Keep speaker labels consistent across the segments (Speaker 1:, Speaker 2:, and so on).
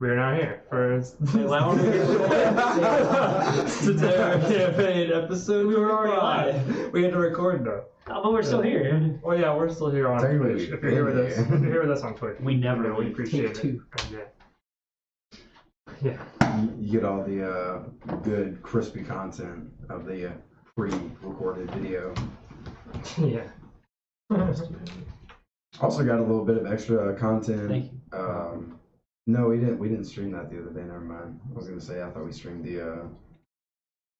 Speaker 1: We're now here for
Speaker 2: Wait, why weren't we here before?
Speaker 1: Statera campaign episode.
Speaker 2: We were already live.
Speaker 1: We had to record though.
Speaker 2: Oh, but we're still here.
Speaker 1: Oh yeah, we're still here on
Speaker 3: Technically,
Speaker 1: Twitch. If you're here with us, if you're here with us on Twitch,
Speaker 2: We never
Speaker 1: we
Speaker 2: leave.
Speaker 1: appreciate
Speaker 4: Take
Speaker 1: it.
Speaker 4: two.
Speaker 1: Yeah.
Speaker 3: You get all the good, crispy content of the pre-recorded video.
Speaker 1: Yeah.
Speaker 3: Also got a little bit of extra content.
Speaker 2: Thank
Speaker 3: you. No, we didn't stream that the other day. Never mind. I was gonna say I thought we streamed the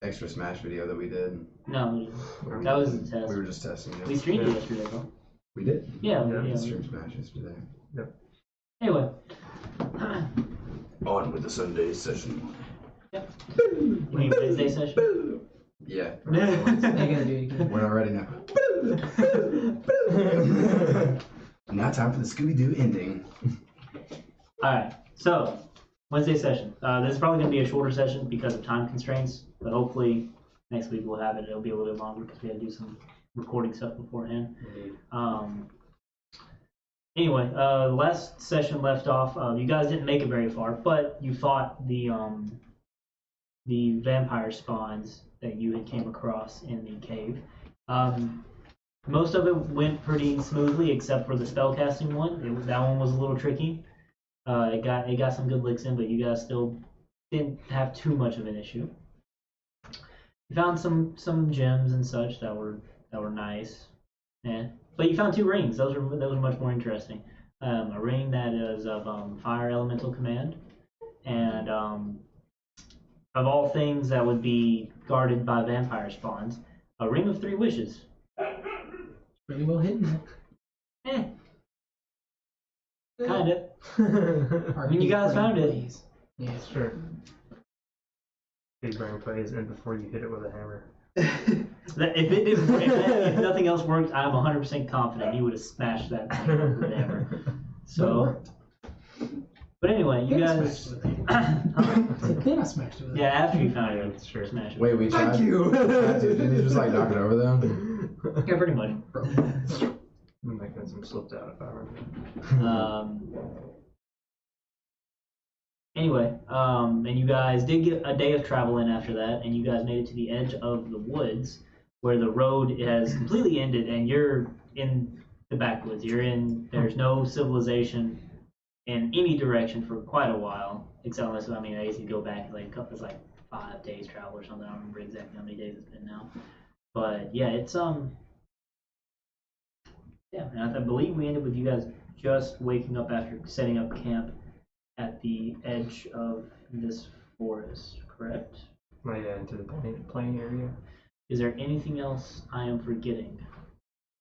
Speaker 3: extra Smash video that we did.
Speaker 2: No, that was a test.
Speaker 3: We were just testing it.
Speaker 2: We streamed it yesterday, though.
Speaker 3: We did.
Speaker 2: Yeah,
Speaker 1: Yeah,
Speaker 3: We
Speaker 2: yeah.
Speaker 3: streamed Smash yesterday.
Speaker 2: Anyway.
Speaker 3: On with the Sunday session.
Speaker 2: You mean Wednesday session?
Speaker 3: Yeah.
Speaker 4: I gotta do it again.
Speaker 3: We're not ready now. Now time for the Scooby-Doo ending.
Speaker 2: Alright, so, Wednesday session. This is probably going to be a shorter session because of time constraints, but hopefully next week we'll have it. It'll be a little bit longer because we had to do some recording stuff beforehand. Anyway, the last session left off. You guys didn't make it very far, but you fought the vampire spawns that you had came across in the cave. Most of it went pretty smoothly, except for the spellcasting one. That one was a little tricky. It got some good licks in, but you guys still didn't have too much of an issue. You found some gems and such that were nice. Yeah. But you found 2 rings. Those were much more interesting. A ring that is of fire elemental command, and of all things that would be guarded by vampire spawns, a ring of 3 wishes.
Speaker 4: Really well hidden.
Speaker 2: Kinda.
Speaker 4: I
Speaker 2: mean, you guys found it.
Speaker 4: Yeah.
Speaker 1: Sure. Big brain plays in before you hit it with a hammer.
Speaker 2: If nothing else worked, I'm 100% confident you would have smashed that thing with a hammer. So, but anyway, you guys.
Speaker 4: Then I smashed it with
Speaker 2: Yeah, after you found it,
Speaker 1: That's true.
Speaker 2: smash it.
Speaker 3: Wait, we tried.
Speaker 1: Thank you.
Speaker 3: Didn't you just like knock it over them?
Speaker 2: Yeah, pretty much.
Speaker 1: The mechanism slipped out if I remember.
Speaker 2: Anyway, and you guys did get a day of travel in after that, and you guys made it to the edge of the woods where the road has completely ended, and you're in the backwoods. There's no civilization in any direction for quite a while, except unless, I guess you go back it's like 5 days travel or something. I don't remember exactly how many days it's been now. But yeah, it's yeah, and I believe we ended with you guys just waking up after setting up camp at the edge of this forest, correct?
Speaker 1: Oh yeah, into the playing area.
Speaker 2: Is there anything else I am forgetting?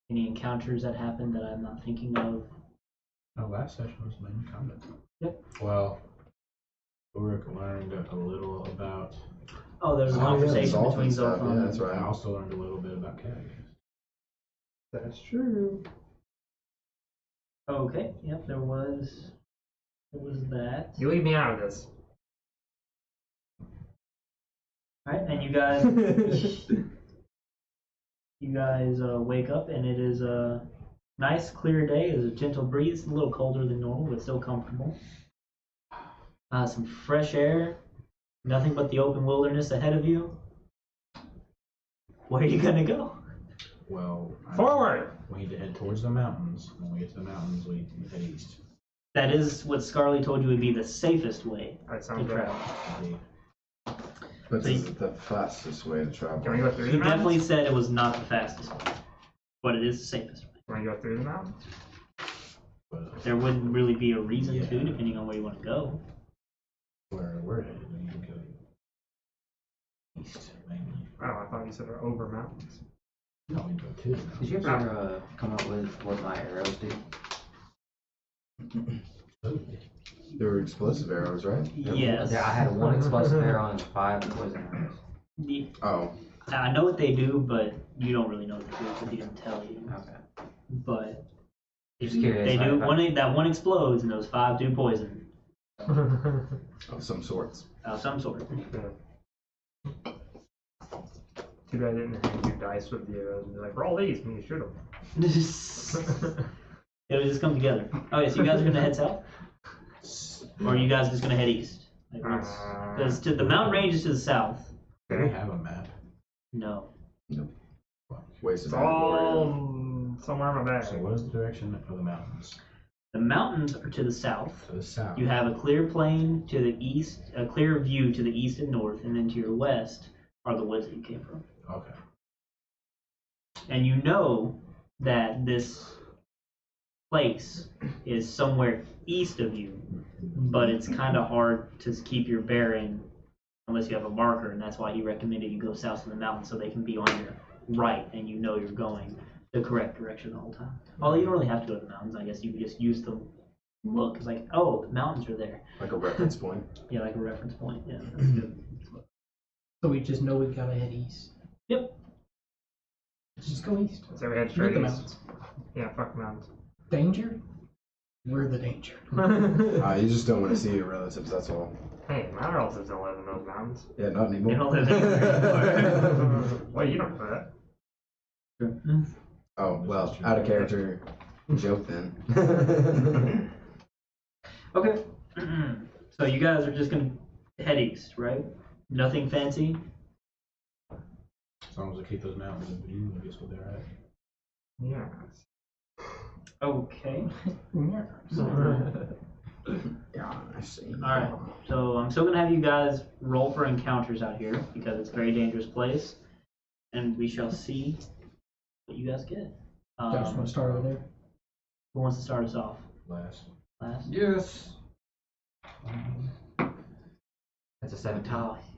Speaker 2: Any encounters that happened that I'm not thinking of?
Speaker 5: No, last session was mainly combat.
Speaker 2: Yep.
Speaker 5: Well, Ulrich learned a little about.
Speaker 2: Oh, there's a
Speaker 3: Oh, yeah,
Speaker 2: conversation
Speaker 3: Zolf
Speaker 2: between
Speaker 3: and stuff,
Speaker 2: Zolf
Speaker 3: yeah, that's
Speaker 5: I
Speaker 3: right.
Speaker 5: also learned a little bit about cat.
Speaker 1: That's true.
Speaker 2: Okay, yep, there was that.
Speaker 1: You leave me out of this.
Speaker 2: Alright, and you guys wake up and it is a nice clear day. There's a gentle breeze, a little colder than normal, but still comfortable. Some fresh air, nothing but the open wilderness ahead of you. Where are you gonna go?
Speaker 5: Well,
Speaker 1: Forward!
Speaker 5: We need to head towards the mountains. When we get to the mountains, we head east.
Speaker 2: That is what Scarly told you would be the safest way
Speaker 1: That
Speaker 2: to
Speaker 1: sounds right.
Speaker 2: travel.
Speaker 5: Indeed.
Speaker 3: But this is the fastest way to travel.
Speaker 1: Can we go through
Speaker 2: He
Speaker 1: the mountains?
Speaker 2: definitely said it was not the fastest way, but it is the safest way.
Speaker 1: Can we go through the mountains?
Speaker 5: But
Speaker 2: There wouldn't really be a reason to,
Speaker 5: Yeah.
Speaker 2: depending on where you want to go.
Speaker 5: where we're headed, we need to go east mainly.
Speaker 1: Oh, I thought you said we're over mountains.
Speaker 5: No, we go to the mountains.
Speaker 6: Did you ever come up with what my arrows do?
Speaker 3: They were explosive arrows, right?
Speaker 2: Yes.
Speaker 6: Yeah, I had 1 explosive arrow and 5 poison arrows.
Speaker 3: Oh,
Speaker 2: I know what they do, but you don't really know what they do because he didn't tell you.
Speaker 6: Okay.
Speaker 2: But
Speaker 6: Just curious.
Speaker 2: they do.
Speaker 6: I-
Speaker 2: That one explodes, and those 5 do poison
Speaker 3: of some sorts.
Speaker 2: of some sort.
Speaker 1: Too bad I didn't hand you dice with the arrows and be like, roll these when you shoot them.
Speaker 2: It'll just come together. Okay, so you guys are gonna head south. Or are you guys just gonna head east? Because the mountain range is to the south.
Speaker 5: Do we have a map?
Speaker 2: No.
Speaker 3: Waste
Speaker 1: It's
Speaker 3: of time.
Speaker 1: all somewhere in my
Speaker 5: So
Speaker 1: bag.
Speaker 5: what is the direction of the mountains?
Speaker 2: The mountains are to the south.
Speaker 5: To the south.
Speaker 2: You have a clear plain to the east, a clear view to the east and north, and then to your west are the woods that you came from.
Speaker 5: Okay.
Speaker 2: And you know that this place is somewhere east of you, but it's kind of hard to keep your bearing unless you have a marker, and that's why he recommended you go south of the mountain so they can be on your right and you know you're going the correct direction the whole time. Although you don't really have to go to the mountains, I guess you could just use the look. It's like, oh, the mountains are there.
Speaker 3: Like a reference point.
Speaker 2: Yeah, like a reference point. Yeah, that's good.
Speaker 4: So we just know we gotta head east.
Speaker 2: Yep.
Speaker 4: Let's just go east.
Speaker 1: So we head
Speaker 4: Look
Speaker 1: straight
Speaker 4: the
Speaker 1: east.
Speaker 4: mountains.
Speaker 1: Yeah, fuck the mountains.
Speaker 4: Danger? We're the danger.
Speaker 3: You just don't want to see your relatives, that's all.
Speaker 1: Hey, my relatives don't live in those mountains.
Speaker 3: Yeah, not anymore.
Speaker 2: They don't live anywhere.
Speaker 1: Well, you don't know that.
Speaker 3: Oh, well, out of character joke then.
Speaker 2: Okay. So you guys are just gonna head east, right? Nothing fancy.
Speaker 5: As long as I keep those mountains in view, I guess what they're at.
Speaker 1: Yes.
Speaker 2: Okay.
Speaker 3: Yeah, I see.
Speaker 2: Alright. So I'm still gonna have you guys roll for encounters out here because it's a very dangerous place, and we shall see what you guys get.
Speaker 4: I just want to start over there.
Speaker 2: Who wants to start us off?
Speaker 5: Last.
Speaker 2: Last.
Speaker 6: Yes. That's a 17.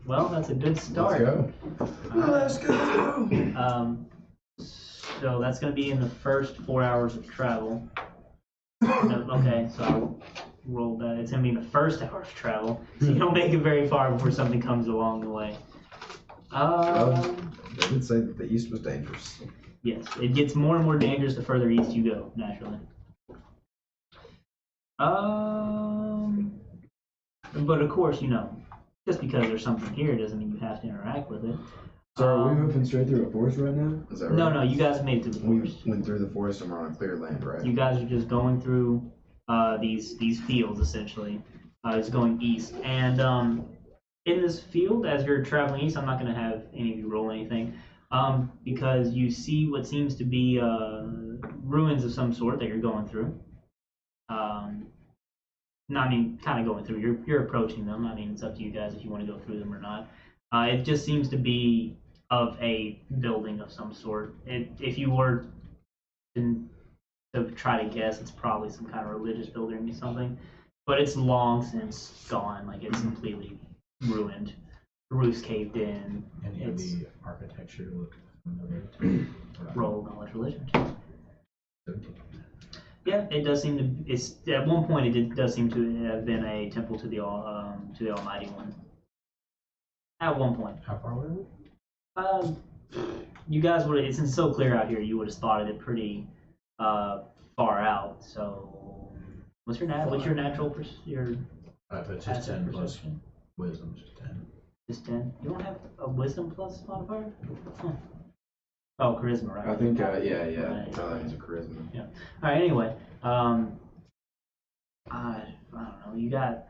Speaker 2: Well, that's a good
Speaker 3: Let's
Speaker 2: start.
Speaker 3: go.
Speaker 2: Let's go. So that's going to be in the first 4 hours of travel. No, okay, so I'll roll that. It's going to be in the first hour of travel, so you don't make it very far before something comes along the way.
Speaker 3: They did say that the east was dangerous.
Speaker 2: Yes, it gets more and more dangerous the further east you go, naturally. But of course, you know, just because there's something here doesn't mean you have to interact with it.
Speaker 3: So are we moving straight through a forest right now? Is that right?
Speaker 2: No, you guys made it to the
Speaker 3: We
Speaker 2: forest.
Speaker 3: went through the forest and we're on clear land, right?
Speaker 2: You guys are just going through these fields essentially. It's going east, and in this field, as you're traveling east, I'm not going to have any of you roll anything, because you see what seems to be ruins of some sort that you're going through. No, I mean, kind of going through. You're approaching them. I mean, it's up to you guys if you want to go through them or not. It just seems to be of a building of some sort. If you were to try to guess, it's probably some kind of religious building or something. But it's long since gone. Like, it's completely ruined. The roof's caved in.
Speaker 5: Any of
Speaker 2: It's
Speaker 5: the architecture look familiar?
Speaker 2: roll knowledge religion.
Speaker 5: 17.
Speaker 2: Yeah, it does seem to. It's at one point it does seem to have been a temple to the Almighty One. At one point.
Speaker 5: How far were we?
Speaker 2: You guys would. It's so clear out here. You would have spotted it pretty far out. So, what's your natural your
Speaker 5: But just
Speaker 2: passive
Speaker 5: 10 plus
Speaker 2: perception?
Speaker 5: wisdom, just 10.
Speaker 2: Just 10. You don't have a wisdom plus modifier? Huh. Oh, charisma, right?
Speaker 3: I think, yeah.
Speaker 2: Right.
Speaker 3: It's a charisma.
Speaker 2: All right. Anyway, I don't know. You got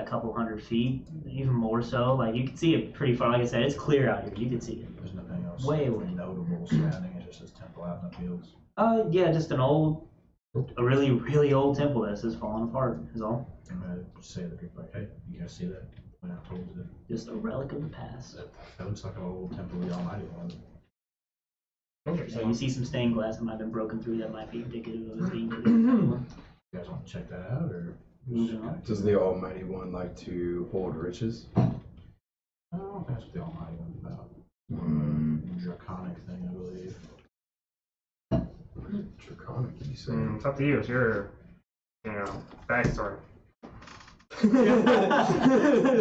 Speaker 2: a couple hundred feet, even more so. Like, you can see it pretty far. Like I said, it's clear out here. You can see it.
Speaker 5: There's nothing else
Speaker 2: Way away.
Speaker 5: notable surrounding it, just this temple out in the fields.
Speaker 2: Yeah, just a really, really old temple that's just falling apart. Is all.
Speaker 5: I'm gonna say to the group, like, hey, you guys see that? Went out towards it.
Speaker 2: Just a relic of the past.
Speaker 5: That looks like an old temple of the Almighty One.
Speaker 2: So you see some stained glass that might have been broken through. That might be indicative of it being.
Speaker 5: You guys want to check that out, or?
Speaker 2: Moving on.
Speaker 3: Does the Almighty One like to hold riches?
Speaker 5: I don't know if that's what the Almighty One's about. Draconic thing, I believe.
Speaker 3: Draconic, did you say?
Speaker 1: It's up to you. It's your, backstory.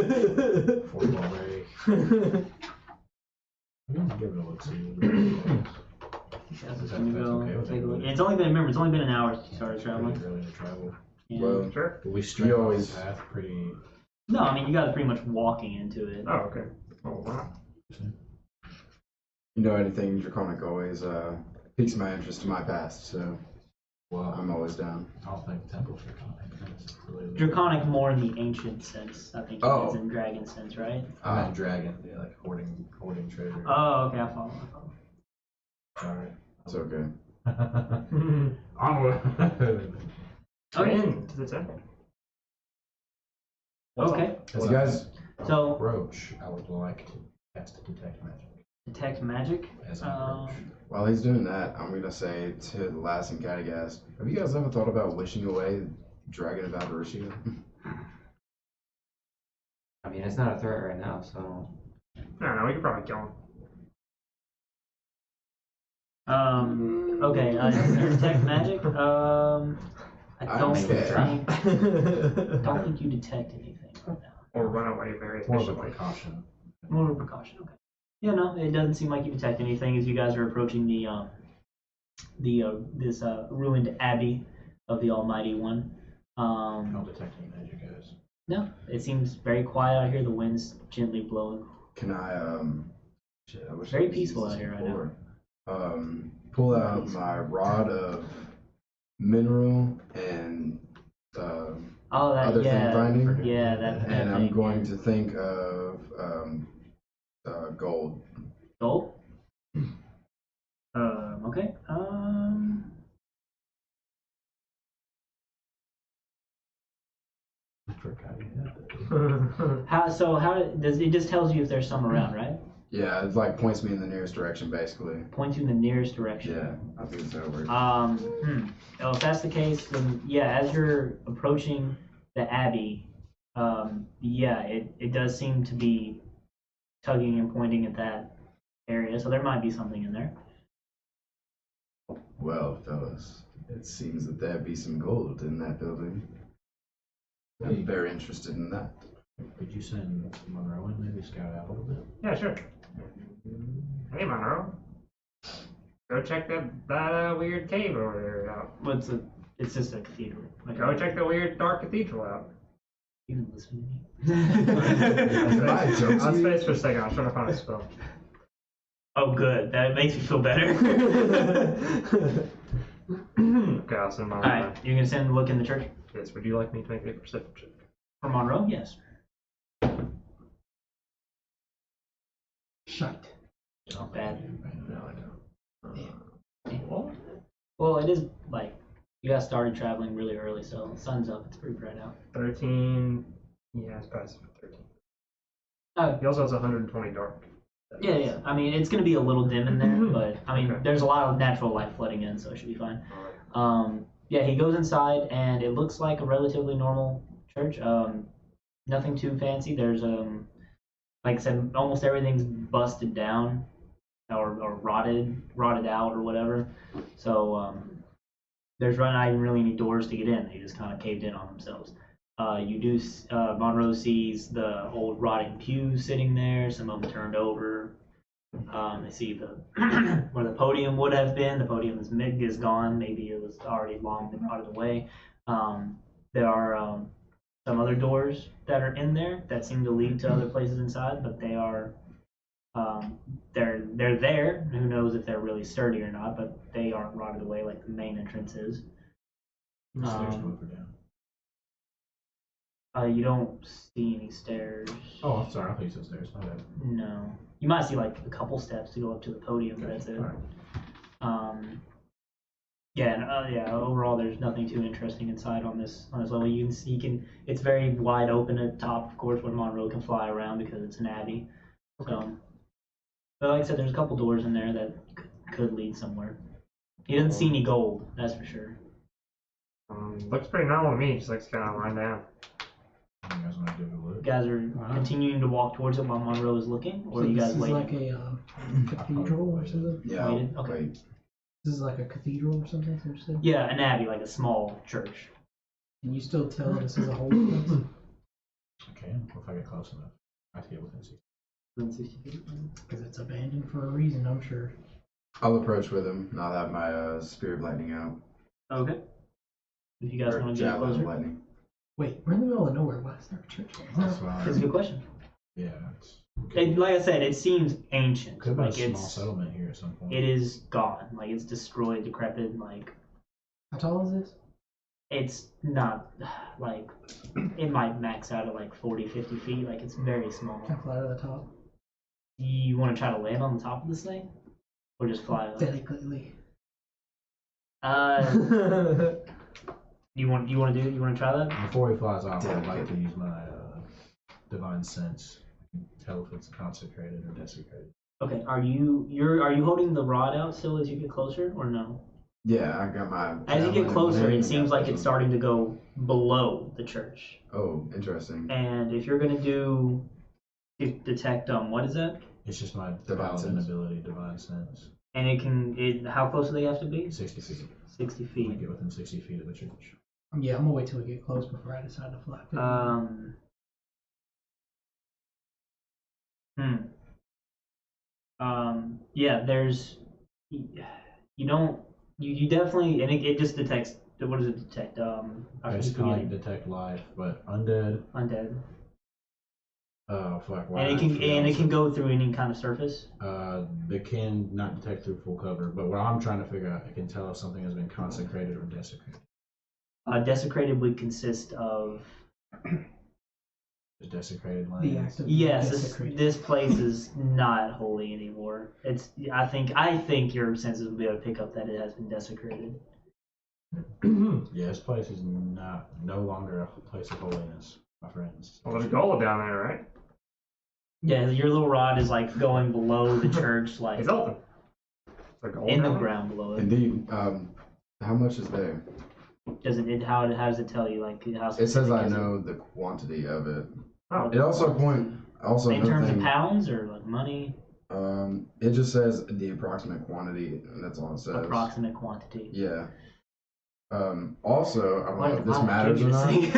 Speaker 5: 40-ball ray. I'm gonna give it a look. See.
Speaker 2: Guys, just gonna go take a look. And it's only been an hour since you started traveling.
Speaker 5: Pretty early to travel.
Speaker 2: Yeah.
Speaker 3: Well,
Speaker 1: Sure.
Speaker 5: But we straight
Speaker 3: You
Speaker 5: off
Speaker 3: always-
Speaker 5: the path pretty.
Speaker 2: No, I mean you guys are pretty much walking into it.
Speaker 1: Oh, okay. Oh, wow.
Speaker 3: you know, anything Draconic always piques my interest in my past, so
Speaker 5: Well,
Speaker 3: I'm always down.
Speaker 5: I don't think temples are coming. That's really
Speaker 2: Draconic more in the ancient sense. I think it
Speaker 3: Oh.
Speaker 2: is in dragon sense, right?
Speaker 5: I meant dragon, yeah, like hoarding treasure.
Speaker 2: Oh, okay, I follow.
Speaker 5: Sorry.
Speaker 3: It's okay.
Speaker 5: Onward.
Speaker 2: Okay.
Speaker 1: 10 to the 10.
Speaker 2: Okay.
Speaker 3: You guys,
Speaker 2: So
Speaker 5: Approach. I would like to cast detect magic
Speaker 2: detect magic.
Speaker 5: as an approach.
Speaker 3: while he's doing that, I'm gonna say to the last and Catagast, have you guys ever thought about wishing away Dragon of Albertia?
Speaker 6: I mean, it's not a threat right now, so.
Speaker 1: No, we could probably kill him.
Speaker 2: Okay. Detect magic. I don't
Speaker 3: Okay.
Speaker 2: think you detect anything right now.
Speaker 1: Or run away very
Speaker 5: More of a
Speaker 1: efficiently.
Speaker 5: precaution.
Speaker 2: More of a precaution. Okay. Yeah, no, it doesn't seem like you detect anything as you guys are approaching this ruined abbey of the Almighty One.
Speaker 5: I don't detect any magic, guys.
Speaker 2: No, it seems very quiet out here. The wind's gently blowing.
Speaker 3: Can I shit, I wish
Speaker 2: Very
Speaker 3: I could use
Speaker 2: peaceful
Speaker 3: this
Speaker 2: out here right
Speaker 3: before. Pull out my rod of mineral and
Speaker 2: Oh, that
Speaker 3: other thing finding.
Speaker 2: yeah, that
Speaker 3: And I'm
Speaker 2: thing,
Speaker 3: going
Speaker 2: yeah.
Speaker 3: to think of gold.
Speaker 2: Gold. Okay.
Speaker 5: I forgot you had that.
Speaker 2: How does it just tells you if there's some around, right?
Speaker 3: Yeah, it like points me in the nearest direction, basically.
Speaker 2: Points you in the nearest direction.
Speaker 3: Yeah, I think that's how it works.
Speaker 2: Oh, if that's the case, then yeah, as you're approaching the abbey, yeah, it does seem to be tugging and pointing at that area, so there might be something in there.
Speaker 3: Well, fellas, it seems that there be some gold in that building. I'm very interested in that.
Speaker 5: Could you send Monroe in, maybe scout out a little bit?
Speaker 1: Yeah, sure. Hey, Monroe. Go check that weird cave over there out.
Speaker 2: It's just a cathedral. Like,
Speaker 1: Go check the weird dark cathedral out.
Speaker 2: You can listen to me.
Speaker 3: Am I a joke to
Speaker 1: On
Speaker 3: you?
Speaker 1: space for a second. I was trying to find a spell.
Speaker 2: Oh, good. That makes me feel better.
Speaker 1: Okay, I'll send
Speaker 2: All
Speaker 1: Monroe.
Speaker 2: right, you're gonna send a look in the church
Speaker 1: Yes, would you like me to make a perception check?
Speaker 2: for Monroe? Yes.
Speaker 4: Shite.
Speaker 2: Not bad.
Speaker 5: No, I don't.
Speaker 2: What? Well, it is like you guys started traveling really early, so the sun's up. It's pretty bright out.
Speaker 1: 13. Yeah, it's passive for 13.
Speaker 2: Oh,
Speaker 1: He also has 120 dark.
Speaker 2: yeah. I mean, it's gonna be a little dim in there, but I mean,
Speaker 1: Okay.
Speaker 2: there's a lot of natural light flooding in, so it should be fine. Yeah, he goes inside, and it looks like a relatively normal church. Nothing too fancy. There's like I said, almost everything's busted down or rotted out or whatever. So there's not even really any doors to get in. They just kind of caved in on themselves. Monroe sees the old rotting pews sitting there, some of them turned over. They see the where the podium would have been. The podium is gone. Maybe it was already long been rotted away. There are some other doors that are in there that seem to lead to other places inside, but they are they're there. Who knows if they're really sturdy or not? But they aren't rotted away like the main entrance is.
Speaker 5: The stairs go up or down?
Speaker 2: You don't see any stairs.
Speaker 5: Oh, I'm sorry. I thought you said stairs. My bad.
Speaker 2: No. You might see like a couple steps to go up to the podium, but
Speaker 5: Okay,
Speaker 2: that's it.
Speaker 5: alright.
Speaker 2: Yeah, overall there's nothing too interesting inside on this level. You can see it's very wide open at the top, of course, where Monroe can fly around because it's an abbey. So, but like I said, there's a couple doors in there that could lead somewhere. He doesn't see any gold, that's for sure.
Speaker 1: Looks pretty normal to me. Just like kind of run down.
Speaker 5: You guys want to give it a
Speaker 2: You
Speaker 5: look?
Speaker 2: guys are continuing to walk towards it while Monroe is looking, or
Speaker 4: So
Speaker 2: you guys
Speaker 4: this is
Speaker 2: waiting?
Speaker 4: like a cathedral or something?
Speaker 3: Yeah,
Speaker 2: Waited? Okay.
Speaker 3: wait.
Speaker 4: This is like a cathedral or something, is what you said?
Speaker 2: Yeah, an abbey, like a small church.
Speaker 4: Can you still tell this is a holy place?
Speaker 5: Okay, if I get close enough. I have to get within 60.
Speaker 2: Within 60 feet.
Speaker 4: Because it's abandoned for a reason, I'm sure.
Speaker 3: I'll approach with him, and I'll have my Spear of Lightning out.
Speaker 2: Okay. If you guys
Speaker 3: Or
Speaker 2: want to get
Speaker 3: Javelin of
Speaker 2: closer.
Speaker 3: Lightning.
Speaker 4: Wait, we're in the middle of nowhere. Why is there a church?
Speaker 5: That's why.
Speaker 2: That's a good question.
Speaker 5: Yeah, it's.
Speaker 2: Like I said, it seems ancient.
Speaker 5: Could have been
Speaker 2: Like
Speaker 5: a small
Speaker 2: it's
Speaker 5: settlement here at some point.
Speaker 2: it is gone. Like it's destroyed, decrepit. Like
Speaker 4: How tall is this?
Speaker 2: It's not like it might max out at like 40, 50 feet. Like it's very small.
Speaker 4: Can I fly to the top?
Speaker 2: You want to try to land on the top of this thing, or just fly up?
Speaker 4: Delicately.
Speaker 2: You want to try that?
Speaker 5: Before he flies off, I'd like to use my divine sense. I can tell if it's consecrated or desecrated.
Speaker 2: Okay. Are you holding the rod out still as you get closer, or no?
Speaker 3: Yeah, I got my.
Speaker 2: As you get closer,
Speaker 3: javelin
Speaker 2: it
Speaker 3: and
Speaker 2: seems
Speaker 3: got
Speaker 2: like
Speaker 3: this
Speaker 2: it's
Speaker 3: one.
Speaker 2: starting to go below the church.
Speaker 3: Oh, interesting.
Speaker 2: And if you're gonna do detect, what is that?
Speaker 5: It's just my
Speaker 3: Divine
Speaker 5: paladin
Speaker 3: sense.
Speaker 5: ability, divine sense.
Speaker 2: And how close do they have to be?
Speaker 5: 60 feet.
Speaker 2: 60
Speaker 5: We
Speaker 2: feet.
Speaker 5: get within 60 feet of the church.
Speaker 4: Yeah, I'm gonna wait till we get close before I decide to fly.
Speaker 2: Yeah, there's, you definitely, and it just detects, what does it detect? I
Speaker 5: It's
Speaker 2: keep
Speaker 5: kind of
Speaker 2: forgetting.
Speaker 5: detect life, but undead,
Speaker 2: Undead.
Speaker 5: for like
Speaker 2: And it can go through any kind of surface.
Speaker 5: They can not detect through full cover, but what I'm trying to figure out, it can tell if something has been consecrated or desecrated.
Speaker 2: Desecrated would consist of,
Speaker 5: Is desecrated
Speaker 4: The
Speaker 5: land.
Speaker 4: act of
Speaker 2: yes,
Speaker 4: desecrating.
Speaker 2: this place is not holy anymore. I think your senses will be able to pick up that it has been desecrated.
Speaker 5: Yeah, this place is no longer a place of holiness, my friends.
Speaker 1: Well, there's gold down there, right?
Speaker 2: Yeah, your little rod is like going below the church, like
Speaker 1: It's open. There's gold
Speaker 2: in the
Speaker 1: down there?
Speaker 2: ground below it.
Speaker 3: Indeed. How much is there?
Speaker 2: How does it tell you, like, how
Speaker 3: It says
Speaker 2: specific
Speaker 3: I
Speaker 2: is
Speaker 3: know the quantity of it.
Speaker 1: Oh,
Speaker 3: It also
Speaker 2: in terms
Speaker 3: another
Speaker 2: of pounds or like money?
Speaker 3: It just says the approximate quantity, and that's all it says.
Speaker 2: Approximate quantity.
Speaker 3: Yeah. Also, I don't
Speaker 2: Why
Speaker 3: know
Speaker 2: did
Speaker 3: if this
Speaker 2: the pilot
Speaker 3: matters or not,
Speaker 2: give you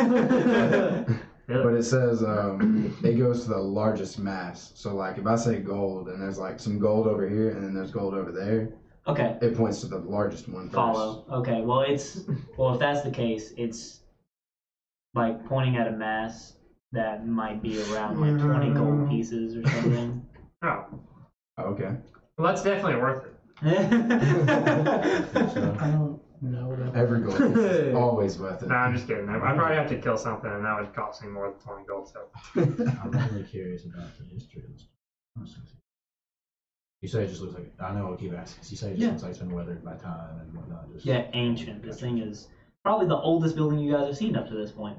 Speaker 2: this
Speaker 3: but it says it goes to the largest mass. So like if I say gold and there's like some gold over here and then there's gold over there,
Speaker 2: Okay,
Speaker 3: it points to the largest one first.
Speaker 2: follow. Okay, well if that's the case, it's like pointing at a mass that might be around like 20 gold pieces or something.
Speaker 1: Oh,
Speaker 3: Okay.
Speaker 1: well, that's definitely worth it.
Speaker 4: I don't know that.
Speaker 3: Every gold piece is always worth it.
Speaker 1: No, I'm just kidding. I'd probably have to kill something, and that would cost me more than 20 gold. So
Speaker 5: I'm really curious about the history of this. You say it just looks like, I know I'll keep asking, 'cause you say it just looks like it's been weathered by time and whatnot. Just,
Speaker 2: Yeah, ancient. This thing is probably the oldest building you guys have seen up to this point.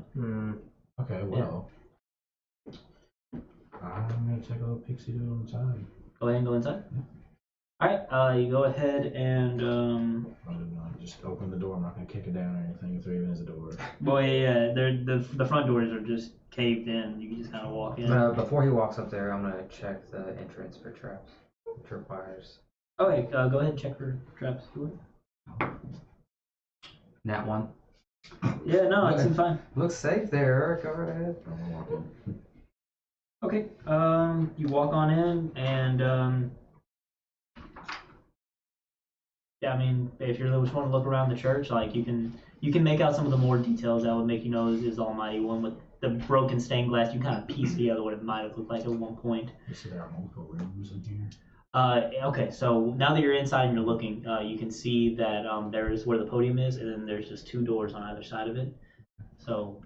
Speaker 5: Okay, well. I'm gonna take a little pixie do it on the side.
Speaker 2: Go ahead and go inside. Alright, you go ahead and
Speaker 5: I'm gonna just open the door. I'm not gonna kick it down or anything if there even is a door.
Speaker 2: the front doors are just caved in. You can just kind of walk in.
Speaker 6: Before he walks up there, I'm gonna check the entrance for traps. Tripwires.
Speaker 2: Okay, go ahead and check for traps.
Speaker 6: Nat 1.
Speaker 2: Yeah, no, it seems fine.
Speaker 6: Looks safe there, Eric. Go right ahead.
Speaker 5: I'm gonna walk in.
Speaker 2: Okay, you walk on in, and yeah, I mean, if you're just want to look around the church, like you can make out some of the more details that would make you know this is Almighty One with the broken stained glass. You kind of piece together what it might have looked like at one point.
Speaker 5: You see there are multiple rooms in here.
Speaker 2: Okay, so now that you're inside and you're looking, you can see that there's where the podium is, and then there's just two doors on either side of it. So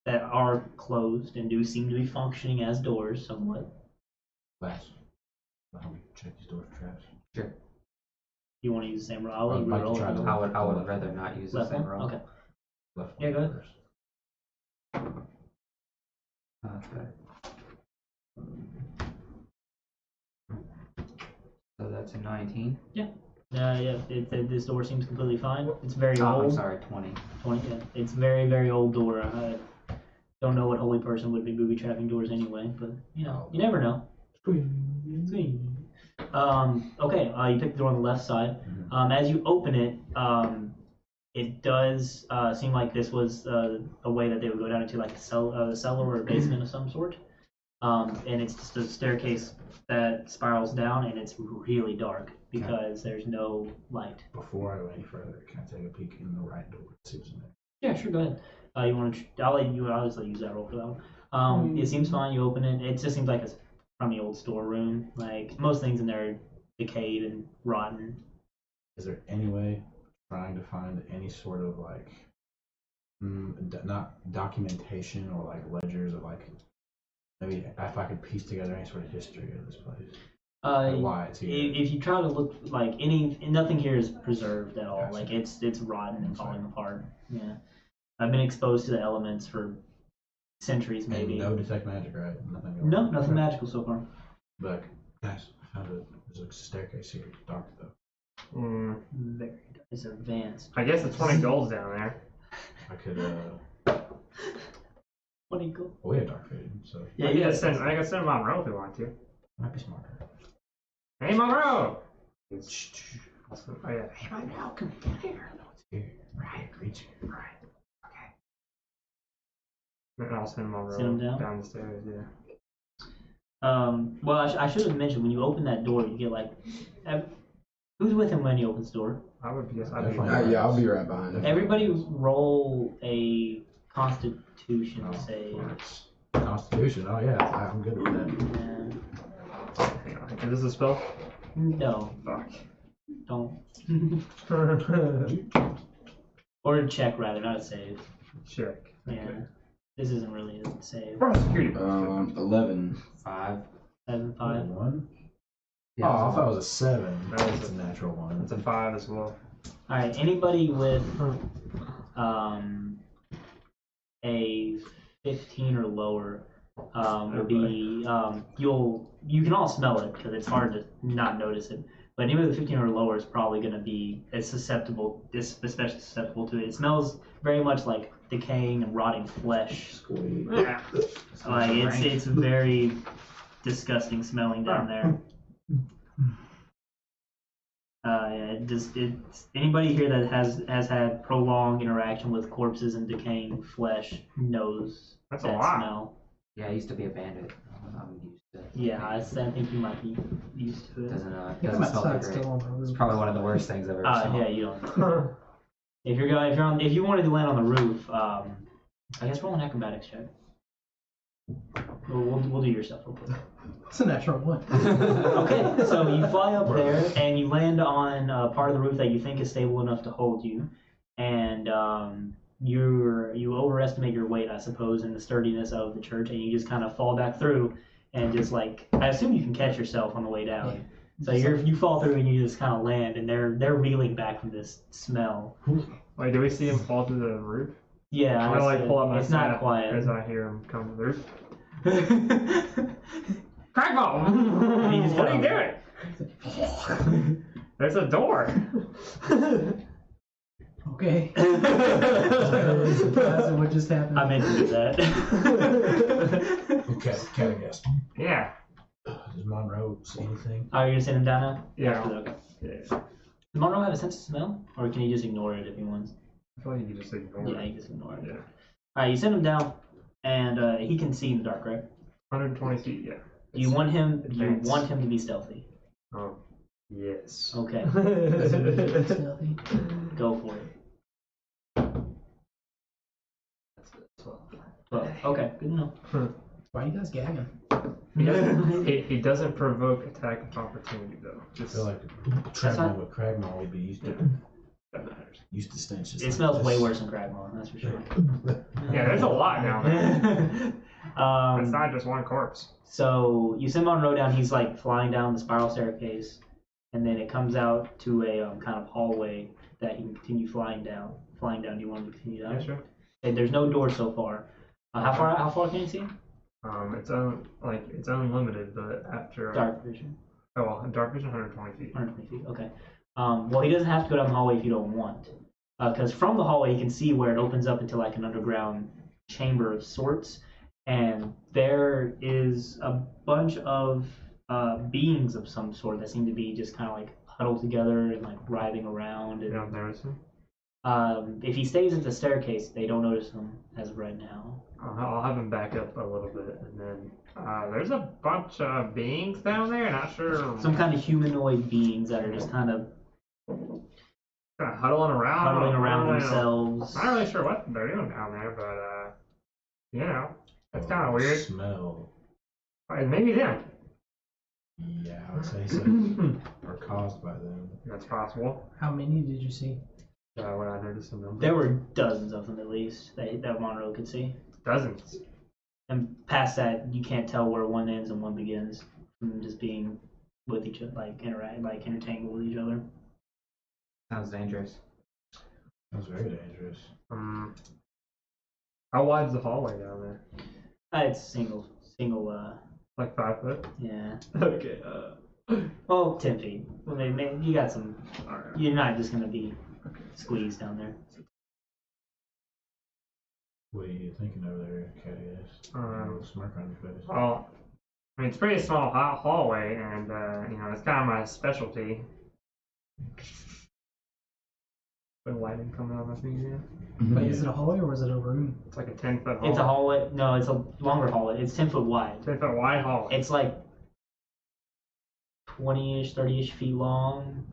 Speaker 2: that are closed and do seem to be functioning as doors somewhat.
Speaker 5: Last. Help me check these doors for traps.
Speaker 6: Sure.
Speaker 2: You want to use the same roll? I'll
Speaker 5: I'd
Speaker 2: let you
Speaker 5: like to
Speaker 2: roll
Speaker 5: try
Speaker 2: it.
Speaker 5: the
Speaker 6: I would rather not use the
Speaker 2: Left
Speaker 6: same
Speaker 2: one?
Speaker 6: roll.
Speaker 2: Okay.
Speaker 5: Left
Speaker 2: Yeah,
Speaker 5: one
Speaker 2: go ahead.
Speaker 5: first.
Speaker 6: That's better. So that's a 19.
Speaker 2: This door seems completely fine. It's very
Speaker 6: Oh, I'm
Speaker 2: old.
Speaker 6: sorry, 20.
Speaker 2: 20, yeah. It's very, very old door. I don't know what holy person would be booby trapping doors anyway, but you know, you never know. Sweet. Okay, you pick the door on the left side. As you open it, it does seem like this was a way that they would go down into like a cellar or a basement of some sort. And it's just a staircase that spirals down, and it's really dark because there's no light.
Speaker 5: Before I go any further, can I take a peek in the right door? See what's in there.
Speaker 2: Yeah, sure, go ahead. You want to? I'll just let you use that roll for that one. It seems fine. You open it. It just seems like it's from the old storeroom. Like most things in there are decayed and rotten.
Speaker 5: Is there any way trying to find any sort of like, not documentation or like ledgers of like, maybe if I could piece together any sort of history of this place. Like why it's here.
Speaker 2: If you try to look like nothing here is preserved at all.
Speaker 5: Gotcha.
Speaker 2: Like it's rotten and falling apart. Yeah, I've been exposed to the elements for centuries, maybe.
Speaker 5: And no detect magic, right? Nothing. Going
Speaker 2: No,
Speaker 5: on.
Speaker 2: nothing magical so far.
Speaker 5: But guys, I found there's a staircase here. Dark though.
Speaker 2: Very it's advanced.
Speaker 1: I guess the 20 gold's down there.
Speaker 5: I could.
Speaker 2: 20 gold.
Speaker 5: Well, we have dark vision, so
Speaker 2: Yeah,
Speaker 1: I
Speaker 2: yeah.
Speaker 1: can send Monroe if you want to.
Speaker 5: might be smarter.
Speaker 1: Hey, Monroe! Oh, yeah. Hey, Monroe, come here.
Speaker 5: No, it's here.
Speaker 1: Right.
Speaker 5: Reach here.
Speaker 1: Right. Okay. And I'll send Monroe
Speaker 2: Send him down?
Speaker 1: the stairs, yeah.
Speaker 2: Well, I should have mentioned when you open that door, you get like, who's with him when he opens the door?
Speaker 1: I would guess I'd be.
Speaker 5: Definitely.
Speaker 3: Yeah, I'll be right behind him.
Speaker 2: Everybody roll a Constitution
Speaker 5: Oh,
Speaker 2: save.
Speaker 5: nice. Constitution. Oh yeah, I'm good with that.
Speaker 2: And
Speaker 1: Hang on. Is this a spell?
Speaker 2: no,
Speaker 1: Fuck.
Speaker 2: don't. Or a check rather, not a save.
Speaker 1: Check.
Speaker 2: Yeah, this isn't really a save.
Speaker 1: Security.
Speaker 3: 11.
Speaker 6: 5.
Speaker 2: 7, 5.
Speaker 5: 1.
Speaker 6: Yeah,
Speaker 5: Oh, I thought it was a 7.
Speaker 1: That was
Speaker 5: That's a natural one.
Speaker 1: It's a 5 as well.
Speaker 2: All right, anybody with a 15 or lower will be you can all smell it because it's hard to not notice it. But anybody with 15 or lower is probably going to be especially susceptible to it. It smells very much like decaying and rotting flesh.
Speaker 5: Sweet.
Speaker 1: Yeah.
Speaker 2: Like it's very disgusting smelling down there. It's anybody here that has had prolonged interaction with corpses and decaying flesh knows
Speaker 1: That's a
Speaker 2: that
Speaker 1: lot.
Speaker 2: smell.
Speaker 6: Yeah, I used to be a bandit. I'm used to it.
Speaker 2: Yeah, I think you might be used to it.
Speaker 6: Doesn't
Speaker 4: I think I'm
Speaker 6: doesn't smell that
Speaker 4: outside
Speaker 6: great.
Speaker 4: still on the roof.
Speaker 6: It's probably one of the worst things I've ever smelled.
Speaker 2: Yeah, you don't. If you wanted to land on the roof, I guess roll an acrobatics check. We'll do your stuff real quick.
Speaker 4: It's a natural one.
Speaker 2: Okay, so you fly up there and you land on part of the roof that you think is stable enough to hold you, and you overestimate your weight, I suppose, and the sturdiness of the church, and you just kind of fall back through, and just like I assume you can catch yourself on the way down.
Speaker 4: Yeah.
Speaker 2: So you fall through and you just kind of land, and they're reeling back from this smell.
Speaker 1: Wait, do we see him fall through the roof?
Speaker 2: Yeah,
Speaker 1: I'm gonna like pull up my
Speaker 2: it's not
Speaker 1: staff
Speaker 2: quiet.
Speaker 1: as I hear him come to the roof.
Speaker 2: Crackball!
Speaker 1: What are you doing? There's a door.
Speaker 4: Okay. Surprised at what just happened.
Speaker 2: I meant to do that.
Speaker 5: Okay, can I guess?
Speaker 1: Yeah.
Speaker 5: Does Monroe see anything?
Speaker 2: Are you gonna send him down now?
Speaker 1: Yeah.
Speaker 2: Okay.
Speaker 1: Yeah.
Speaker 2: Does Monroe have a sense of smell, or can he just ignore it if he wants?
Speaker 1: I feel like you can just ignore
Speaker 2: Yeah,
Speaker 1: it.
Speaker 2: he just ignore it.
Speaker 1: Yeah.
Speaker 2: All right, you send him down, and he can see in the dark, right?
Speaker 1: 120 feet, yeah.
Speaker 2: Do you want him? Do you
Speaker 1: Advance.
Speaker 2: want him to be stealthy?
Speaker 1: Oh, yes.
Speaker 2: Okay,
Speaker 4: Stealthy.
Speaker 2: go for it.
Speaker 1: That's 12.
Speaker 2: 12. Okay, good enough.
Speaker 4: Why are you guys gagging?
Speaker 1: He doesn't provoke attack of opportunity, though.
Speaker 5: I
Speaker 1: Just
Speaker 5: feel like
Speaker 2: fine.
Speaker 5: traveling with Cragmore would be used to
Speaker 1: that matters.
Speaker 5: used to stenches.
Speaker 2: It
Speaker 5: like
Speaker 2: smells
Speaker 5: this.
Speaker 2: way worse than Cragmore, that's for sure.
Speaker 1: Yeah, there's a lot down there. It's
Speaker 2: um,
Speaker 1: not just one corpse.
Speaker 2: so you send Monroe down. He's like flying down the spiral staircase, and then it comes out to a kind of hallway that he can continue flying down. Flying down. Do you want him to continue down?
Speaker 1: Yeah, sure.
Speaker 2: And there's no door so far. How far can you see?
Speaker 1: It's unlimited, but after
Speaker 2: Dark vision.
Speaker 1: Oh, well, dark vision 120 feet.
Speaker 2: 120 feet. Okay. Well, he doesn't have to go down the hallway if you don't want, because from the hallway he can see where it opens up into like an underground chamber of sorts, and there is a bunch of beings of some sort that seem to be just kind of like huddled together and like writhing around.
Speaker 1: You
Speaker 2: And
Speaker 1: don't notice him?
Speaker 2: if he stays at the staircase, they don't notice him as of right now.
Speaker 1: I'll have him back up a little bit, and then there's a bunch of beings down there. Not sure.
Speaker 2: Some kind of humanoid beings that are just kind of
Speaker 1: Kind of huddling around.
Speaker 2: huddling around
Speaker 1: I don't know.
Speaker 2: themselves.
Speaker 1: I'm not really sure what they're doing down there, but you know, that's kind of
Speaker 5: Oh,
Speaker 1: weird.
Speaker 5: Smell.
Speaker 1: Maybe them.
Speaker 5: Yeah, I would say so. Or caused by them.
Speaker 1: That's possible.
Speaker 4: How many did you see?
Speaker 1: What I noticed in them.
Speaker 2: There were dozens of them at least that Monroe could see.
Speaker 1: Dozens.
Speaker 2: And past that, you can't tell where one ends and one begins from just being with each other, like intertangled with each other.
Speaker 6: Sounds dangerous.
Speaker 5: That's very dangerous.
Speaker 1: How wide's the hallway down there?
Speaker 2: It's single,
Speaker 1: Like 5 foot?
Speaker 2: yeah.
Speaker 1: Okay.
Speaker 2: Well, 10 feet. Well, you got some.
Speaker 1: Alright.
Speaker 2: You're not just gonna be squeezed down there.
Speaker 5: What are you thinking over there, Catty-ass? Smirk on your face.
Speaker 1: Well, I mean, it's a pretty small hallway, and, you know, it's kind of my specialty. The lighting coming on this museum.
Speaker 4: Wait, is it a hallway or is it a room?
Speaker 1: It's like a 10-foot hallway.
Speaker 2: It's a hallway. No, it's a longer hallway. It's 10 foot wide.
Speaker 1: 10-foot wide hallway.
Speaker 2: It's like 20-ish, 30-ish feet long.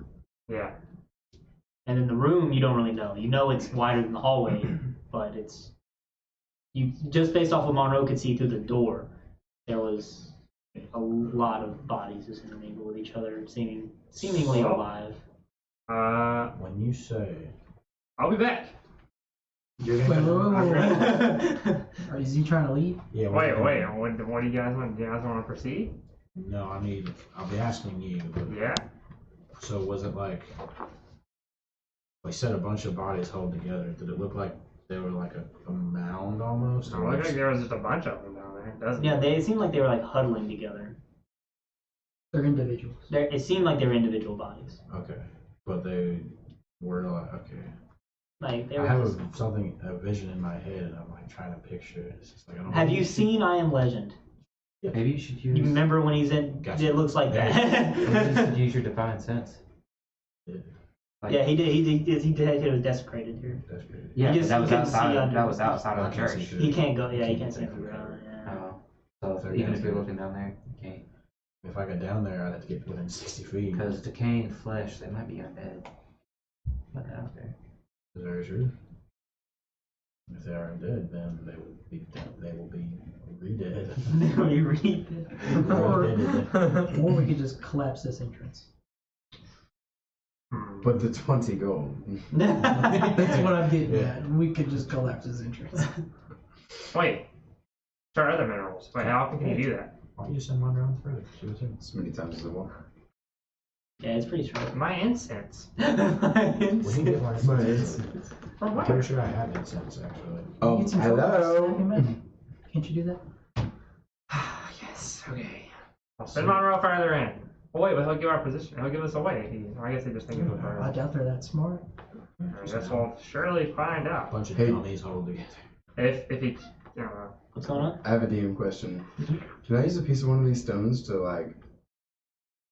Speaker 1: Yeah.
Speaker 2: And in the room, you don't really know. You know it's wider than the hallway, but it's you just based off what Monroe could see through the door. There was a lot of bodies just intermingled with each other, seemingly
Speaker 1: So?
Speaker 2: alive.
Speaker 5: When you say
Speaker 1: I'll be back.
Speaker 2: You're
Speaker 4: Wait,
Speaker 2: gonna.
Speaker 4: Or is he trying to leave?
Speaker 5: yeah,
Speaker 1: Wait. What do you guys want? Do you guys want to proceed?
Speaker 5: No, I mean I'll be asking you. But,
Speaker 1: Yeah.
Speaker 5: So was it like we said a bunch of bodies held together? Did it look like they were like a mound almost?
Speaker 1: It looked like there was just a bunch of them down there, doesn't
Speaker 2: Yeah,
Speaker 1: it?
Speaker 2: they seemed like they were like huddling together.
Speaker 4: They're individuals.
Speaker 2: It seemed like they were individual bodies.
Speaker 5: Okay, but they were like okay.
Speaker 2: Like they
Speaker 5: I
Speaker 2: were.
Speaker 5: have
Speaker 2: Just,
Speaker 5: a vision in my head, and I'm like trying to picture it. It's just like I don't.
Speaker 2: have
Speaker 5: know.
Speaker 2: you seen I Am Legend?
Speaker 6: Maybe you should use.
Speaker 2: You remember when he's in?
Speaker 5: Gotcha.
Speaker 2: It looks like
Speaker 6: Maybe you
Speaker 2: that.
Speaker 6: should use your divine sense.
Speaker 5: Yeah,
Speaker 6: Like,
Speaker 2: Yeah, he did. He was desecrated here.
Speaker 5: that's great.
Speaker 6: Yeah,
Speaker 2: You
Speaker 6: but
Speaker 2: just-
Speaker 6: that
Speaker 2: you
Speaker 6: was
Speaker 2: couldn't see
Speaker 6: outside.
Speaker 2: under
Speaker 6: That
Speaker 2: the-
Speaker 6: was outside
Speaker 5: I
Speaker 6: of the
Speaker 5: can't see
Speaker 6: church.
Speaker 5: shit.
Speaker 2: He can't go. Yeah, he
Speaker 5: Can't
Speaker 2: can't see
Speaker 5: take
Speaker 2: from the
Speaker 5: forever.
Speaker 2: ground. Yeah.
Speaker 6: Oh, so
Speaker 5: They're
Speaker 6: even
Speaker 5: down
Speaker 6: if you're
Speaker 5: there.
Speaker 6: looking down there, you can't.
Speaker 5: If I got down there, I'd have to get within 60 feet.
Speaker 6: Because decaying flesh, they might be undead. But out there.
Speaker 5: Is that true? If they are dead, then they will be dead. They will be re-dead.
Speaker 2: We read that.
Speaker 4: Or we could just collapse this entrance.
Speaker 3: But the 20 gold.
Speaker 4: That's what I'm getting
Speaker 5: Yeah.
Speaker 4: at. We could just collapse this entrance.
Speaker 1: Wait. Try other minerals. Wait, how often can you do that?
Speaker 5: Why don't you send one around further? See what's in.
Speaker 3: As many times as I want.
Speaker 2: Yeah, it's pretty strong.
Speaker 1: My incense.
Speaker 5: We can get one.
Speaker 3: Nice.
Speaker 1: From
Speaker 5: I'm
Speaker 1: where?
Speaker 5: pretty sure I have incense actually.
Speaker 3: Oh,
Speaker 4: Get some tools, stack 'em
Speaker 3: hello.
Speaker 4: in. Can't you do that?
Speaker 1: Yes. Okay. I'll send Monroe further in. Oh wait, but he'll give our position. He'll give us away. I guess they just think of it
Speaker 4: I
Speaker 1: further.
Speaker 4: doubt they're that smart.
Speaker 1: I guess we'll surely find
Speaker 5: A
Speaker 1: out.
Speaker 5: bunch of
Speaker 3: Hey.
Speaker 5: dummies hold together.
Speaker 1: If he, you know,
Speaker 2: What's going on?
Speaker 3: I have a DM question. Can I use a piece of one of these stones to like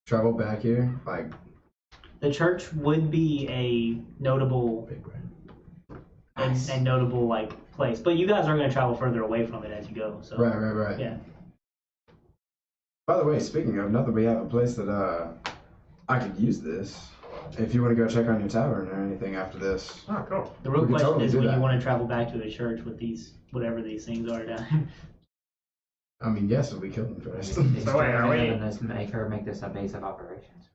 Speaker 3: travel back here? Like,
Speaker 2: The church would be a notable
Speaker 5: Big brain.
Speaker 2: and notable like place, but you guys are going to travel further away from it as you go. So
Speaker 3: right.
Speaker 2: yeah.
Speaker 3: By the way, speaking of, not that we have a place that I could use this. If you want to go check on your tavern or anything after this.
Speaker 1: oh cool.
Speaker 2: The real
Speaker 3: We could
Speaker 2: question
Speaker 3: totally
Speaker 2: is
Speaker 3: do
Speaker 2: when
Speaker 3: that.
Speaker 2: you want to travel back to a church with these whatever these things are down here.
Speaker 3: I mean, yes, if we kill them first.
Speaker 1: So wait, are we-
Speaker 6: And let's make her make this a base of operations.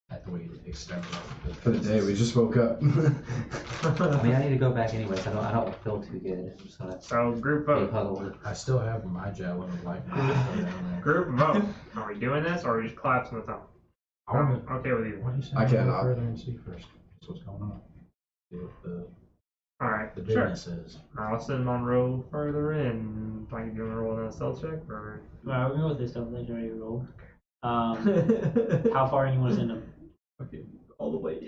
Speaker 5: After we extend it.
Speaker 3: For the day, we just woke up.
Speaker 6: I mean, I need to go back anyways. I don't feel too good. I'm just gonna
Speaker 1: So group
Speaker 6: be
Speaker 1: vote.
Speaker 6: huddled.
Speaker 5: I still have my javelin of lightning.
Speaker 1: Group vote. Are we doing this or are we just collapsing the tunnel?
Speaker 5: I want
Speaker 1: I'm okay with you.
Speaker 5: Why don't you send
Speaker 3: I
Speaker 5: me
Speaker 3: cannot.
Speaker 5: further and see first? That's what's going on. See what the
Speaker 1: Alright,
Speaker 5: the
Speaker 1: sure.
Speaker 5: business is.
Speaker 1: I'll send Monroe further in. Like, do you want to roll a stealth check or?
Speaker 2: Alright, we're going with this stuff. Let's already rolled. How far do you want to send him?
Speaker 1: Okay, all the way.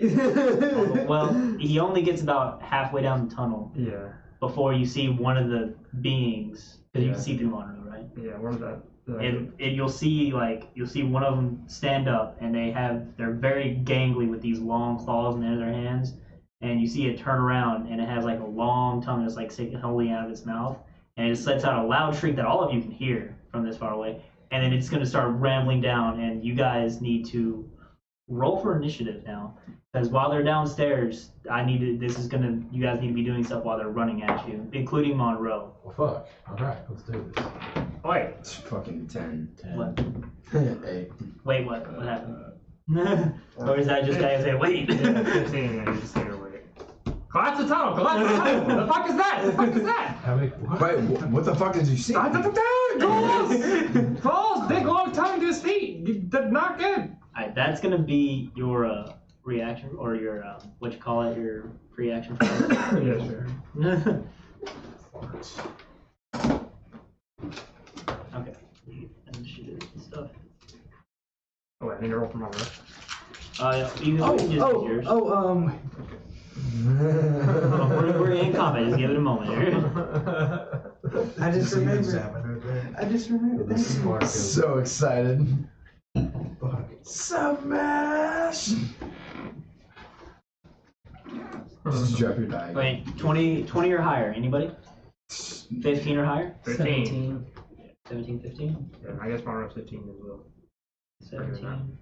Speaker 2: Well, he only gets about halfway down the tunnel
Speaker 1: Yeah,
Speaker 2: before you see one of the beings, because you
Speaker 1: Yeah.
Speaker 2: can see through Monroe, right?
Speaker 1: yeah. Where's that?
Speaker 2: You'll see one of them stand up, and they're very gangly with these long claws in their hands, and you see it turn around, and it has like a long tongue that's like holding out of its mouth, and it just lets out a loud shriek that all of you can hear from this far away, and then it's going to start rambling down, and you guys need to roll for initiative now, because while they're downstairs, you guys need to be doing stuff while they're running at you, including Monroe.
Speaker 5: Well, fuck. All right, let's do this.
Speaker 1: Wait,
Speaker 3: It's fucking 10.
Speaker 5: 10.
Speaker 2: What?
Speaker 3: 8.
Speaker 2: Wait, what happened? Or is that just guy say, wait?
Speaker 1: Yeah, 15, yeah, you just say wait. Collapse the tunnel! Collapse the tunnel! The fuck is that? The fuck is that?
Speaker 5: How many? What?
Speaker 3: Wait, what the fuck did you see?
Speaker 1: Falls! Falls! Big long time to his feet! Not good!
Speaker 2: Alright, that's gonna be your reaction, or your, what you call it, your free action.
Speaker 1: Yeah, sure.
Speaker 5: Farts.
Speaker 2: Okay. And shoot stuff.
Speaker 1: Oh, wait, I need to roll for my roll.
Speaker 2: Yeah, you can just use yours. We're in combat, just give it a moment here.
Speaker 3: I just remembered.
Speaker 5: Examiner there.
Speaker 3: I just remembered.
Speaker 5: The spark of
Speaker 3: So excited.
Speaker 5: fuck.
Speaker 3: Smash! Just drop your die.
Speaker 2: Wait, 20 or higher, anybody? 15 or higher?
Speaker 1: 13.
Speaker 2: 17, 15?
Speaker 1: Yeah, I guess my roll's 15 as well.
Speaker 2: 17.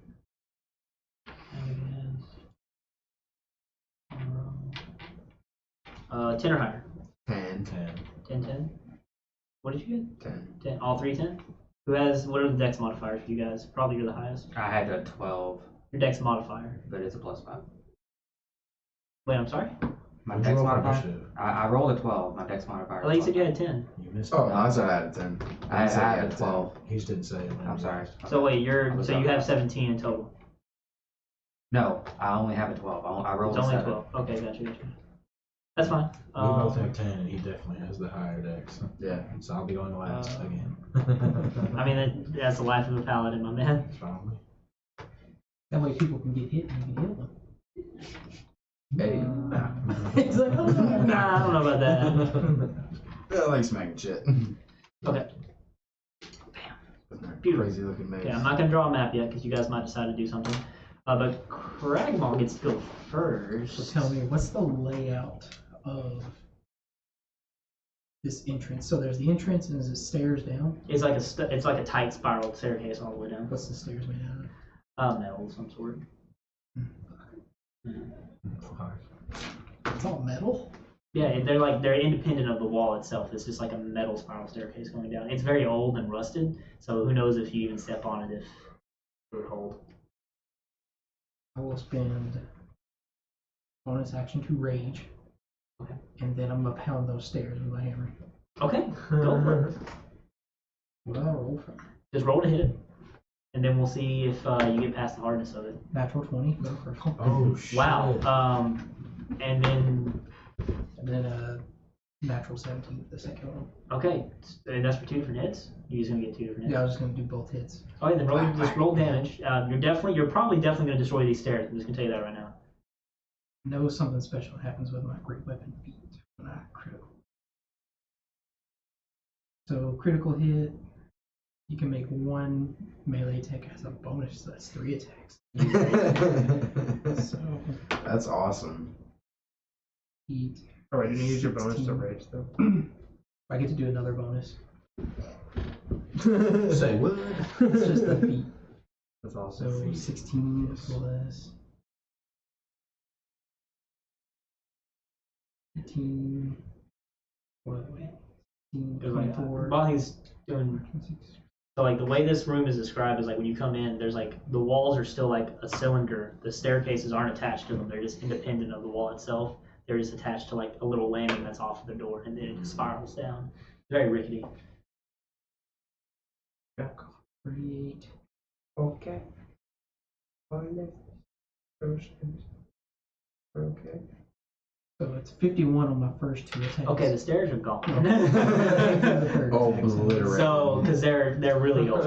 Speaker 2: And 10 or higher?
Speaker 3: 10.
Speaker 2: 10, 10? What did you get?
Speaker 3: 10.
Speaker 2: 10. All three 10? Who has, what are the dex modifiers for you guys? Probably you're the highest.
Speaker 6: I had a 12,
Speaker 2: Your dex modifier.
Speaker 6: but it's a +5.
Speaker 2: Wait, I'm sorry?
Speaker 6: My
Speaker 5: Would you
Speaker 6: dex
Speaker 5: roll
Speaker 6: modifier?
Speaker 5: initiative?
Speaker 6: I rolled a 12. My dex modifier.
Speaker 2: I thought you said you had 10.
Speaker 5: You missed
Speaker 3: Oh,
Speaker 5: it.
Speaker 3: I thought I had a 10.
Speaker 6: I
Speaker 3: said you
Speaker 6: had a
Speaker 3: had 10.
Speaker 6: 12.
Speaker 5: He just didn't say it.
Speaker 6: I'm sorry.
Speaker 2: So wait,
Speaker 6: I
Speaker 2: you have 17 in total.
Speaker 6: No, I only have a 12. I rolled
Speaker 2: It's
Speaker 6: a
Speaker 2: only
Speaker 6: 7.
Speaker 2: 12. Okay, gotcha. That's fine.
Speaker 5: We both have 10, and he definitely has the higher dex.
Speaker 3: Yeah.
Speaker 5: So I'll be going last again.
Speaker 2: I mean, that's the life of a paladin, my man.
Speaker 5: It's fine with me.
Speaker 4: That way people can get hit and you can heal them.
Speaker 3: Hey.
Speaker 4: It's like, oh, no.
Speaker 2: Nah, I don't know about that.
Speaker 3: I like smacking shit.
Speaker 2: Okay. Beautiful.
Speaker 3: Crazy looking maze.
Speaker 2: Okay, I'm not gonna draw a map yet because you guys might decide to do something. But Cragmaw gets to go first.
Speaker 4: So tell me, what's the layout of this entrance? So there's the entrance and there's the stairs down.
Speaker 2: It's like it's like a tight spiral staircase all the way down.
Speaker 4: What's the stairs made out of?
Speaker 2: Metal of some sort.
Speaker 5: Fuck.
Speaker 4: It's all metal.
Speaker 2: Yeah, they're independent of the wall itself. It's just like a metal spiral staircase going down. It's very old and rusted, so who knows if you even step on it if it would hold.
Speaker 4: I will spend bonus action to rage.
Speaker 2: Okay.
Speaker 4: And then I'm gonna pound those stairs with my hammer.
Speaker 2: Okay, go for it.
Speaker 4: What do I roll for?
Speaker 2: Just roll to hit it, and then we'll see if you get past the hardness of it.
Speaker 4: Natural 20. Go for it.
Speaker 5: Oh, shit.
Speaker 2: Wow. And then
Speaker 4: And then natural 17 for the second one.
Speaker 2: okay, that's for 2 different hits. You're just gonna get 2 different hits.
Speaker 4: Yeah, I was just gonna do both hits.
Speaker 2: Oh, yeah, then roll damage. You're probably definitely gonna destroy these stairs. I'm just gonna tell you that right now.
Speaker 4: Know something special happens with my great weapon feat when I critical. So critical hit, you can make 1 melee attack as a bonus, so that's 3 attacks. So
Speaker 3: That's awesome.
Speaker 4: 8.
Speaker 1: Oh, wait, didn't you use your bonus to
Speaker 4: 16.
Speaker 1: rage, though?
Speaker 4: I get to do another bonus.
Speaker 5: Say what?
Speaker 4: It's just the feat.
Speaker 1: That's awesome.
Speaker 4: So 16 plus 18. Wait. 24.
Speaker 2: While he's doing, so like the way this room is described is like when you come in, there's like the walls are still like a cylinder. The staircases aren't attached to them; they're just independent of the wall itself. They're just attached to like a little landing that's off of the door, and then it just spirals down. Very rickety.
Speaker 4: 38.
Speaker 1: Okay. Okay.
Speaker 4: So it's 51 on my first 2 attacks.
Speaker 2: Okay, the stairs are gone.
Speaker 3: Oh, obliterate.
Speaker 2: So, because they're really old,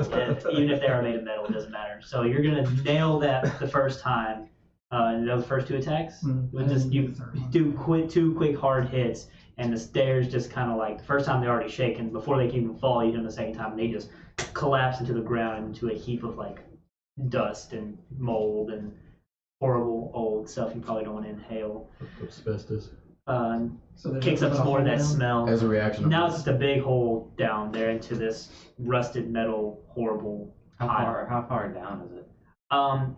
Speaker 2: even if they are made of metal, it doesn't matter. So you're gonna nail that the first time. Those first 2 attacks,
Speaker 4: I
Speaker 2: just
Speaker 4: didn't
Speaker 2: you
Speaker 4: do the third one.
Speaker 2: do 2 quick hard hits, and the stairs just kind of like the first time they're already shaken. Before they can even fall, you do them the second time, and they just collapse into the ground into a heap of like dust and mold and horrible old stuff you probably don't want to inhale.
Speaker 5: Asbestos.
Speaker 4: So there's
Speaker 2: Kicks
Speaker 4: a
Speaker 2: up some
Speaker 4: little
Speaker 2: more of that
Speaker 4: hole down.
Speaker 2: smell.
Speaker 3: As a reaction.
Speaker 2: Now it's just a big hole down there into this rusted metal, horrible pile.
Speaker 6: How far down is it?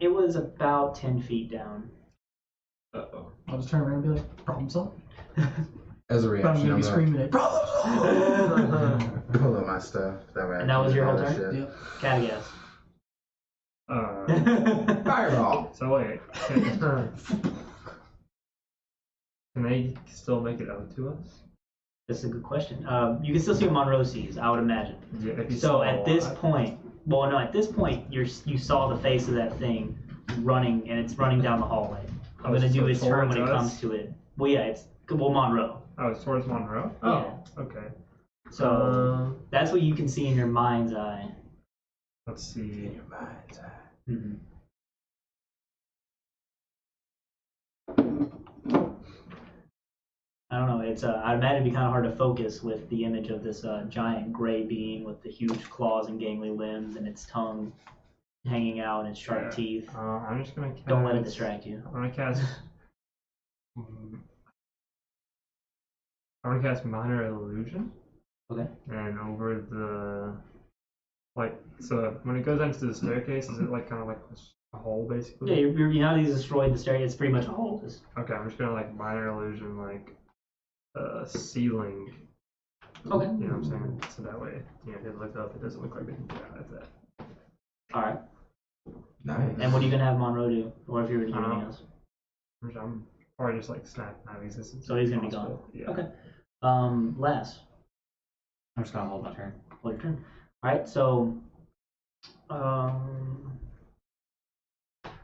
Speaker 2: It was about 10 feet down.
Speaker 6: Uh-oh.
Speaker 4: I'll just turn around and be like, problem solved.
Speaker 3: As a
Speaker 4: But I'm
Speaker 3: reaction,
Speaker 4: gonna
Speaker 3: I'm
Speaker 4: be screaming it, problem solved!
Speaker 3: pull up my stuff. That way.
Speaker 2: And that was your whole turn?
Speaker 3: Shit.
Speaker 4: Yep.
Speaker 2: Catagast.
Speaker 3: Fireball.
Speaker 1: So wait. Can they still make it out to us?
Speaker 2: That's a good question. You can still see what Monroe sees, I would imagine.
Speaker 1: Yeah, if you
Speaker 2: So
Speaker 1: saw
Speaker 2: at
Speaker 1: a
Speaker 2: this
Speaker 1: lot.
Speaker 2: point, well, no, at this point, you saw the face of that thing running, and it's running down the hallway. I'm
Speaker 1: Oh,
Speaker 2: gonna do
Speaker 1: so
Speaker 2: its turn when it
Speaker 1: towards
Speaker 2: comes
Speaker 1: us?
Speaker 2: to it. Well, yeah, it's Monroe.
Speaker 1: Oh, it's towards Monroe? Oh, okay.
Speaker 2: So that's what you can see in your mind's eye.
Speaker 1: Let's see.
Speaker 3: Your mind's eye.
Speaker 2: Mhm. I don't know. It's I'd imagine it'd be kind of hard to focus with the image of this giant gray being with the huge claws and gangly limbs and its tongue hanging out and its sharp
Speaker 1: Yeah.
Speaker 2: teeth.
Speaker 1: I'm just gonna cast.
Speaker 2: Don't let it distract you.
Speaker 1: I'm gonna cast. I'm gonna cast Minor Illusion.
Speaker 2: Okay.
Speaker 1: And over the, like, so when it goes into the staircase, is it like kind of like a hole basically?
Speaker 2: Yeah, you now that he's destroyed the staircase. It's pretty much a hole. Just
Speaker 1: Okay, I'm just gonna like Minor Illusion like ceiling.
Speaker 2: okay.
Speaker 1: You know what I'm saying? So that way, you know, if they look up, it doesn't look like they can get out of that.
Speaker 2: All right.
Speaker 3: Nice.
Speaker 2: And what are you gonna have Monroe do, or if you're gonna do anything else?
Speaker 1: I'm probably just like snap out of existence.
Speaker 2: So he's gonna be
Speaker 1: Possible. Yeah.
Speaker 2: Okay. Last.
Speaker 6: I'm just gonna hold my turn.
Speaker 2: Hold your turn. All right. So,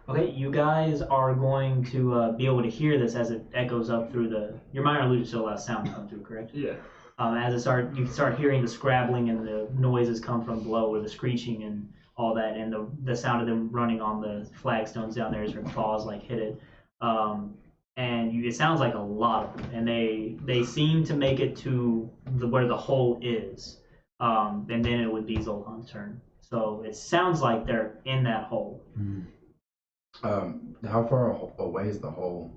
Speaker 2: okay, you guys are going to be able to hear this as it echoes up through your minor illusion still allows sound to come through, correct?
Speaker 1: Yeah.
Speaker 2: As you start hearing the scrabbling and the noises come from below, or the screeching and all that, and the sound of them running on the flagstones down there as their claws like hit it. It sounds like a lot of them, and they seem to make it to where the hole is, and then it would be Zoltan's turn. So it sounds like they're in that hole.
Speaker 3: How far away is the hole?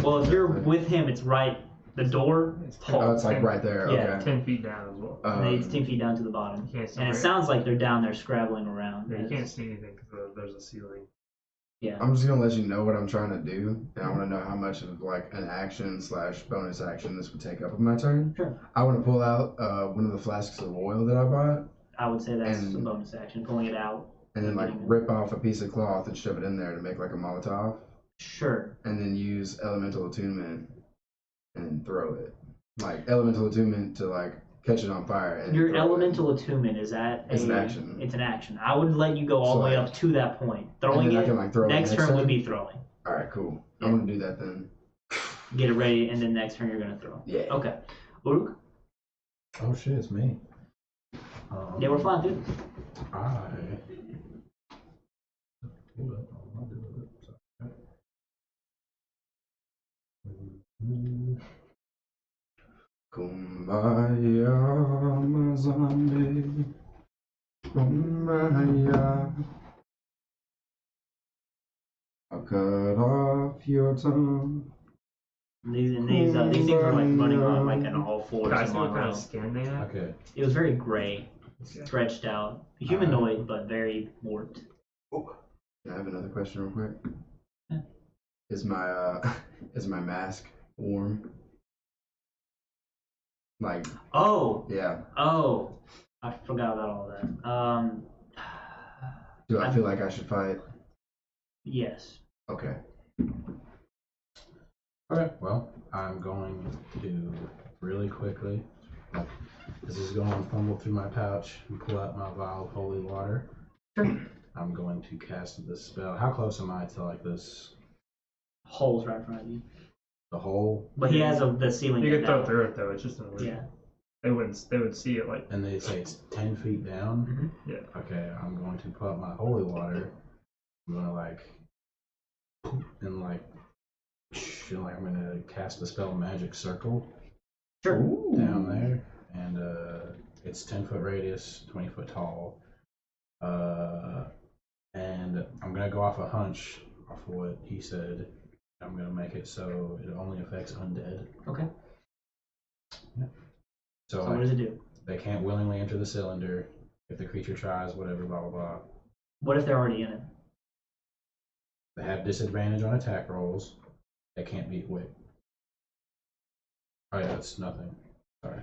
Speaker 2: Well, if you're with him, it's right the door hole.
Speaker 3: Oh, it's like right there.
Speaker 2: Yeah.
Speaker 3: Okay.
Speaker 1: 10 feet down as well.
Speaker 2: And it's 10 feet down to the bottom,
Speaker 1: You can't see
Speaker 2: and it
Speaker 1: right-
Speaker 2: sounds like they're down there scrabbling around.
Speaker 1: Yeah, you can't see anything because there's a ceiling.
Speaker 2: Yeah.
Speaker 3: I'm just gonna let you know what I'm trying to do, and I want to know how much of like an action / bonus action this would take up of my turn.
Speaker 2: Sure.
Speaker 3: I want to pull out one of the flasks of oil that I bought,
Speaker 2: I would say that's
Speaker 3: And-
Speaker 2: a bonus action, pulling it out.
Speaker 3: and then like rip off a piece of cloth and shove it in there to make like a Molotov,
Speaker 2: Sure.
Speaker 3: and then use elemental attunement and throw it. Like elemental attunement to like catch it on fire. And
Speaker 2: Your
Speaker 3: throw it.
Speaker 2: elemental attunement, is that
Speaker 3: It's an action.
Speaker 2: It's an action. I would let you go all
Speaker 3: So,
Speaker 2: the way
Speaker 3: like-
Speaker 2: up to that point.
Speaker 3: And
Speaker 2: Throwing
Speaker 3: then I
Speaker 2: it,
Speaker 3: can like throw
Speaker 2: next
Speaker 3: it
Speaker 2: turn would be throwing.
Speaker 3: All right, cool.
Speaker 2: Yeah.
Speaker 3: I'm gonna do that then.
Speaker 2: Get it ready, and then next turn you're going to throw.
Speaker 3: Yeah.
Speaker 2: Okay. Uruk?
Speaker 5: Oh shit, it's me.
Speaker 2: Yeah, we're flying through.
Speaker 5: Hold up, I'll do it. Sorry.
Speaker 3: Kumbaya, my zombie. Kumbaya. I'll cut off your tongue.
Speaker 2: These things were like running on like on all fours.
Speaker 1: Guys,
Speaker 2: of
Speaker 1: see what kind
Speaker 2: Monroe.
Speaker 1: of skin they have?
Speaker 5: Okay.
Speaker 2: It was very gray, stretched out, humanoid, but very warped.
Speaker 3: Can I have another question real quick?
Speaker 2: Yeah.
Speaker 3: Is my mask warm? Like,
Speaker 2: Oh,
Speaker 3: yeah.
Speaker 2: I forgot about all that.
Speaker 3: Do I feel like I should fight?
Speaker 2: Yes.
Speaker 3: Okay.
Speaker 5: Okay, well, I'm going to really quickly, this is going to fumble through my pouch and pull out my vial of holy water.
Speaker 2: Sure.
Speaker 5: I'm going to cast this spell. How close am I to like this,
Speaker 2: Holes right in front of you.
Speaker 5: the hole?
Speaker 2: But he has the ceiling.
Speaker 1: You
Speaker 2: bit
Speaker 1: could throw
Speaker 2: down.
Speaker 1: through it though. It's just an illusion.
Speaker 2: Yeah.
Speaker 1: They would see it like.
Speaker 5: And they say it's 10 feet down?
Speaker 1: Yeah.
Speaker 5: Okay, I'm going to pull out my holy water. I'm going to like, and like, I'm going to cast the spell Magic Circle
Speaker 2: Sure.
Speaker 5: down there. And it's 10-foot radius, 20-foot tall. And I'm going to go off a hunch off of what he said. I'm going to make it so it only affects undead.
Speaker 2: Okay.
Speaker 5: Yeah.
Speaker 2: So
Speaker 5: So
Speaker 2: what does it do?
Speaker 5: they can't willingly enter the cylinder if the creature tries, whatever, blah, blah, blah.
Speaker 2: What if they're already in it?
Speaker 5: They have disadvantage on attack rolls. They can't beat wit. Oh yeah, it's nothing. Sorry.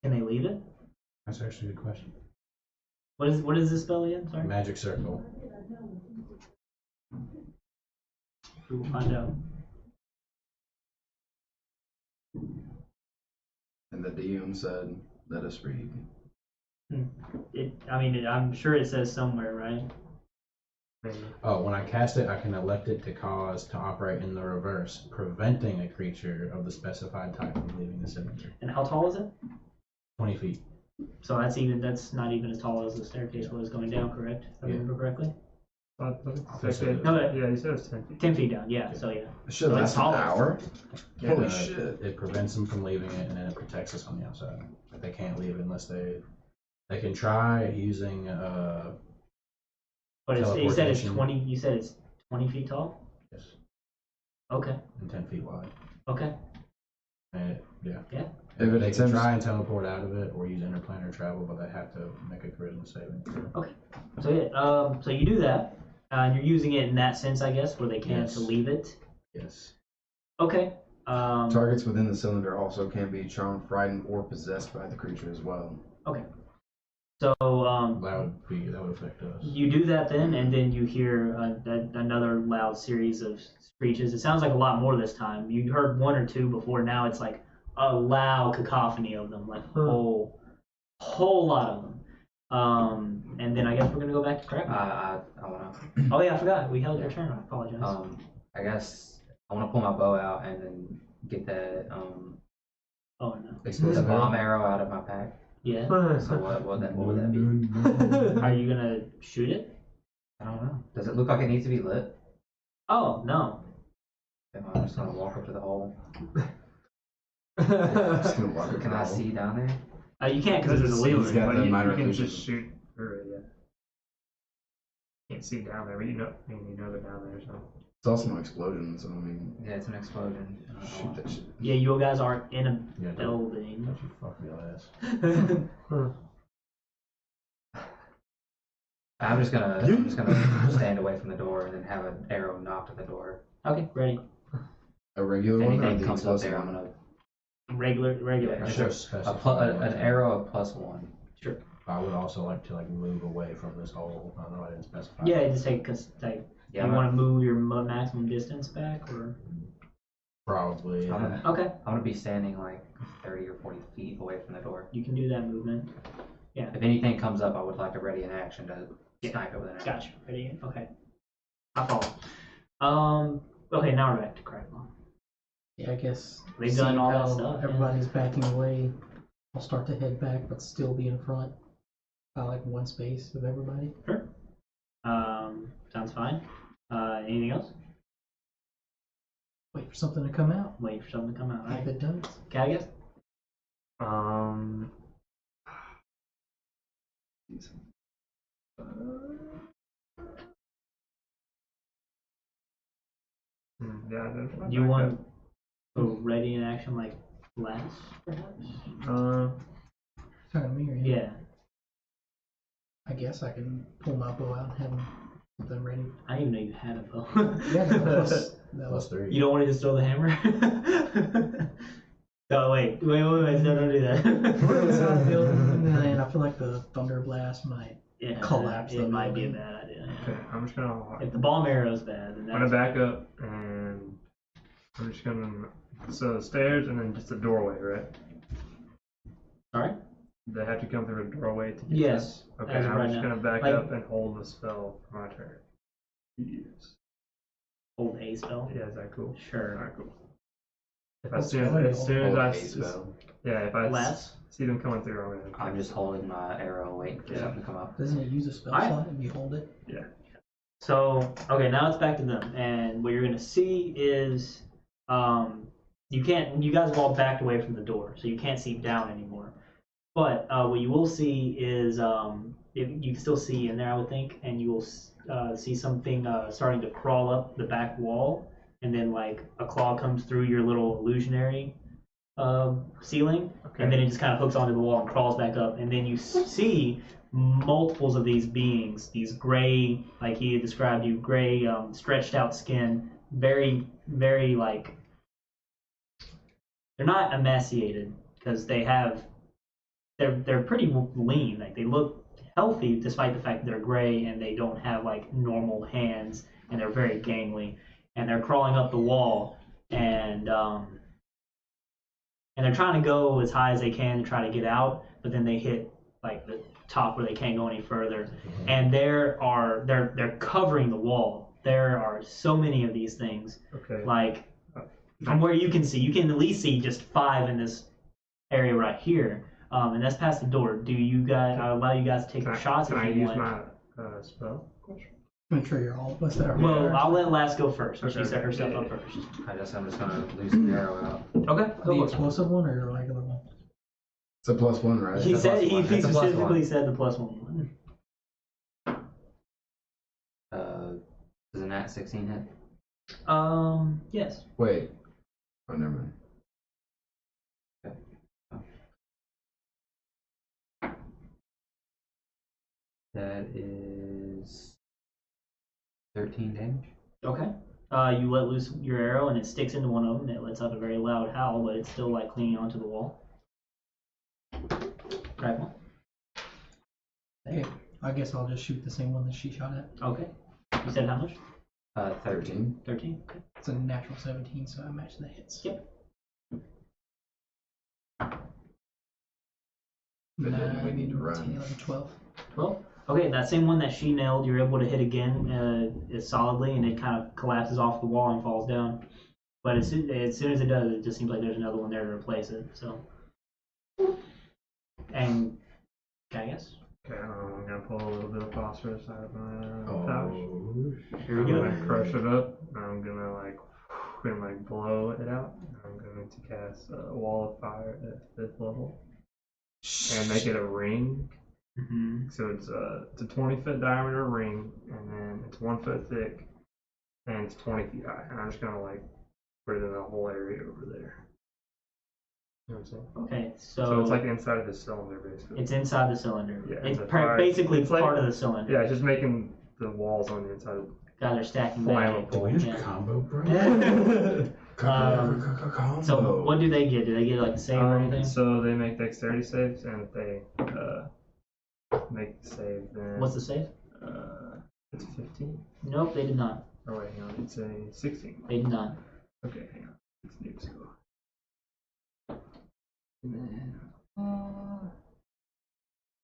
Speaker 2: Can they leave it?
Speaker 5: That's actually a good question.
Speaker 2: What is this spell again? Sorry.
Speaker 5: Magic circle.
Speaker 2: We will find out.
Speaker 3: And the DM said, "Let us read."
Speaker 2: I'm sure it says somewhere, right?
Speaker 1: Maybe.
Speaker 5: Oh, when I cast it, I can elect it to cause to operate in the reverse, preventing a creature of the specified type from leaving the center.
Speaker 2: And how tall is it?
Speaker 5: 20 feet.
Speaker 2: So that's not even as tall as the staircase was going down, correct? If I remember correctly.
Speaker 5: I think so.
Speaker 1: Yeah, you said it was 10 feet.
Speaker 2: 10 feet down, yeah. So yeah.
Speaker 3: Should
Speaker 2: So
Speaker 3: last
Speaker 2: it's
Speaker 3: an
Speaker 2: taller.
Speaker 3: hour.
Speaker 1: Yeah,
Speaker 3: Holy shit!
Speaker 5: It prevents them from leaving it, and then it protects us on the outside. Like they can't leave unless they can try using
Speaker 2: But you said it's
Speaker 5: Teleportation.
Speaker 2: 20. You said it's 20 feet tall.
Speaker 5: yes,
Speaker 2: Okay.
Speaker 5: and 10 feet wide.
Speaker 2: Okay.
Speaker 5: And yeah.
Speaker 3: If it
Speaker 5: They can
Speaker 3: attempts,
Speaker 5: try and teleport out of it or use interplanar travel, but they have to make a charisma saving throw.
Speaker 2: So yeah. So you do that, and you're using it in that sense, I guess, where they can't
Speaker 5: Yes.
Speaker 2: to leave it.
Speaker 5: Yes.
Speaker 2: Okay.
Speaker 3: targets within the cylinder also can be charmed, frightened, or possessed by the creature as well.
Speaker 2: So
Speaker 5: That would affect us.
Speaker 2: you do that then, and then you hear another loud series of screeches. It sounds like a lot more this time. You heard one or two before. Now it's like a loud cacophony of them, like whole lot of them. And then I guess we're gonna go back to Craig.
Speaker 6: I wanna
Speaker 2: Oh yeah, I forgot. We held your turn. I apologize.
Speaker 6: I guess I wanna pull my bow out and then get that
Speaker 2: Oh no.
Speaker 6: the
Speaker 3: Explosive
Speaker 6: bomb
Speaker 3: arrow.
Speaker 6: arrow out of my pack.
Speaker 2: Yeah.
Speaker 6: So what would that be?
Speaker 2: Are you gonna shoot it?
Speaker 6: I don't know. Does it look like it needs to be lit?
Speaker 2: Oh no.
Speaker 6: Am I just gonna walk up to the hole?
Speaker 3: Just gonna walk
Speaker 6: Can I
Speaker 3: across.
Speaker 6: see down there?
Speaker 2: You can't because
Speaker 1: Because
Speaker 2: there's a
Speaker 1: ceiling,
Speaker 3: He's got
Speaker 1: but
Speaker 3: the
Speaker 1: you
Speaker 3: minor
Speaker 1: can
Speaker 3: illusion.
Speaker 1: just shoot through it, yeah. Can't see down there, but you know they're down there, so.
Speaker 3: It's also an explosion, so I mean,
Speaker 6: Yeah, it's an explosion. I don't know.
Speaker 3: shoot that shit.
Speaker 2: Yeah, you guys aren't in a
Speaker 5: Yeah, don't
Speaker 2: building.
Speaker 5: you fuck your ass.
Speaker 6: I'm just gonna stand away from the door and then have an arrow knocked at the door.
Speaker 2: Okay, ready.
Speaker 3: A regular
Speaker 6: If
Speaker 3: one or
Speaker 6: anything
Speaker 3: the
Speaker 6: comes up
Speaker 3: explosive
Speaker 6: there, I'm
Speaker 3: one?
Speaker 6: gonna
Speaker 2: Regular.
Speaker 6: Yeah,
Speaker 5: It
Speaker 6: sure.
Speaker 5: should specify
Speaker 6: an arrow of +1.
Speaker 5: I would also like to move away from this hole. I know I didn't specify.
Speaker 2: Yeah, just take cause like
Speaker 6: Yeah,
Speaker 2: you want to move your maximum distance back, or
Speaker 5: Probably.
Speaker 6: I'm
Speaker 5: Yeah.
Speaker 6: gonna,
Speaker 2: okay,
Speaker 6: I'm gonna be standing like 30 or 40 feet away from the door.
Speaker 2: you can do that movement.
Speaker 6: If anything comes up, I would like to ready an action to
Speaker 2: Yeah.
Speaker 6: snipe it with an arrow.
Speaker 2: Gotcha. Ready? Okay. I follow. Okay, now we're back to Crackmon.
Speaker 4: Yeah, I guess.
Speaker 2: They've done
Speaker 4: seeing
Speaker 2: all that
Speaker 4: how
Speaker 2: stuff, yeah.
Speaker 4: Everybody's backing away. I'll start to head back, but still be in front. By like one space of everybody.
Speaker 2: Sounds fine. Anything else?
Speaker 4: Wait for something to come out.
Speaker 2: Wait for something to come out. All
Speaker 4: If
Speaker 2: right.
Speaker 4: it does.
Speaker 2: Cagus?
Speaker 1: Yeah, there's my
Speaker 2: You
Speaker 1: backup.
Speaker 2: want a ready in action like last, perhaps?
Speaker 4: Turn to me or him?
Speaker 2: Yeah.
Speaker 4: I guess I can pull my bow out and have something ready.
Speaker 2: I didn't even know you had a bow.
Speaker 4: Yeah, that was
Speaker 5: +3.
Speaker 2: You don't want to just throw the hammer? Oh, wait, no, don't do that.
Speaker 4: We're inside the building, and I feel like the thunder blast might.
Speaker 2: Yeah,
Speaker 4: Collapse
Speaker 2: it
Speaker 4: the
Speaker 2: might be a
Speaker 4: building.
Speaker 2: bad idea.
Speaker 1: Okay,
Speaker 2: Yeah.
Speaker 1: I'm just gonna.
Speaker 2: If the bomb arrow's bad, then
Speaker 1: I'm gonna
Speaker 2: that's
Speaker 1: back up and I'm just gonna. So stairs and then just a doorway, right?
Speaker 2: Sorry?
Speaker 1: They have to come through a doorway to get
Speaker 2: Yes.
Speaker 1: that? Okay,
Speaker 2: as of
Speaker 1: I'm
Speaker 2: right
Speaker 1: just
Speaker 2: now.
Speaker 1: gonna back
Speaker 2: Like-
Speaker 1: up and hold the spell for my turn. Yes.
Speaker 2: Hold A spell.
Speaker 1: Yeah, is that cool?
Speaker 2: Sure.
Speaker 1: Alright, cool. If
Speaker 4: What's
Speaker 1: as soon
Speaker 4: going
Speaker 1: as
Speaker 3: Hold
Speaker 1: I
Speaker 3: a spell.
Speaker 1: if I
Speaker 2: Less?
Speaker 1: see them coming through, I'm gonna.
Speaker 6: I'm just holding my arrow, waiting for
Speaker 1: Yeah.
Speaker 6: something to come up.
Speaker 4: Doesn't it use a spell
Speaker 2: Alright.
Speaker 4: slot if you hold it?
Speaker 2: So, okay, now it's back to them. And what you're going to see is you guys have all backed away from the door, so you can't see down anymore. But what you will see is, you can still see in there, I would think, and you will see something starting to crawl up the back wall, and then like a claw comes through your little illusionary ceiling, and then it just kind of hooks onto the wall and crawls back up, and then you see multiples of these beings, these gray, like he had described you, gray, stretched out skin, very, very like, they're not emaciated because they're pretty lean, like they look healthy, despite the fact that they're gray and they don't have like normal hands and they're very gangly, and they're crawling up the wall and they're trying to go as high as they can to try to get out, but then they hit like the top where they can't go any further, and they're covering the wall. There are so many of these things.
Speaker 1: Okay.
Speaker 2: Like from where you can see, you can at least see just 5 in this area right here, and that's past the door. Do you guys? I allow you guys to take shots
Speaker 1: Can I
Speaker 2: if you
Speaker 1: use
Speaker 2: want.
Speaker 1: my spell?
Speaker 4: I'm gonna trigger all of us that are.
Speaker 2: Well, I'll let Lass go first. She
Speaker 1: Okay,
Speaker 2: set herself
Speaker 1: yeah,
Speaker 2: up
Speaker 1: yeah.
Speaker 2: first.
Speaker 6: I'm just gonna loosen the arrow out.
Speaker 2: Okay.
Speaker 4: The explosive one or the regular one?
Speaker 3: It's a +1, right?
Speaker 2: He
Speaker 6: It's a
Speaker 2: said
Speaker 6: +1.
Speaker 2: he
Speaker 6: It's a +1.
Speaker 2: specifically said the +1 one.
Speaker 6: Does a nat 16 hit?
Speaker 2: Yes.
Speaker 3: Wait. Oh, never mind.
Speaker 6: That is 13 damage.
Speaker 2: Okay. You let loose your arrow and it sticks into one of them. It lets out a very loud howl, but it's still like clinging onto the wall. Right one.
Speaker 4: Okay, I guess I'll just shoot the same one that she shot at.
Speaker 2: Okay. You said how much?
Speaker 6: 13.
Speaker 2: 13. Okay.
Speaker 4: It's a natural 17, so I match the hits.
Speaker 2: Yep.
Speaker 3: But then we need to
Speaker 4: 9,
Speaker 3: run.
Speaker 4: 10, 11, 12.
Speaker 2: Well, okay, that same one that she nailed, you're able to hit again solidly, and it kind of collapses off the wall and falls down. But as soon as it does, it just seems like there's another one there to replace it. So, and I guess
Speaker 1: Okay, I'm gonna pull a little bit of phosphorus out of my pouch.
Speaker 3: Oh,
Speaker 2: here
Speaker 1: I'm
Speaker 2: we go.
Speaker 1: gonna crush it up. I'm gonna like blow it out. I'm going to cast a wall of fire at 5th level and make it a ring.
Speaker 2: Mm-hmm.
Speaker 1: So it's a 20-foot diameter ring, and then it's 1 foot thick, and it's 20 feet high. And I'm just gonna like put it in the whole area over there. You know what I'm saying?
Speaker 2: Okay,
Speaker 1: So it's like inside of the cylinder, basically.
Speaker 2: it's inside the cylinder.
Speaker 1: Yeah,
Speaker 2: It's
Speaker 1: it's a fire-
Speaker 2: basically
Speaker 1: it's like-
Speaker 2: part of the cylinder.
Speaker 1: Yeah, it's just making the walls on the inside.
Speaker 2: Guys are stacking
Speaker 1: Flammable.
Speaker 5: Did we
Speaker 2: magic.
Speaker 5: just
Speaker 2: Yeah.
Speaker 5: combo, bro?
Speaker 3: Combo.
Speaker 2: So what do they get? Do they get like a save or anything?
Speaker 1: So they make dexterity saves, and if they make the save, then
Speaker 2: What's the save?
Speaker 1: it's 15.
Speaker 2: Nope, they did not.
Speaker 1: Oh wait, hang on, it's a 16.
Speaker 2: They did not.
Speaker 1: Okay, hang on. It's new, so. And then,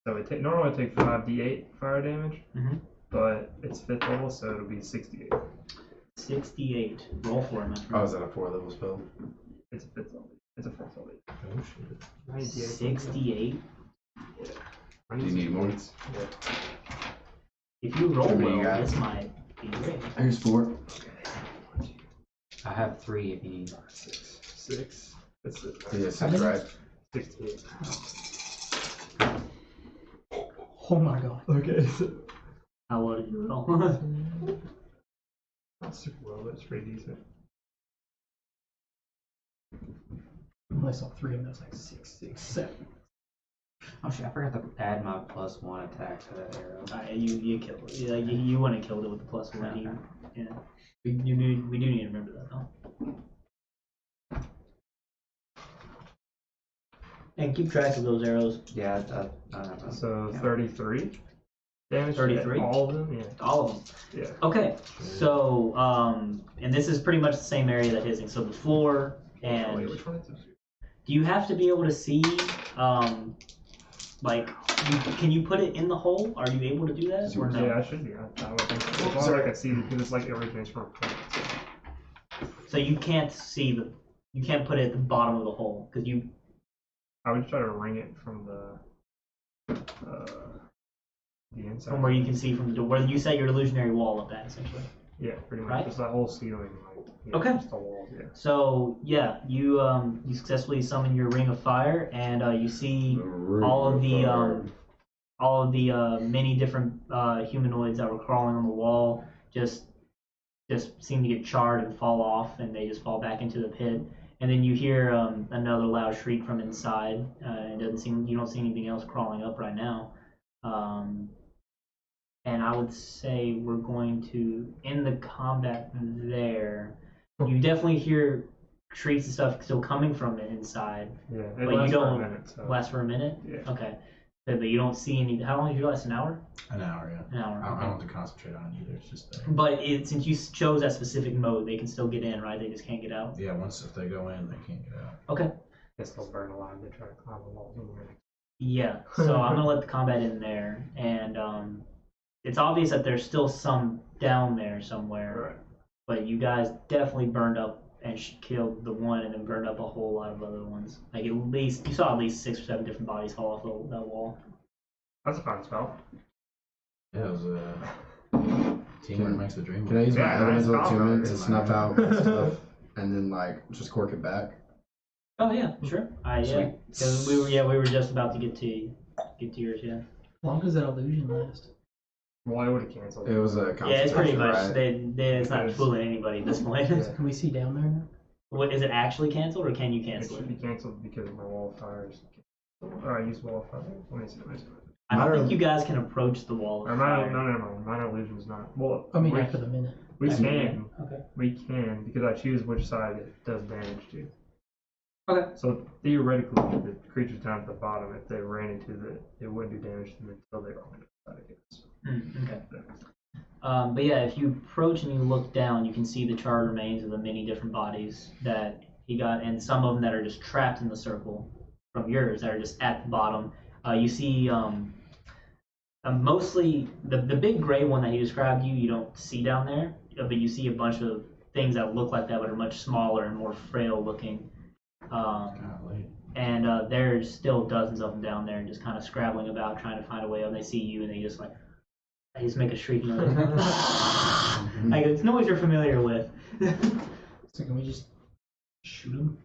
Speaker 1: so normally it takes 5d8 fire damage,
Speaker 2: Mhm.
Speaker 1: but it's 5th level, so it'll be 68.
Speaker 2: 68. Roll for him.
Speaker 3: Oh, is that a 4-level spell?
Speaker 1: It's a 5th level. It's a 4th level.
Speaker 5: Oh shit.
Speaker 2: 68.
Speaker 1: I
Speaker 3: Do you need more?
Speaker 1: Yeah.
Speaker 2: If you roll
Speaker 3: How many you
Speaker 2: well,
Speaker 3: got?
Speaker 2: this might be great.
Speaker 3: Here's 4.
Speaker 6: I have 3 if you need.
Speaker 1: 6. That's it.
Speaker 3: Yeah, 6, right?
Speaker 1: 68.
Speaker 4: Oh my god.
Speaker 1: Okay.
Speaker 2: How well did you roll?
Speaker 1: Not super well, but it's pretty decent.
Speaker 4: I saw 3 and that's like 6, 6, 7.
Speaker 6: Oh shit, I forgot to add my +1 attack to that arrow.
Speaker 2: You killed it. Yeah, you wouldn't have killed it with the +1.
Speaker 6: Okay.
Speaker 2: Yeah. We do need to remember that though. And keep track of those arrows.
Speaker 6: Yeah,
Speaker 1: So
Speaker 6: yeah.
Speaker 1: 33 damage.
Speaker 2: 33?
Speaker 1: All of them, yeah.
Speaker 2: All of them.
Speaker 1: Yeah.
Speaker 2: Okay, so and this is pretty much the same area that his. So the floor and
Speaker 1: Wait, which one is this?
Speaker 2: do you have to be able to see like can you put it in the hole? Are you able to do that or no?
Speaker 1: Yeah, I should be. I would think so. As long as I can see it, because it's like it originates from a point. So.
Speaker 2: So you can't you can't put it at the bottom of the hole because you.
Speaker 1: I would try to ring it from the inside.
Speaker 2: From where you can see from the door, where you set your illusionary wall up at, essentially.
Speaker 1: Yeah, pretty much.
Speaker 2: Right?
Speaker 1: Just that whole ceiling, like
Speaker 2: Okay.
Speaker 1: just the walls, yeah.
Speaker 2: So yeah, you successfully summon your ring of fire, and you see all of the many different humanoids that were crawling on the wall just seem to get charred and fall off, and they just fall back into the pit. And then you hear another loud shriek from inside. You don't see anything else crawling up right now. And I would say we're going to end the combat there. You definitely hear shrieks and stuff still coming from the inside.
Speaker 1: Yeah, it
Speaker 2: But you
Speaker 1: lasts for a
Speaker 2: don't
Speaker 1: minute, so.
Speaker 2: last for a minute.
Speaker 1: Yeah.
Speaker 2: Okay, But you don't see any. How long did you last? An hour?
Speaker 5: An hour, yeah.
Speaker 2: An hour.
Speaker 5: I
Speaker 2: Okay.
Speaker 5: don't have to concentrate on it either. It's just there.
Speaker 2: But since you chose that specific mode, they can still get in, right? They just can't get out.
Speaker 5: Yeah, once if they go in, they can't get out.
Speaker 2: Okay.
Speaker 1: Guess they'll burn alive. They try to climb the walls anyway.
Speaker 2: Yeah. So I'm gonna let the combat in there, and it's obvious that there's still some down there somewhere.
Speaker 1: Right.
Speaker 2: But you guys definitely burned up and killed the one, and then burned up a whole lot of other ones. Like at least you saw at least 6 or 7 different bodies fall off that wall.
Speaker 1: That's a fun spell.
Speaker 5: Yeah, it was teamwork makes the dream
Speaker 3: Can I use my
Speaker 1: Yeah,
Speaker 3: elemental
Speaker 1: nice
Speaker 3: attunement
Speaker 1: combo.
Speaker 3: to snuff out my stuff and then like just cork it back?
Speaker 2: Oh yeah, sure. Yeah,
Speaker 3: Sweet.
Speaker 2: because we were just about to get to yours. Yeah.
Speaker 4: How long does that illusion last?
Speaker 1: Well, I would have canceled.
Speaker 3: It was a
Speaker 2: Yeah, it's pretty
Speaker 3: concentration,
Speaker 2: much
Speaker 3: right?
Speaker 2: it's not
Speaker 1: Because-
Speaker 2: fooling anybody at this point.
Speaker 1: Yeah.
Speaker 4: Can we see down there now?
Speaker 2: What is it actually canceled, or can you
Speaker 1: It
Speaker 2: cancel
Speaker 1: should
Speaker 2: it?
Speaker 1: be canceled because of my wall of fires. Or I used wall of fire. Let me see.
Speaker 2: I don't
Speaker 3: Minor-
Speaker 2: think you guys can approach the wall
Speaker 1: Or
Speaker 2: of
Speaker 1: minor,
Speaker 2: fire.
Speaker 1: no. Minor illusion's not. Well,
Speaker 4: I mean,
Speaker 1: we,
Speaker 4: after the minute.
Speaker 1: we
Speaker 2: After the
Speaker 1: can.
Speaker 2: minute, okay.
Speaker 1: We can because I choose which side it does damage to.
Speaker 2: Okay.
Speaker 1: So theoretically, the creatures down at the bottom, if they ran into it wouldn't do damage to them until they were on the side of it.
Speaker 2: Okay. But yeah, if you approach and you look down, you can see the charred remains of the many different bodies that he got, and some of them that are just trapped in the circle from yours that are just at the bottom. You see mostly the big gray one that he described you don't see down there, but you see a bunch of things that look like that but are much smaller and more frail looking.
Speaker 5: Golly.
Speaker 2: And there's still dozens of them down there and just kind of scrabbling about trying to find a way up. And they see you and they just make a shrieking noise. Like it's noise you're familiar with.
Speaker 4: So can we just shoot them?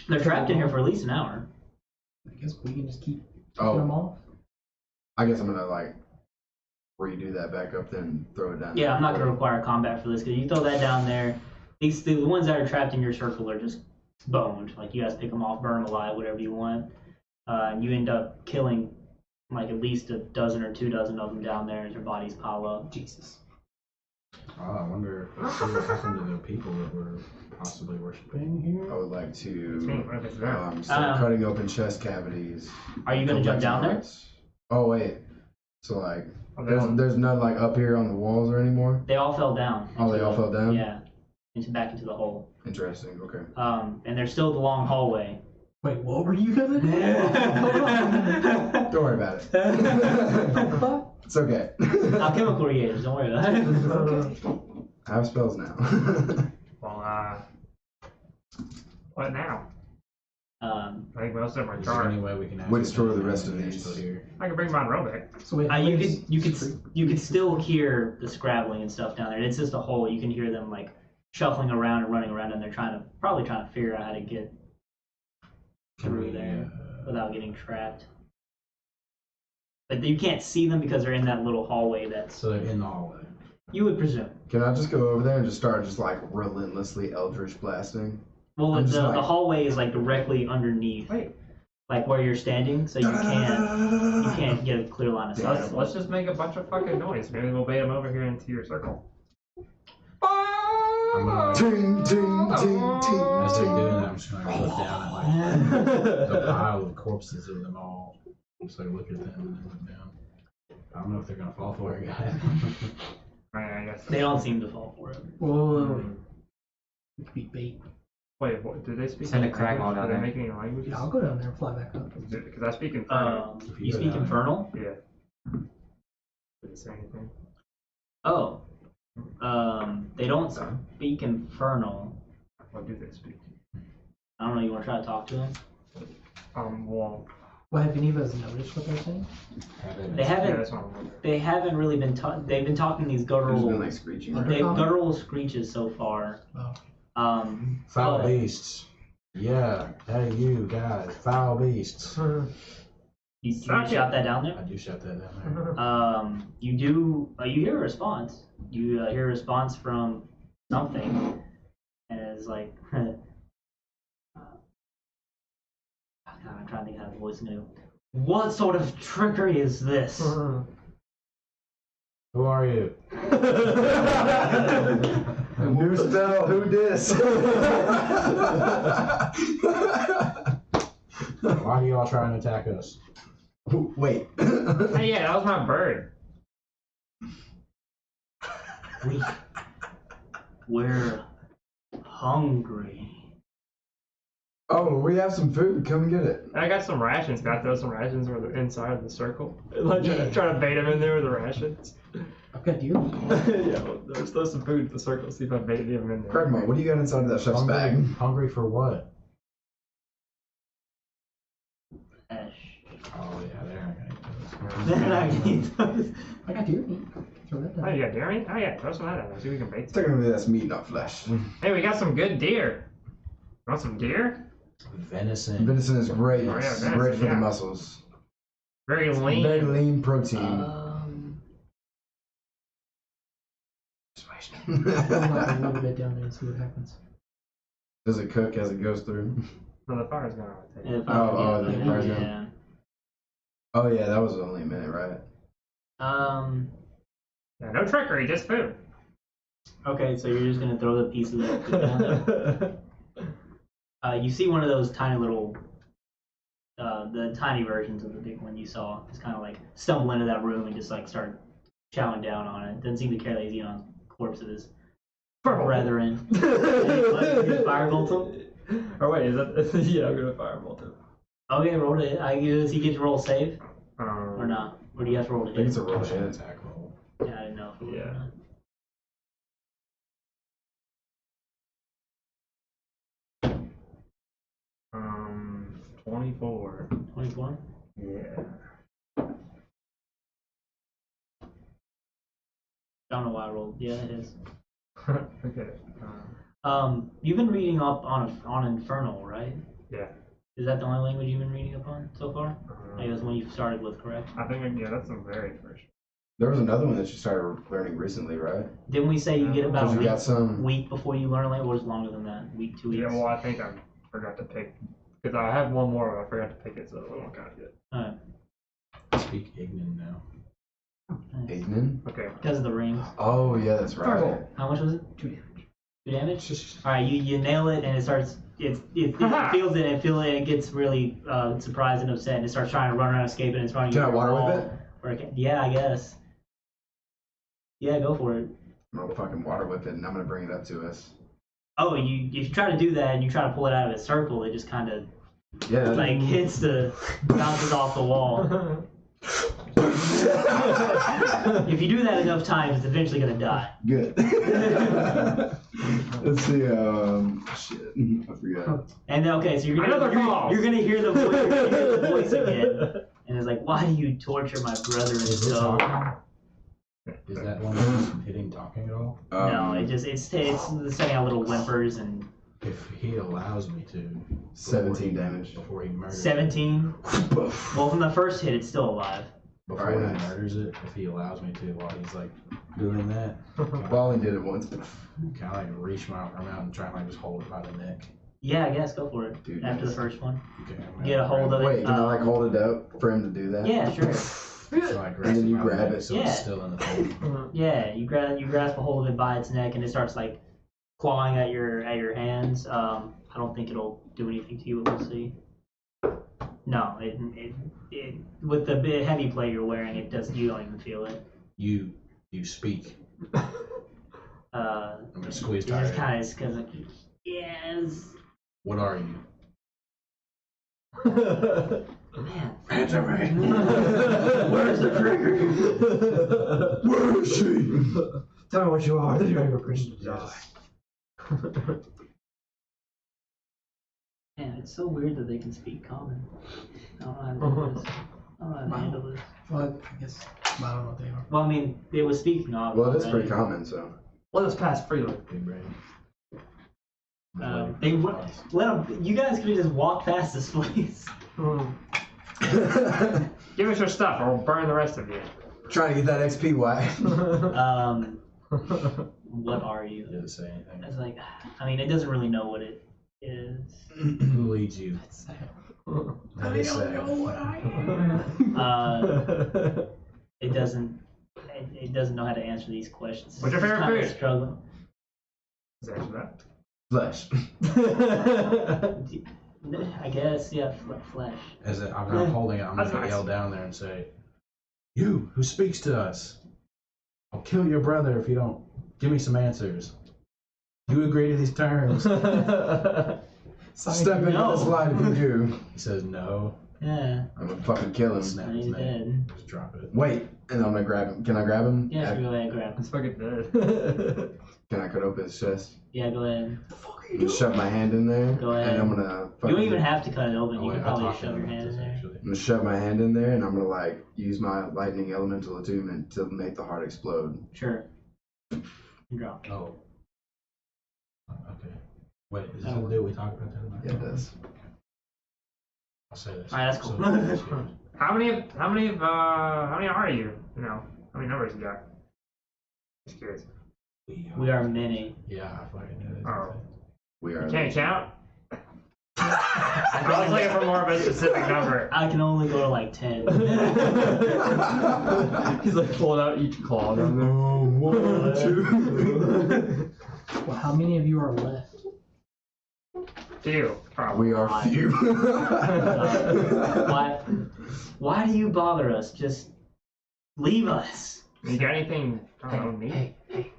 Speaker 2: They're trapped in here for at least an hour.
Speaker 4: I guess we can just keep taking them
Speaker 3: Oh,
Speaker 4: off.
Speaker 3: I guess I'm gonna like redo that back up, then throw it down.
Speaker 2: Yeah, I'm not going to require combat for this because you throw that down there. The ones that are trapped in your circle are just boned. Like you guys pick them off, burn them alive, whatever you want. And you end up killing like at least a dozen or 2 dozen of them down there as their bodies pile up.
Speaker 4: Jesus.
Speaker 5: Oh, I wonder what happened to the people that were possibly worshiping here.
Speaker 3: I would like
Speaker 1: It's me,
Speaker 3: to
Speaker 1: right? It's them.
Speaker 3: start cutting open chest cavities.
Speaker 2: Are you going to jump down there?
Speaker 3: collecting hearts. Oh wait, so like
Speaker 1: Oh, they don't-
Speaker 3: there's none like up here on the walls or anymore.
Speaker 2: They all fell down.
Speaker 3: Oh, they
Speaker 2: into
Speaker 3: all
Speaker 2: the-
Speaker 3: fell down?
Speaker 2: Yeah, back into the hole.
Speaker 3: Interesting. Okay.
Speaker 2: And there's still the long hallway.
Speaker 4: Wait, what were you gonna do?
Speaker 3: Don't worry about it. It's okay.
Speaker 2: Alchemical reagents, don't worry about it.
Speaker 4: Okay.
Speaker 3: I have spells now.
Speaker 1: Well, what now? I think most of them are
Speaker 5: Is there any
Speaker 1: charged.
Speaker 5: way we can
Speaker 3: We'll
Speaker 5: actually
Speaker 3: destroy the
Speaker 5: find
Speaker 3: rest
Speaker 5: them
Speaker 3: of
Speaker 5: when they're
Speaker 3: these.
Speaker 5: still here?
Speaker 1: I can bring my row back.
Speaker 4: So wait,
Speaker 2: You could still hear the scrabbling and stuff down there. It's just a hole. You can hear them like shuffling around and running around, and they're probably trying to figure out how to get through there without getting trapped. But you can't see them because they're in that little hallway. That's
Speaker 5: So they're in the hallway.
Speaker 2: you would presume.
Speaker 3: Can I just go over there and just start like relentlessly eldritch blasting?
Speaker 2: Well,
Speaker 3: I'm
Speaker 2: the
Speaker 3: just like-
Speaker 2: hallway is like directly underneath,
Speaker 1: Wait.
Speaker 2: like where you're standing, so you can't get a clear line of sight.
Speaker 1: Let's just make a bunch of fucking noise. Maybe we'll bait them over here into your circle.
Speaker 5: I'm gonna,
Speaker 3: Ting ting ting ting.
Speaker 5: as they're doing that, I'm just gonna look down at like the pile of corpses of them all. Just like look at them and then look down. I don't know if they're gonna fall for it, guys.
Speaker 1: I guess.
Speaker 2: They don't seem to fall for it.
Speaker 4: Whoa. It could be bait.
Speaker 1: Wait, what? Did they speak?
Speaker 6: Send a
Speaker 1: any
Speaker 6: crag
Speaker 1: language?
Speaker 6: down
Speaker 1: Did they
Speaker 6: there.
Speaker 1: make any languages?
Speaker 4: Yeah, I'll go down there and fly back up.
Speaker 1: Because I speak Infernal.
Speaker 5: If you
Speaker 2: You
Speaker 5: go
Speaker 2: speak
Speaker 5: down-
Speaker 2: Infernal?
Speaker 1: Yeah. Did it say anything?
Speaker 2: Oh. They don't speak Infernal.
Speaker 1: What do they speak?
Speaker 2: I don't know, you want to try to talk to them?
Speaker 1: Well,
Speaker 4: Well, have any of us noticed what they're saying?
Speaker 2: They
Speaker 1: yeah,
Speaker 2: haven't.
Speaker 1: that's what I'm wondering.
Speaker 2: They haven't really been. They've been talking these
Speaker 3: There's been
Speaker 2: guttural.
Speaker 3: like screeching.
Speaker 4: Like-
Speaker 2: They've guttural screeches so far.
Speaker 4: Oh.
Speaker 5: Foul
Speaker 2: but-
Speaker 5: beasts. Yeah, hey you guys, foul beasts.
Speaker 2: You
Speaker 1: Stop
Speaker 2: shout
Speaker 1: it.
Speaker 2: that down
Speaker 5: I
Speaker 2: there.
Speaker 5: do shut that down there.
Speaker 2: You do. You hear a response. You hear a response from something, and it's like. God, I'm trying to think how the voice knew. What sort of trickery is this?
Speaker 5: Who are you?
Speaker 3: New spell. Who dis?
Speaker 5: Why are you all trying to attack us?
Speaker 3: Wait.
Speaker 1: Hey, yeah, that was my bird.
Speaker 2: We're hungry.
Speaker 3: Oh, we have some food. Come and get it.
Speaker 1: I got some rations. Got to throw some rations where they're inside of the circle. Like, try to bait them in there with the rations.
Speaker 4: I've got deer meat.
Speaker 1: Yeah, well, let's throw some food in the circle. See if I bait them in there.
Speaker 3: Craigmore, what do you got inside of that chef's bag?
Speaker 5: Hungry for what?
Speaker 2: Ash.
Speaker 5: Oh yeah, they're not gonna
Speaker 2: Then I can eat those.
Speaker 4: I got deer meat. Throw that
Speaker 1: Oh,
Speaker 4: down.
Speaker 1: you got deer meat? Oh, yeah, throw some of that in there. See if we can bait some.
Speaker 3: Technically, that's meat, not flesh.
Speaker 1: Hey, we got some good deer. Want some deer?
Speaker 5: Venison.
Speaker 3: Venison is great.
Speaker 1: Oh, yeah,
Speaker 3: It's
Speaker 1: venison,
Speaker 3: great for
Speaker 1: yeah.
Speaker 3: the muscles.
Speaker 1: Very lean.
Speaker 3: Very lean protein.
Speaker 4: Throw like a little bit down there and see what happens.
Speaker 3: Does it cook as it goes through?
Speaker 1: No, the fire's gonna take it.
Speaker 2: If
Speaker 3: Oh, the fire's
Speaker 2: yeah.
Speaker 3: going. Oh yeah, that was only a minute, right?
Speaker 1: Yeah, no trickery, just food.
Speaker 2: Okay, so you're just gonna throw the pieces of food down. You see one of those tiny little, the tiny versions of the big one you saw, just kind of like stumble into that room and just like start chowing down on it. Doesn't seem to care that he's eating on the corpse of his brethren. Firebolt him?
Speaker 1: Or wait, is that? Yeah, I'm gonna firebolt him.
Speaker 2: Okay, roll it. Does he get to roll save or
Speaker 1: Or
Speaker 2: not? Or do you have to roll
Speaker 3: I
Speaker 2: it?
Speaker 3: think it's a roll
Speaker 5: Push an
Speaker 3: hit.
Speaker 5: attack roll.
Speaker 2: Yeah, I didn't know if it was
Speaker 1: Yeah.
Speaker 2: or not.
Speaker 1: 24.
Speaker 2: 24?
Speaker 1: Yeah.
Speaker 2: Don't know why I rolled. Yeah, it is.
Speaker 1: Okay.
Speaker 2: You've been reading up on Infernal, right?
Speaker 1: Yeah.
Speaker 2: Is that the only language you've been reading up on so far? I guess when you started with, correct?
Speaker 1: I think yeah, that's the very first.
Speaker 3: There was another one that you started learning recently, right?
Speaker 2: Didn't we say you get about
Speaker 3: Because
Speaker 2: a
Speaker 3: you
Speaker 2: week,
Speaker 3: got some.
Speaker 2: week before you learn a language, or is it longer than that? Week, 2 weeks?
Speaker 1: Yeah, well, I think I forgot to pick because I have one more, but I forgot to pick it, so we won't count it.
Speaker 2: Alright.
Speaker 5: Speak Ignan now.
Speaker 2: Nice.
Speaker 3: Ignan?
Speaker 1: Okay.
Speaker 2: Because of the rings.
Speaker 3: Oh yeah, that's right.
Speaker 2: How much was it?
Speaker 4: 2 damage.
Speaker 2: 2 damage? Alright, you nail it and it starts, it feels it and it gets really surprised and upset and it starts trying to run around, escape, and it's running.
Speaker 3: Can I water whip it?
Speaker 2: Yeah, I guess. Yeah, go for it.
Speaker 3: I'm gonna fucking water whip it, and I'm gonna bring it up to us.
Speaker 2: Oh, if you try to do that and you try to pull it out of its circle, it just kind of
Speaker 3: Yeah.
Speaker 2: like bounces off the wall. If you do that enough times, it's eventually gonna die.
Speaker 3: Good. Let's see. Shit, I forgot.
Speaker 2: And then, okay, so you're gonna hear the voice, you're gonna hear the voice again, and it's like, why do you torture my brother
Speaker 5: Is it
Speaker 2: so?
Speaker 5: talking? Is that one that's hitting talking at all?
Speaker 2: No, it's setting out little whimpers and
Speaker 5: If he allows me to.
Speaker 3: 17 damage.
Speaker 5: Before he murders
Speaker 2: 17. Well, from the first hit, it's still alive.
Speaker 5: Before
Speaker 3: Alright,
Speaker 5: he
Speaker 3: nice.
Speaker 5: murders it, if he allows me to, while he's like doing that,
Speaker 3: Well, I only did it once.
Speaker 5: kind of like reach my arm out and try and like just hold it by the neck.
Speaker 2: Yeah, I guess go for it.
Speaker 3: Dude,
Speaker 2: After the
Speaker 3: nice.
Speaker 2: first one,
Speaker 5: Okay, I'm
Speaker 2: get a
Speaker 5: gonna
Speaker 2: hold of it.
Speaker 3: Wait, can I like hold it up for him to do that?
Speaker 2: Yeah, sure.
Speaker 5: So I grasp
Speaker 3: And then you
Speaker 5: by the
Speaker 3: grab
Speaker 5: neck
Speaker 3: it.
Speaker 5: so
Speaker 2: Yeah.
Speaker 5: it's still in the hole.
Speaker 2: Yeah, you grasp a hold of it by its neck, and it starts like clawing at your hands. I don't think it'll do anything to you, but we'll see. No, it with the bit heavy plate you're wearing, it doesn't. You don't even feel it.
Speaker 5: You speak. I'm gonna squeeze
Speaker 2: It's just
Speaker 5: tighter.
Speaker 2: kind of because like, yes,
Speaker 5: What are you?
Speaker 2: man.
Speaker 5: Answer me.
Speaker 2: Where's the trigger?
Speaker 3: Where is she?
Speaker 1: Tell me what you are. Then you're a Christian.
Speaker 2: Man, it's so weird that they can speak common. I don't know how to do this. I don't know how to handle this.
Speaker 4: Well, I guess I don't know what they are.
Speaker 2: Well, I mean, it was speaking of.
Speaker 3: Well, it is pretty
Speaker 2: already.
Speaker 3: common, so.
Speaker 1: Let us pass freely.
Speaker 5: Big brain.
Speaker 2: They let them. You guys could have just walked past this place.
Speaker 1: Give us your stuff, or we'll burn the rest of you.
Speaker 3: Trying to get that XP, why?
Speaker 2: What are you?
Speaker 5: Did it say anything?
Speaker 2: It's like, I mean, it doesn't really know what it is.
Speaker 5: Who leads you?
Speaker 4: That's sad.
Speaker 5: Let it say.
Speaker 4: what I am.
Speaker 2: It doesn't. It doesn't know how to answer these questions.
Speaker 1: What's your
Speaker 2: It's
Speaker 1: favorite
Speaker 2: kinda
Speaker 1: food?
Speaker 2: Struggling.
Speaker 1: Is that that?
Speaker 3: Flesh.
Speaker 2: I guess, yeah, flesh.
Speaker 5: As I'm holding it, I'm
Speaker 1: That's
Speaker 5: gonna
Speaker 1: nice.
Speaker 5: yell down there and say, "You who speaks to us, I'll kill your brother if you don't give me some answers. You agree to these terms?"
Speaker 3: Step into
Speaker 2: No.
Speaker 3: this line if you do.
Speaker 5: He says no.
Speaker 2: Yeah,
Speaker 3: I'm gonna fucking kill him.
Speaker 5: Snap
Speaker 2: and
Speaker 5: his
Speaker 2: he's
Speaker 5: neck.
Speaker 2: dead.
Speaker 5: Just drop it.
Speaker 3: Wait, and I'm gonna grab him. Can I grab him?
Speaker 2: Yeah, sure, go ahead, grab him.
Speaker 1: It's fucking dead.
Speaker 3: Can I cut open his chest?
Speaker 2: Yeah, go ahead.
Speaker 3: I'm gonna shove my hand in there.
Speaker 2: Go ahead.
Speaker 3: And I'm gonna.
Speaker 2: You don't even have to cut it open.
Speaker 5: Oh,
Speaker 2: You
Speaker 5: wait,
Speaker 2: can
Speaker 5: I
Speaker 2: probably
Speaker 5: talked
Speaker 2: just shove
Speaker 5: to
Speaker 2: your
Speaker 5: him
Speaker 2: hand in
Speaker 5: about this,
Speaker 2: there.
Speaker 5: actually.
Speaker 3: I'm gonna shove my hand in there, and I'm gonna like use my lightning elemental attunement to make the heart explode.
Speaker 2: Sure. You drop.
Speaker 5: Oh. Okay. Wait, is this a deal we talked about that?
Speaker 3: Yeah, it does.
Speaker 5: I'll say this.
Speaker 2: Alright, that's cool.
Speaker 1: How many are you? You know, how many numbers you got? Just curious.
Speaker 2: We are many.
Speaker 5: Yeah, I fucking knew this.
Speaker 1: Oh.
Speaker 3: We are.
Speaker 1: You can't count? I was looking for more of a specific number.
Speaker 2: I can only go to like 10.
Speaker 1: He's like pulling out each claw down there.
Speaker 3: Oh, 1, 2.
Speaker 4: Well, how many of you are left?
Speaker 1: Few, probably.
Speaker 3: We are few.
Speaker 2: Why do you bother us? Just leave us.
Speaker 1: You got anything? I don't know, neat?
Speaker 6: Hey,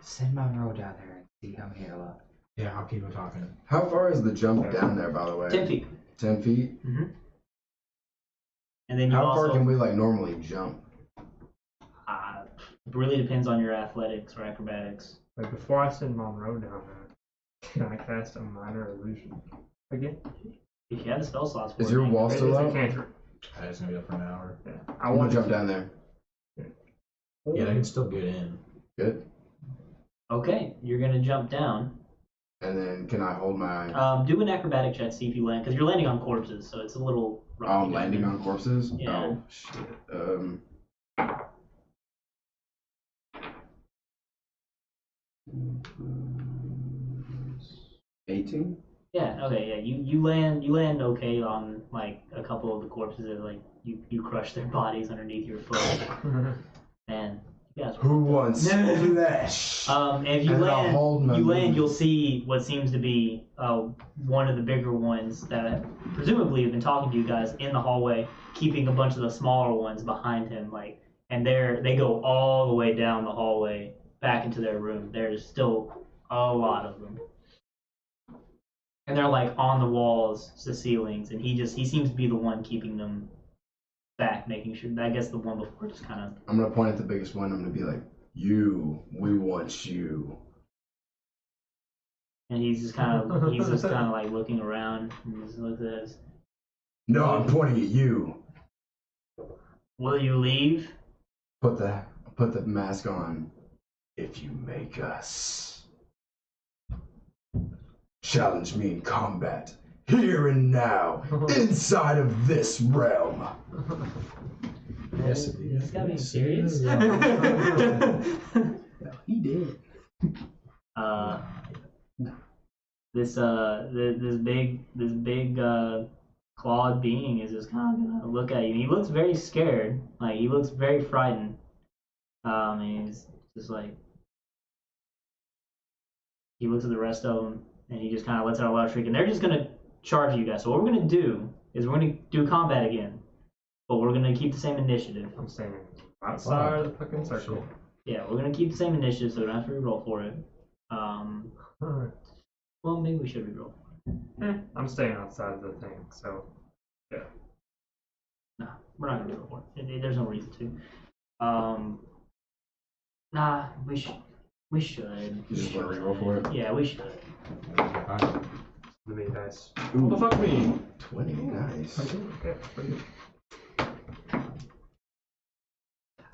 Speaker 6: send Monroe down there and see how many are left.
Speaker 5: Yeah, I'll keep on talking.
Speaker 3: How far is the jump down there, by the way?
Speaker 2: 10 feet.
Speaker 3: 10 feet?
Speaker 2: And then you
Speaker 3: How
Speaker 2: also.
Speaker 3: far can we like normally jump?
Speaker 2: It really depends on your athletics or acrobatics.
Speaker 1: Like before I send Monroe down there, can I cast a minor illusion again?
Speaker 2: If you have the spell slots for
Speaker 3: Is
Speaker 2: it,
Speaker 3: your
Speaker 2: then
Speaker 3: wall
Speaker 2: great.
Speaker 3: still
Speaker 1: It's a
Speaker 3: up?
Speaker 1: cantrip.
Speaker 5: It's gonna be up for an hour.
Speaker 1: Yeah. I
Speaker 3: I'm gonna
Speaker 1: want
Speaker 3: jump down there.
Speaker 5: Yeah, they can still get in.
Speaker 3: Good.
Speaker 2: Okay, you're gonna jump down.
Speaker 3: And then can I hold my?
Speaker 2: Do an acrobatic check, see if you land, because you're landing on corpses, so it's a little rough.
Speaker 3: Oh,
Speaker 2: to
Speaker 3: I'm
Speaker 2: get
Speaker 3: landing
Speaker 2: in.
Speaker 3: on corpses.
Speaker 2: Yeah.
Speaker 3: Oh shit. 18.
Speaker 2: Yeah. Okay. Yeah. You land okay on like a couple of the corpses that like you crush their bodies underneath your foot. And you guys.
Speaker 3: Who wants flesh?
Speaker 2: If you
Speaker 3: And I'll hold my
Speaker 2: land,
Speaker 3: move.
Speaker 2: you'll see what seems to be one of the bigger ones that presumably have been talking to you guys in the hallway, keeping a bunch of the smaller ones behind him, like, and they go all the way down the hallway back into their room. There's still a lot of them. And they're like on the walls, the ceilings, and he seems to be the one keeping them back, making sure. I guess the one before just kind of.
Speaker 3: I'm gonna point at the biggest one. I'm gonna be like, "You, we want you."
Speaker 2: And he's just kind of like looking around and just looks at us.
Speaker 3: No, I'm pointing at you.
Speaker 2: Will you leave?
Speaker 3: Put the mask on. If you make us. Challenge me in combat, here and now, inside of this realm.
Speaker 5: Yes,
Speaker 2: This guy being serious?
Speaker 4: Well, he did.
Speaker 2: This big clawed being is just kind of gonna look at you. He looks very scared, like he looks very frightened. And he's just like, he looks at the rest of them and he just kind of lets out a loud shriek. And they're just gonna charge you guys. So what we're gonna do is we're gonna do combat again, but we're gonna keep the same initiative.
Speaker 1: I'm standing outside the fucking circle.
Speaker 2: Yeah, we're gonna keep the same initiative, so we don't have to reroll for it. Well, maybe we should reroll.
Speaker 1: I'm staying outside the thing, so
Speaker 2: Nah, we're not gonna reroll for it. There's no reason to. Nah, we should. We should.
Speaker 3: You just want to reroll for it?
Speaker 2: Yeah, we should.
Speaker 1: it'll be nice.
Speaker 3: Ooh,
Speaker 1: What the fuck me?
Speaker 3: 20, nice.
Speaker 1: Okay, pretty good.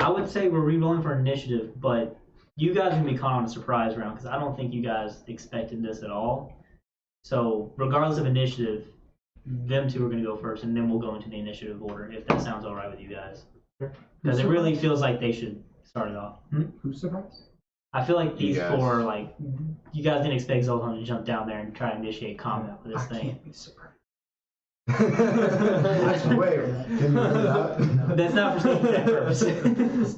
Speaker 2: I would say we're re-rolling for initiative, but you guys are gonna be caught on a surprise round because I don't think you guys expected this at all. So regardless of initiative, them two are gonna go first, and then we'll go into the initiative order if that sounds all right with you guys. Because it really feels like they should start it off.
Speaker 4: Who's surprised?
Speaker 2: I feel like these
Speaker 3: You guys.
Speaker 2: four, like, you guys didn't expect Zoltan to jump down there and try to initiate combat with this
Speaker 4: I
Speaker 2: thing.
Speaker 4: can't be surprised.
Speaker 3: Wait, can you read that?
Speaker 2: That's not for sneak attack purposes.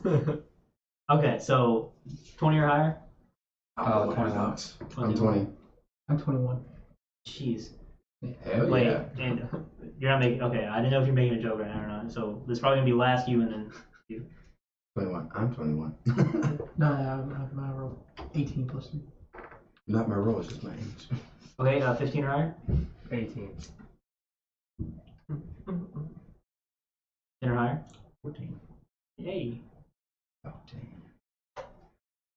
Speaker 2: Okay, so 20 or higher?
Speaker 3: Oh,
Speaker 6: 21.
Speaker 3: I'm 20.
Speaker 4: I'm 21.
Speaker 2: Jeez.
Speaker 3: Hell
Speaker 2: Wait,
Speaker 3: yeah.
Speaker 2: and you're not making. Okay, I didn't know if you're making a joke right now or not. So this is probably gonna be last you and then you.
Speaker 3: 21. I'm 21.
Speaker 4: No, I rolled 18 plus 3.
Speaker 3: Not my role, it's just my age.
Speaker 2: Okay, 15 or higher.
Speaker 1: 18.
Speaker 2: 10 or higher.
Speaker 3: 14.
Speaker 2: Yay.
Speaker 3: Oh, dang.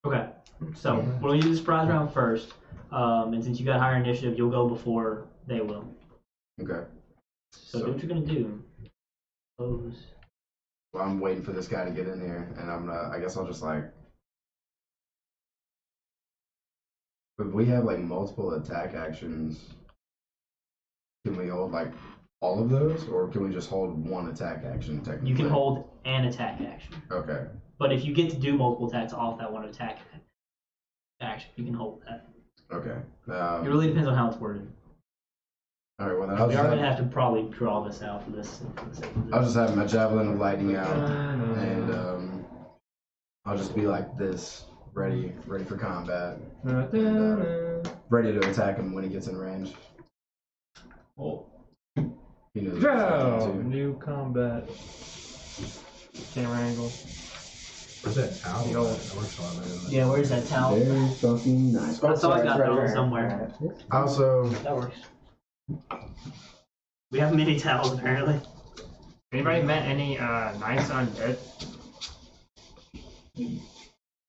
Speaker 2: Okay, so we're gonna do the surprise round first. And since you got higher initiative, you'll go before they will.
Speaker 3: Okay.
Speaker 2: So do what you're gonna do. Pose.
Speaker 3: Well, I'm waiting for this guy to get in here, and I guess I'll just like. If we have like multiple attack actions, can we hold like all of those, or can we just hold one attack action technically?
Speaker 2: You can hold an attack action.
Speaker 3: Okay.
Speaker 2: But if you get to do multiple attacks off that one attack action, you can hold that.
Speaker 3: Okay.
Speaker 2: It really depends on how it's worded.
Speaker 3: All right. Well, then
Speaker 2: We are going to have to probably draw this out for this. For the sake of this.
Speaker 3: I'll just have my javelin of lightning out, and I'll just be like this, ready for combat, ready to attack him when he gets in range.
Speaker 1: Oh.
Speaker 3: He knows
Speaker 1: Go! New combat. Camera angle.
Speaker 5: Where's that towel?
Speaker 1: The old-
Speaker 5: That works a lot better than
Speaker 2: Yeah, where's that towel?
Speaker 3: Very fucking nice.
Speaker 2: I saw I got that one somewhere.
Speaker 3: Also,
Speaker 2: That works. We have mini towels apparently.
Speaker 1: Anybody met any nice undead?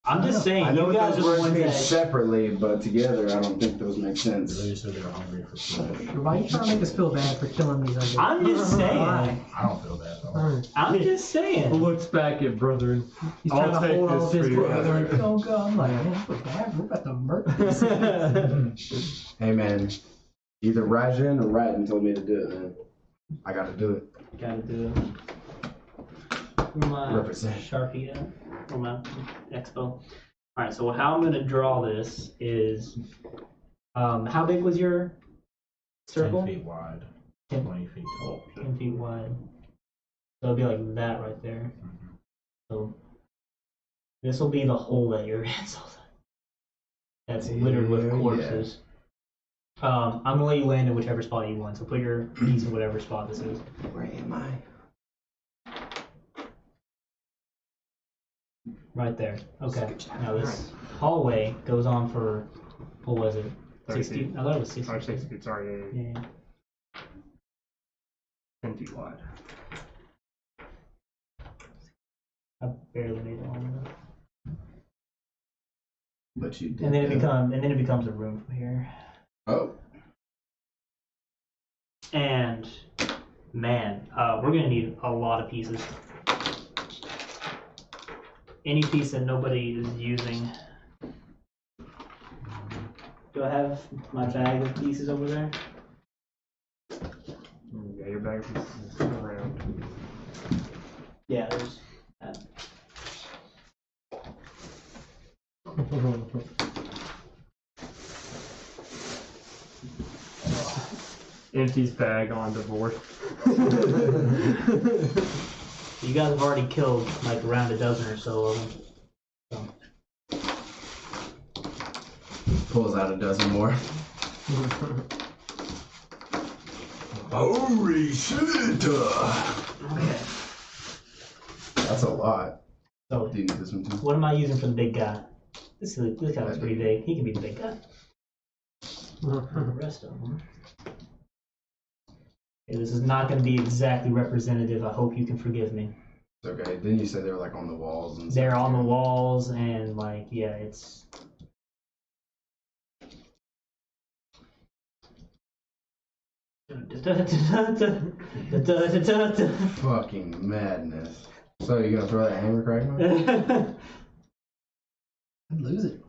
Speaker 2: I'm just saying,
Speaker 3: I know
Speaker 2: you guys
Speaker 3: those
Speaker 2: are the
Speaker 3: words
Speaker 2: ones
Speaker 3: mean
Speaker 2: that.
Speaker 3: separately, but together I don't think those make sense.
Speaker 5: Really said they're hungry for food.
Speaker 4: Why are you trying to make us feel bad for killing these undead?
Speaker 2: I'm just saying.
Speaker 5: I don't feel bad though.
Speaker 2: I'm just saying.
Speaker 1: Looks back at brother.
Speaker 4: He's
Speaker 1: I'll
Speaker 4: trying to
Speaker 1: take
Speaker 4: hold all
Speaker 1: this
Speaker 4: of his
Speaker 1: for you.
Speaker 4: brother. Oh god, I'm like, man, I feel bad. We're about to murder these.
Speaker 3: Hey man, either Rajan or Ratten told me to do it, man. I gotta do it.
Speaker 2: Gotta do it. Where my
Speaker 3: Represent.
Speaker 2: Sharpie at? Or my expo. Alright, so how I'm gonna draw this is how big was your circle?
Speaker 5: 10 feet wide,
Speaker 2: 10
Speaker 5: 20 feet tall.
Speaker 2: 10 feet wide. So it'll be like that right there. So this will be the hole that you're in. So that's littered with
Speaker 3: Yeah, yeah.
Speaker 2: corpses. I'm gonna let you land in whichever spot you want. So put your piece in whatever spot this is.
Speaker 3: Where am I?
Speaker 2: Right there. Okay. Now this hallway goes on for what was it? 60? I thought it was 60.
Speaker 1: 6 feet, sorry. Yeah.
Speaker 2: Yeah.
Speaker 1: 10 feet wide.
Speaker 2: I barely made it long enough.
Speaker 3: But you did.
Speaker 2: And then
Speaker 3: that.
Speaker 2: it becomes a room from here.
Speaker 3: Oh.
Speaker 2: And man, we're gonna need a lot of pieces. Any piece that nobody is using. Do I have my bag of pieces over there?
Speaker 1: Yeah, your bag is around.
Speaker 2: Yeah, there's that.
Speaker 1: Empties bag on divorce.
Speaker 2: You guys have already killed like around a dozen or so of them.
Speaker 3: Pulls out a dozen more. Holy shit!
Speaker 2: Okay.
Speaker 3: That's a lot.
Speaker 2: So
Speaker 3: Do you need this one too?
Speaker 2: what am I using for the big guy? This guy was pretty big. He can be the big guy. The rest of them. Okay, this is not going to be exactly representative. I hope you can forgive me.
Speaker 3: It's okay. Didn't you say they were like on the walls and
Speaker 2: They're
Speaker 3: stuff,
Speaker 2: on the
Speaker 3: too?
Speaker 2: walls and like yeah, it's.
Speaker 3: Fucking madness. So you gonna throw that hammer crack man?
Speaker 4: I'd lose it.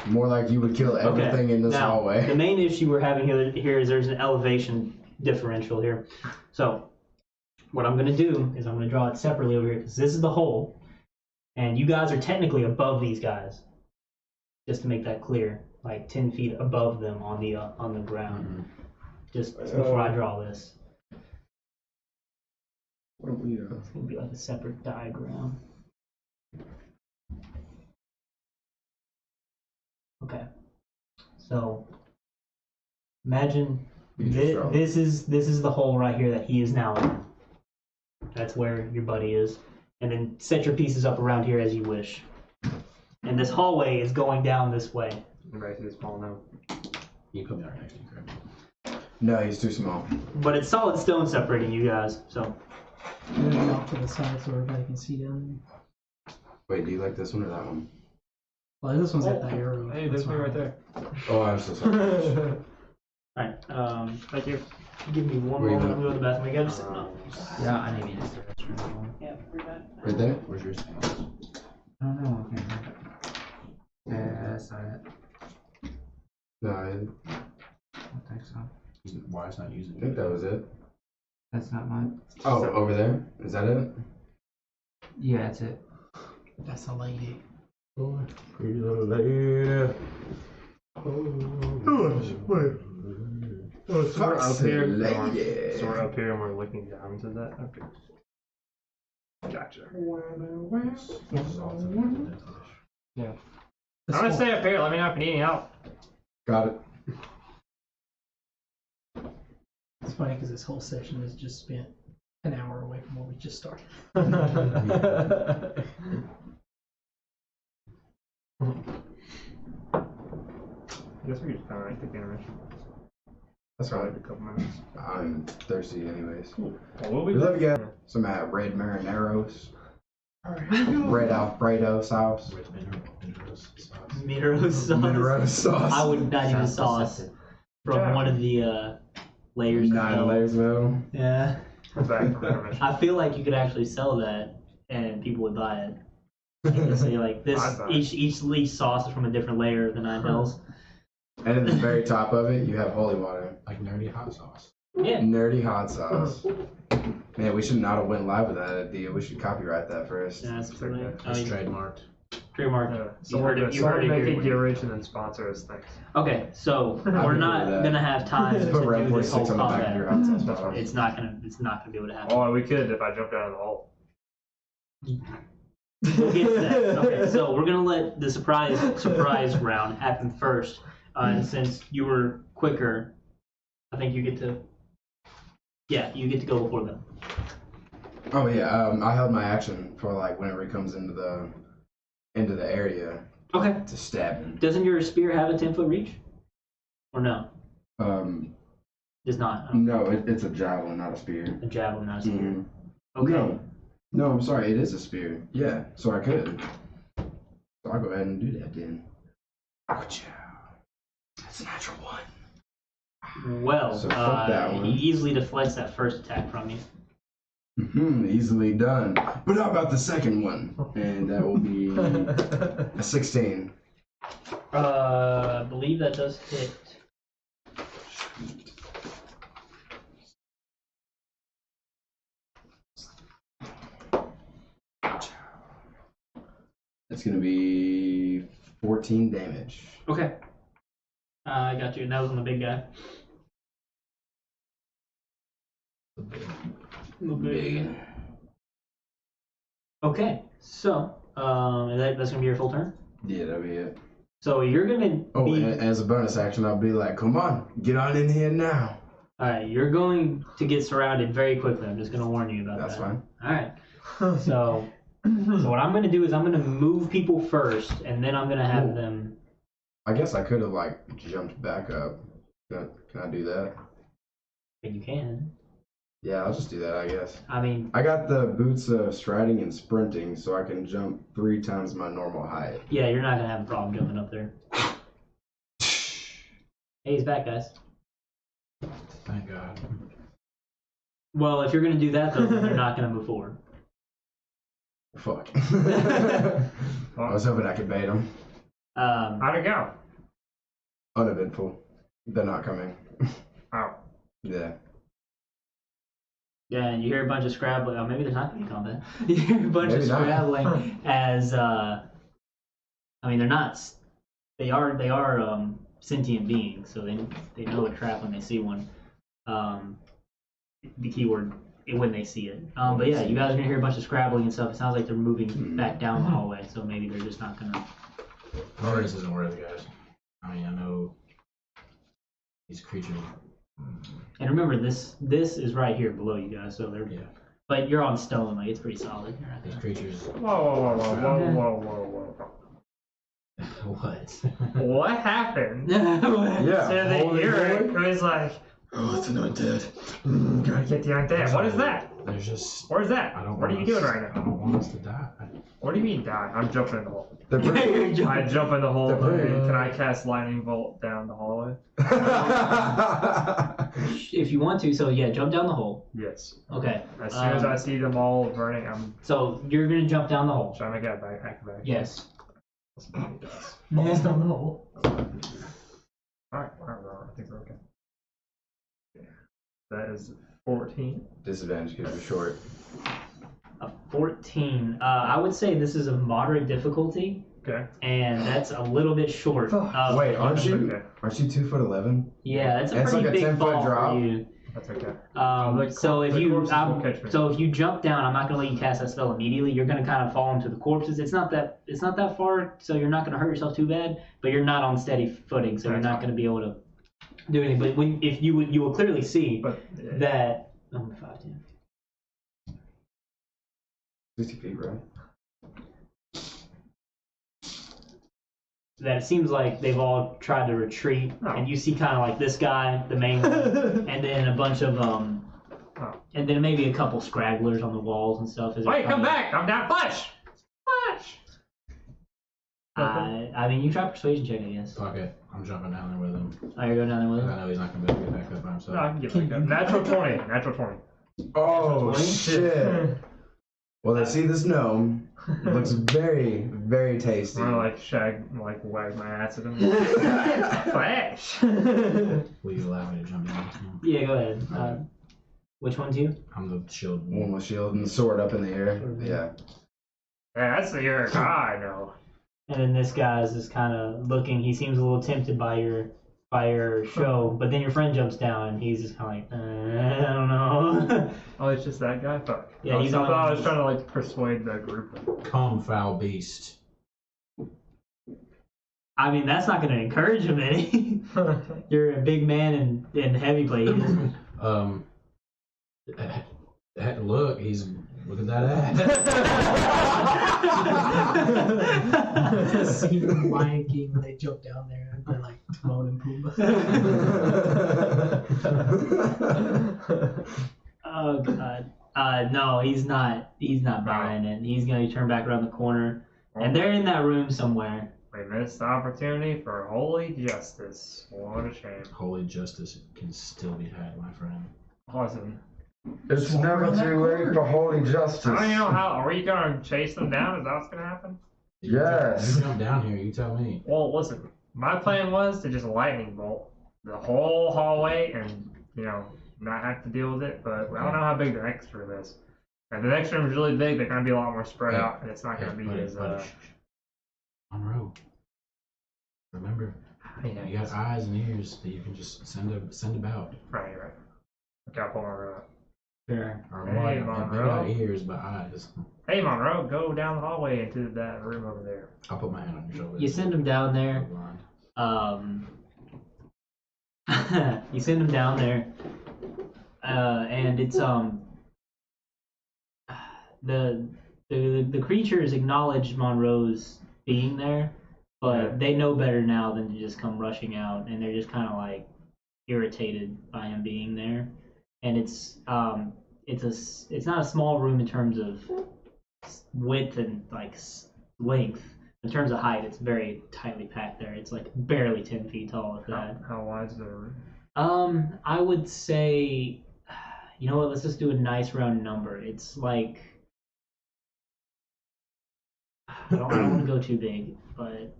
Speaker 3: More like you would kill everything in this
Speaker 2: now,
Speaker 3: hallway.
Speaker 2: The main issue we're having here is there's an elevation differential here. So what I'm going to do is I'm going to draw it separately over here because this is the hole, and you guys are technically above these guys. Just to make that clear, like 10 feet above them on the ground. Just before I draw this,
Speaker 3: What are we,
Speaker 2: it's going to be like a separate diagram. Okay, so Imagine
Speaker 3: You can just throw 'em.
Speaker 2: this is the hole right here that he is now in. That's where your buddy is. And then set your pieces up around here as you wish. And this hallway is going down this way.
Speaker 1: Everybody too small now.
Speaker 5: You put me right next to you, Craig.
Speaker 3: No, he's too small.
Speaker 2: But it's solid stone separating you guys, so.
Speaker 4: Move it off to the side so everybody can see down
Speaker 3: Wait, do you like this one or that one?
Speaker 4: there. Well, this one's got the arrow.
Speaker 1: Hey, there's me right there.
Speaker 3: Oh, I'm so sorry.
Speaker 2: Alright,
Speaker 1: Thank you.
Speaker 2: give me one
Speaker 3: Where you
Speaker 2: moment.
Speaker 3: going?
Speaker 2: We'll go to the bathroom. We gotta sit up.
Speaker 6: Yeah, I need to use the restroom.
Speaker 2: Yeah, we're back.
Speaker 3: Right there?
Speaker 5: Where's your space?
Speaker 6: I don't know. Okay. Yeah, that's not it.
Speaker 3: No,
Speaker 6: I don't think so.
Speaker 5: Why it's not using
Speaker 3: I think that was it.
Speaker 6: That's not mine.
Speaker 3: Oh, over there? Is that it?
Speaker 6: Yeah, that's it.
Speaker 4: That's a lady.
Speaker 5: Oh, pretty little lady.
Speaker 1: Oh, so we're up
Speaker 3: Foxy
Speaker 1: here.
Speaker 3: lady.
Speaker 1: So we're up here and we're looking down to that. Okay. Gotcha. Yeah. I'm gonna stay up here. Let me know if you need any help.
Speaker 3: Got it.
Speaker 4: It's funny because this whole session has just spent an hour away from where we just started.
Speaker 1: I guess we could just kind of like take intermission.
Speaker 3: That's
Speaker 1: For
Speaker 3: right.
Speaker 1: like a couple minutes.
Speaker 3: I'm thirsty anyways.
Speaker 1: Well, we'll be
Speaker 3: We love you
Speaker 1: back.
Speaker 3: guys. Some red marineros.
Speaker 4: Alright.
Speaker 3: Red Alfredo sauce.
Speaker 5: With minerals sauce.
Speaker 2: Mineral sauce.
Speaker 3: Mineral sauce.
Speaker 2: I would not even
Speaker 6: Sounds
Speaker 2: sauce
Speaker 6: deceptive.
Speaker 2: from
Speaker 1: Yeah.
Speaker 2: one of the layers. of
Speaker 3: 9
Speaker 2: metal.
Speaker 3: layers of metal.
Speaker 2: Yeah.
Speaker 1: We're back from intermission.
Speaker 2: I feel like you could actually sell that and people would buy it. You could say like this
Speaker 1: I'd buy it.
Speaker 2: each sauce is from a different layer of the 9 hells.
Speaker 3: And at the very top of it, you have holy water.
Speaker 5: Like nerdy hot sauce.
Speaker 2: Yeah.
Speaker 3: Nerdy hot sauce. Man, we should not have went live with that idea. We should copyright that first.
Speaker 2: Yeah, that's
Speaker 1: It's
Speaker 2: pretty.
Speaker 1: okay.
Speaker 2: I
Speaker 5: It's
Speaker 2: mean,
Speaker 5: trademarked.
Speaker 2: trademark.
Speaker 1: Yeah.
Speaker 2: You
Speaker 1: Someone
Speaker 2: heard it. You heard it
Speaker 1: make
Speaker 2: here.
Speaker 1: it get rich and then sponsor us. Thanks.
Speaker 2: Okay, so
Speaker 3: I
Speaker 2: we're
Speaker 3: can
Speaker 2: not
Speaker 3: do that.
Speaker 2: gonna have time to
Speaker 3: Just put
Speaker 2: do
Speaker 3: Realm
Speaker 2: this whole
Speaker 3: 4D6 on the back of your
Speaker 2: combat.
Speaker 3: hot sauce bottle.
Speaker 2: It's not gonna be able to happen.
Speaker 1: Oh, we could if I jumped out of the hole.
Speaker 2: We'll get to that. Okay, so we're gonna let the surprise round happen first. And since you were quicker, I think you get to. Yeah, you get to go before them.
Speaker 3: Oh yeah, I held my action for like whenever he comes into the area
Speaker 2: Okay.
Speaker 3: to stab him.
Speaker 2: Doesn't your spear have a 10-foot reach? Or no? Does not.
Speaker 3: No, it's a javelin, not a spear.
Speaker 2: A javelin, not a spear.
Speaker 3: Mhm.
Speaker 2: Okay.
Speaker 3: No, I'm sorry, it is a spear. Yeah, so I could. So I'll go ahead and do that then. Ouch. That's a natural one.
Speaker 2: Well,
Speaker 3: So fuck that one.
Speaker 2: he easily deflects that first attack from you.
Speaker 3: Easily done. But how about the second one? And that will be a 16.
Speaker 2: I believe that does hit.
Speaker 3: That's gonna be 14 damage.
Speaker 2: Okay. I got you. And that was on the big guy.
Speaker 3: Big.
Speaker 2: Okay. So, that's gonna be your full turn.
Speaker 3: Yeah, that'll be it.
Speaker 2: So you're gonna
Speaker 3: Oh,
Speaker 2: be.
Speaker 3: and as a bonus action, I'll be like, come on, get on in here now.
Speaker 2: All right. You're going to get surrounded very quickly. I'm just gonna warn you about
Speaker 3: That's
Speaker 2: that.
Speaker 3: fine.
Speaker 2: All right. So what I'm gonna do is I'm gonna move people first, and then I'm gonna have
Speaker 3: Ooh.
Speaker 2: them.
Speaker 3: I guess I could have like jumped back up. Can I do that?
Speaker 2: And you can.
Speaker 3: Yeah, I'll just do that, I guess.
Speaker 2: I mean,
Speaker 3: I got the boots of striding and sprinting, so I can jump 3 times my normal height.
Speaker 2: yeah, you're not gonna have a problem jumping up there. Hey, he's back, guys.
Speaker 5: Thank God.
Speaker 2: Well, if you're gonna do that though, then they're not gonna move forward.
Speaker 3: Fuck. I was hoping I could bait them.
Speaker 1: How'd it go?
Speaker 3: Uneventful. They're not coming.
Speaker 1: Oh.
Speaker 3: Yeah.
Speaker 2: Yeah, and you hear a bunch of scrabbling. Oh, maybe there's not gonna be combat. You hear a bunch
Speaker 3: Maybe
Speaker 2: of
Speaker 3: not.
Speaker 2: scrabbling as I mean, they're not. They are sentient beings, so they know a trap when they see one. The keyword when they see it. But yeah, you guys are gonna hear a bunch of scrabbling and stuff. It sounds like they're moving back down the hallway, so maybe they're just not gonna.
Speaker 5: Norris isn't worthy, guys. I mean, I know these creatures.
Speaker 2: And remember, this is right here below you guys, so they're.
Speaker 5: Yeah.
Speaker 2: But you're on stone, like it's pretty solid. You're right
Speaker 5: These
Speaker 2: there.
Speaker 5: creatures.
Speaker 1: Whoa.
Speaker 5: What?
Speaker 1: What happened?
Speaker 3: Yeah.
Speaker 1: So the
Speaker 3: holy
Speaker 1: Eric
Speaker 3: boy.
Speaker 1: was like,
Speaker 3: Oh, it's an undead.
Speaker 1: gotta get the undead. What is that?
Speaker 5: There's just.
Speaker 1: Where's that?
Speaker 5: I don't.
Speaker 1: What are
Speaker 5: want
Speaker 1: you
Speaker 5: us-
Speaker 1: doing right
Speaker 5: I
Speaker 1: now?
Speaker 5: don't want us to die.
Speaker 1: What do you mean die? I'm jumping in the hole.
Speaker 3: They're pretty.
Speaker 1: I jump in the hole.
Speaker 3: They're pretty.
Speaker 1: Can I cast lightning bolt down the hallway?
Speaker 2: If you want to, so yeah, jump down the hole.
Speaker 1: Yes.
Speaker 2: Okay.
Speaker 1: As soon as I see them all burning, I'm
Speaker 2: So you're gonna jump down the hole.
Speaker 1: trying to get back activate.
Speaker 2: Yes.
Speaker 4: Balls down the hole.
Speaker 1: Alright, I think we're okay. Yeah. That is 14.
Speaker 3: Disadvantage because you're short.
Speaker 2: A 14. I would say this is a moderate difficulty,
Speaker 1: Okay.
Speaker 2: and that's a little bit short.
Speaker 3: Wait, aren't you?
Speaker 1: Okay.
Speaker 3: Aren't you 2'11"?
Speaker 2: Yeah, that's a
Speaker 3: That's
Speaker 2: pretty
Speaker 3: like a
Speaker 2: big
Speaker 3: 10-foot
Speaker 2: fall
Speaker 3: drop.
Speaker 2: for you.
Speaker 1: That's okay.
Speaker 2: So if
Speaker 1: the
Speaker 2: you
Speaker 1: corpses will catch me.
Speaker 2: so if you jump down, I'm not gonna let you cast that spell immediately. You're gonna kind of fall into the corpses. It's not that far, so you're not gonna hurt yourself too bad. But you're not on steady footing, so you're
Speaker 1: That's
Speaker 2: not
Speaker 1: fine.
Speaker 2: gonna be able to do anything. But if you will clearly see
Speaker 1: But
Speaker 2: that 5, 10.
Speaker 3: 60 feet, right?
Speaker 2: That it seems like they've all tried to retreat,
Speaker 1: Oh.
Speaker 2: and you see kind of like this guy, the main one, and then a bunch of and then maybe a couple scragglers on the walls and stuff. As they're
Speaker 1: wait, come
Speaker 2: trying to-
Speaker 1: back! I'm down. Flash! Flash!
Speaker 2: I mean, you try persuasion check, I guess.
Speaker 5: Fuck it. I'm jumping down there with him.
Speaker 2: Oh, you're going down there with
Speaker 5: 'Cause
Speaker 2: him?
Speaker 5: I know he's not gonna be able to get back up by himself.
Speaker 1: No, I can get back up. Natural 20. Natural 20.
Speaker 3: Oh,
Speaker 2: 20?
Speaker 3: shit. Well, they see this gnome. It looks very, very tasty.
Speaker 1: I'm gonna wag my ass at him. Flash!
Speaker 5: Will you allow me to jump down?
Speaker 2: Yeah, go ahead.
Speaker 5: Okay.
Speaker 2: Which one's you?
Speaker 5: I'm the shield.
Speaker 3: One with shield and the sword up in the air. Yeah.
Speaker 1: Yeah, that's the Eric I know.
Speaker 2: And then this guy is just kind of looking. He seems a little tempted by your show, but then your friend jumps down, and he's just kind of like, I don't know.
Speaker 1: Oh, it's just that guy? Fuck.
Speaker 2: Yeah, he's
Speaker 1: I
Speaker 2: on-
Speaker 1: thought I was trying to persuade the group.
Speaker 5: Come, foul beast.
Speaker 2: I mean, that's not going to encourage him any. You're a big man and heavy plate.
Speaker 5: Look, he's look at that ass.
Speaker 4: Scene from Lion King when they jump down there and they're like Timon and Pumbaa.
Speaker 2: Oh god. No, he's not buying it. He's gonna turn back around the corner, and they're in that room somewhere.
Speaker 1: We missed the opportunity for holy justice. What a shame.
Speaker 5: Holy justice can still be had, my friend.
Speaker 1: Awesome.
Speaker 3: It's never too late for holy justice.
Speaker 1: I don't even know how. Are we gonna chase them down? Is that what's gonna happen?
Speaker 3: Yes.
Speaker 5: You jump down here, you tell me.
Speaker 1: Well, listen. My plan was to just lightning bolt the whole hallway and not have to deal with it. But I don't know how big the next room is. If the next room is really big, they're gonna be a lot more spread out, and it's not gonna be as.
Speaker 5: Monroe. Remember, you got eyes and ears that you can just send about.
Speaker 1: Right. Okay, I'll pull Monroe out.
Speaker 2: Sure.
Speaker 5: Or
Speaker 1: Hey,
Speaker 5: more like,
Speaker 1: Monroe.
Speaker 5: not ears, but eyes.
Speaker 1: Hey, Monroe, go down the hallway into that room over there.
Speaker 5: I'll put my hand on your shoulder.
Speaker 2: You send him down there. You send him down there, and it's the creatures acknowledge Monroe's being there, but they know better now than to just come rushing out, and they're just kind of like irritated by him being there. And it's not a small room in terms of width and like length. In terms of height, it's very tightly packed there. It's like barely 10 feet tall, if that.
Speaker 1: How wide's the room?
Speaker 2: I would say, you know what? Let's just do a nice round number. It's like I don't want to go too big, but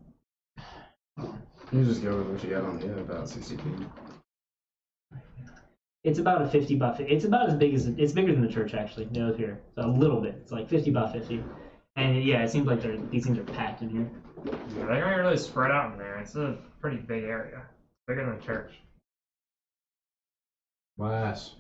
Speaker 3: You just go with what you got on the end, about 60 feet.
Speaker 2: it's about a 50 by 50. It's about as big as it's bigger than the church actually. No, here, so a little bit. It's like 50 by 50, and yeah, it seems like these things are packed in here.
Speaker 1: Yeah, they're gonna really spread out in there. It's a pretty big area. Bigger than the church.
Speaker 5: Lass.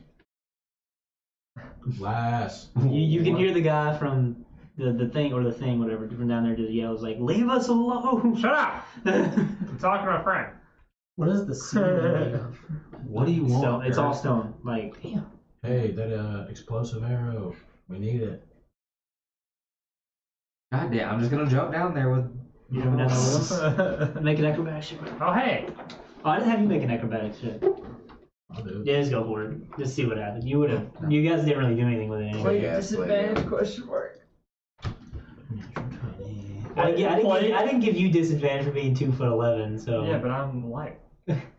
Speaker 2: You can hear the guy from the thing whatever from down there just yells like, "Leave us alone!"
Speaker 1: Shut up! I'm talking to my friend.
Speaker 4: What is the ceiling made of?
Speaker 5: What do you want?
Speaker 2: Stone. It's
Speaker 5: Eric?
Speaker 2: all stone. Like,
Speaker 4: Damn.
Speaker 5: Hey, that explosive arrow. We need it.
Speaker 6: God damn, I'm just gonna jump down there with.
Speaker 2: you haven't done all this. Make an acrobatic check.
Speaker 1: Oh, hey.
Speaker 2: Oh, I didn't have you make an acrobatic check.
Speaker 5: I'll do it.
Speaker 2: Yeah, just go for it. Just see what happens. You would have. You guys didn't really do anything with it anyway.
Speaker 3: Wait, disadvantage
Speaker 1: question mark.
Speaker 2: I didn't give you disadvantage for being 2'11", so.
Speaker 1: Yeah, but I'm light.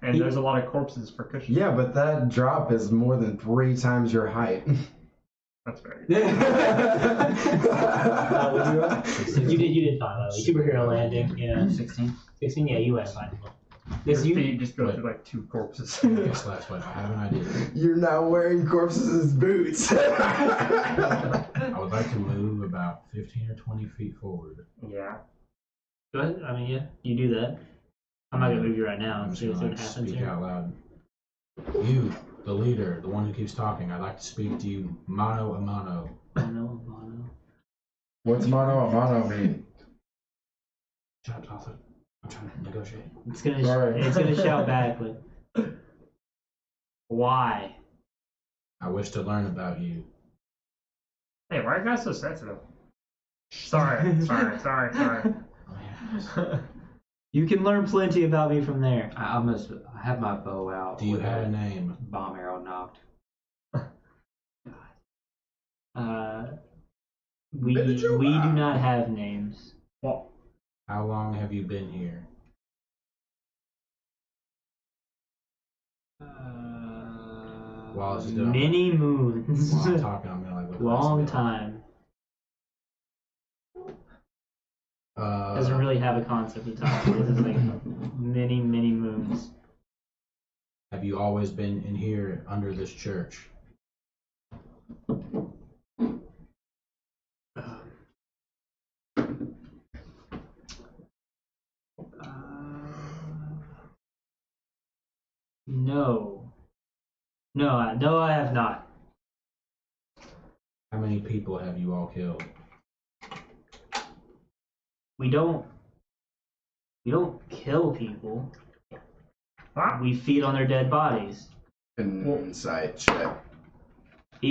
Speaker 1: And there's a lot of corpses for cushion.
Speaker 3: Yeah, but that drop is more than 3 times your height.
Speaker 1: That's very
Speaker 2: You did fine, Lily. Superhero landing, yeah.
Speaker 6: 16.
Speaker 2: 16, yeah, you went fine.
Speaker 1: Your
Speaker 2: This you.
Speaker 1: feet just go through like 2 corpses.
Speaker 5: Guess last one. I have an idea.
Speaker 3: You're now wearing corpses as boots.
Speaker 5: I would like to move about 15 or 20 feet forward.
Speaker 1: Yeah.
Speaker 2: Go ahead. I mean, yeah, you do that. I'm not gonna move you right now.
Speaker 5: I'm just
Speaker 2: See
Speaker 5: gonna
Speaker 2: what happens
Speaker 5: speak
Speaker 2: here.
Speaker 5: out loud. You, the leader, the one who keeps talking, I'd like to speak to you mano a mano.
Speaker 2: Mono, mono.
Speaker 3: What's mano a mano mean?
Speaker 5: Shut up, Arthur. I'm trying to negotiate.
Speaker 2: It's gonna.
Speaker 3: Sorry.
Speaker 2: It's gonna shout back. Like, why?
Speaker 5: I wish to learn about you.
Speaker 1: Hey, why are you guys so sensitive? Sorry.
Speaker 5: Oh, yeah.
Speaker 2: You can learn plenty about me from there.
Speaker 6: I almost have my bow out.
Speaker 5: Do you
Speaker 6: with
Speaker 5: have a name?
Speaker 6: bomb arrow knocked?
Speaker 2: We
Speaker 3: Been to Joe.
Speaker 2: do not have names.
Speaker 1: Well,
Speaker 5: How long have you been here? While it's done.
Speaker 2: Many moons.
Speaker 5: While I'm talking, I'm gonna like look
Speaker 2: Long
Speaker 5: at
Speaker 2: time.
Speaker 5: this.
Speaker 2: Doesn't really have a concept of time. This is like many moons.
Speaker 5: Have you always been in here under this church?
Speaker 2: No, I have not.
Speaker 5: How many people have you all killed?
Speaker 2: We don't kill people.
Speaker 1: huh?
Speaker 2: We feed on their dead bodies.
Speaker 3: Insight check.
Speaker 2: I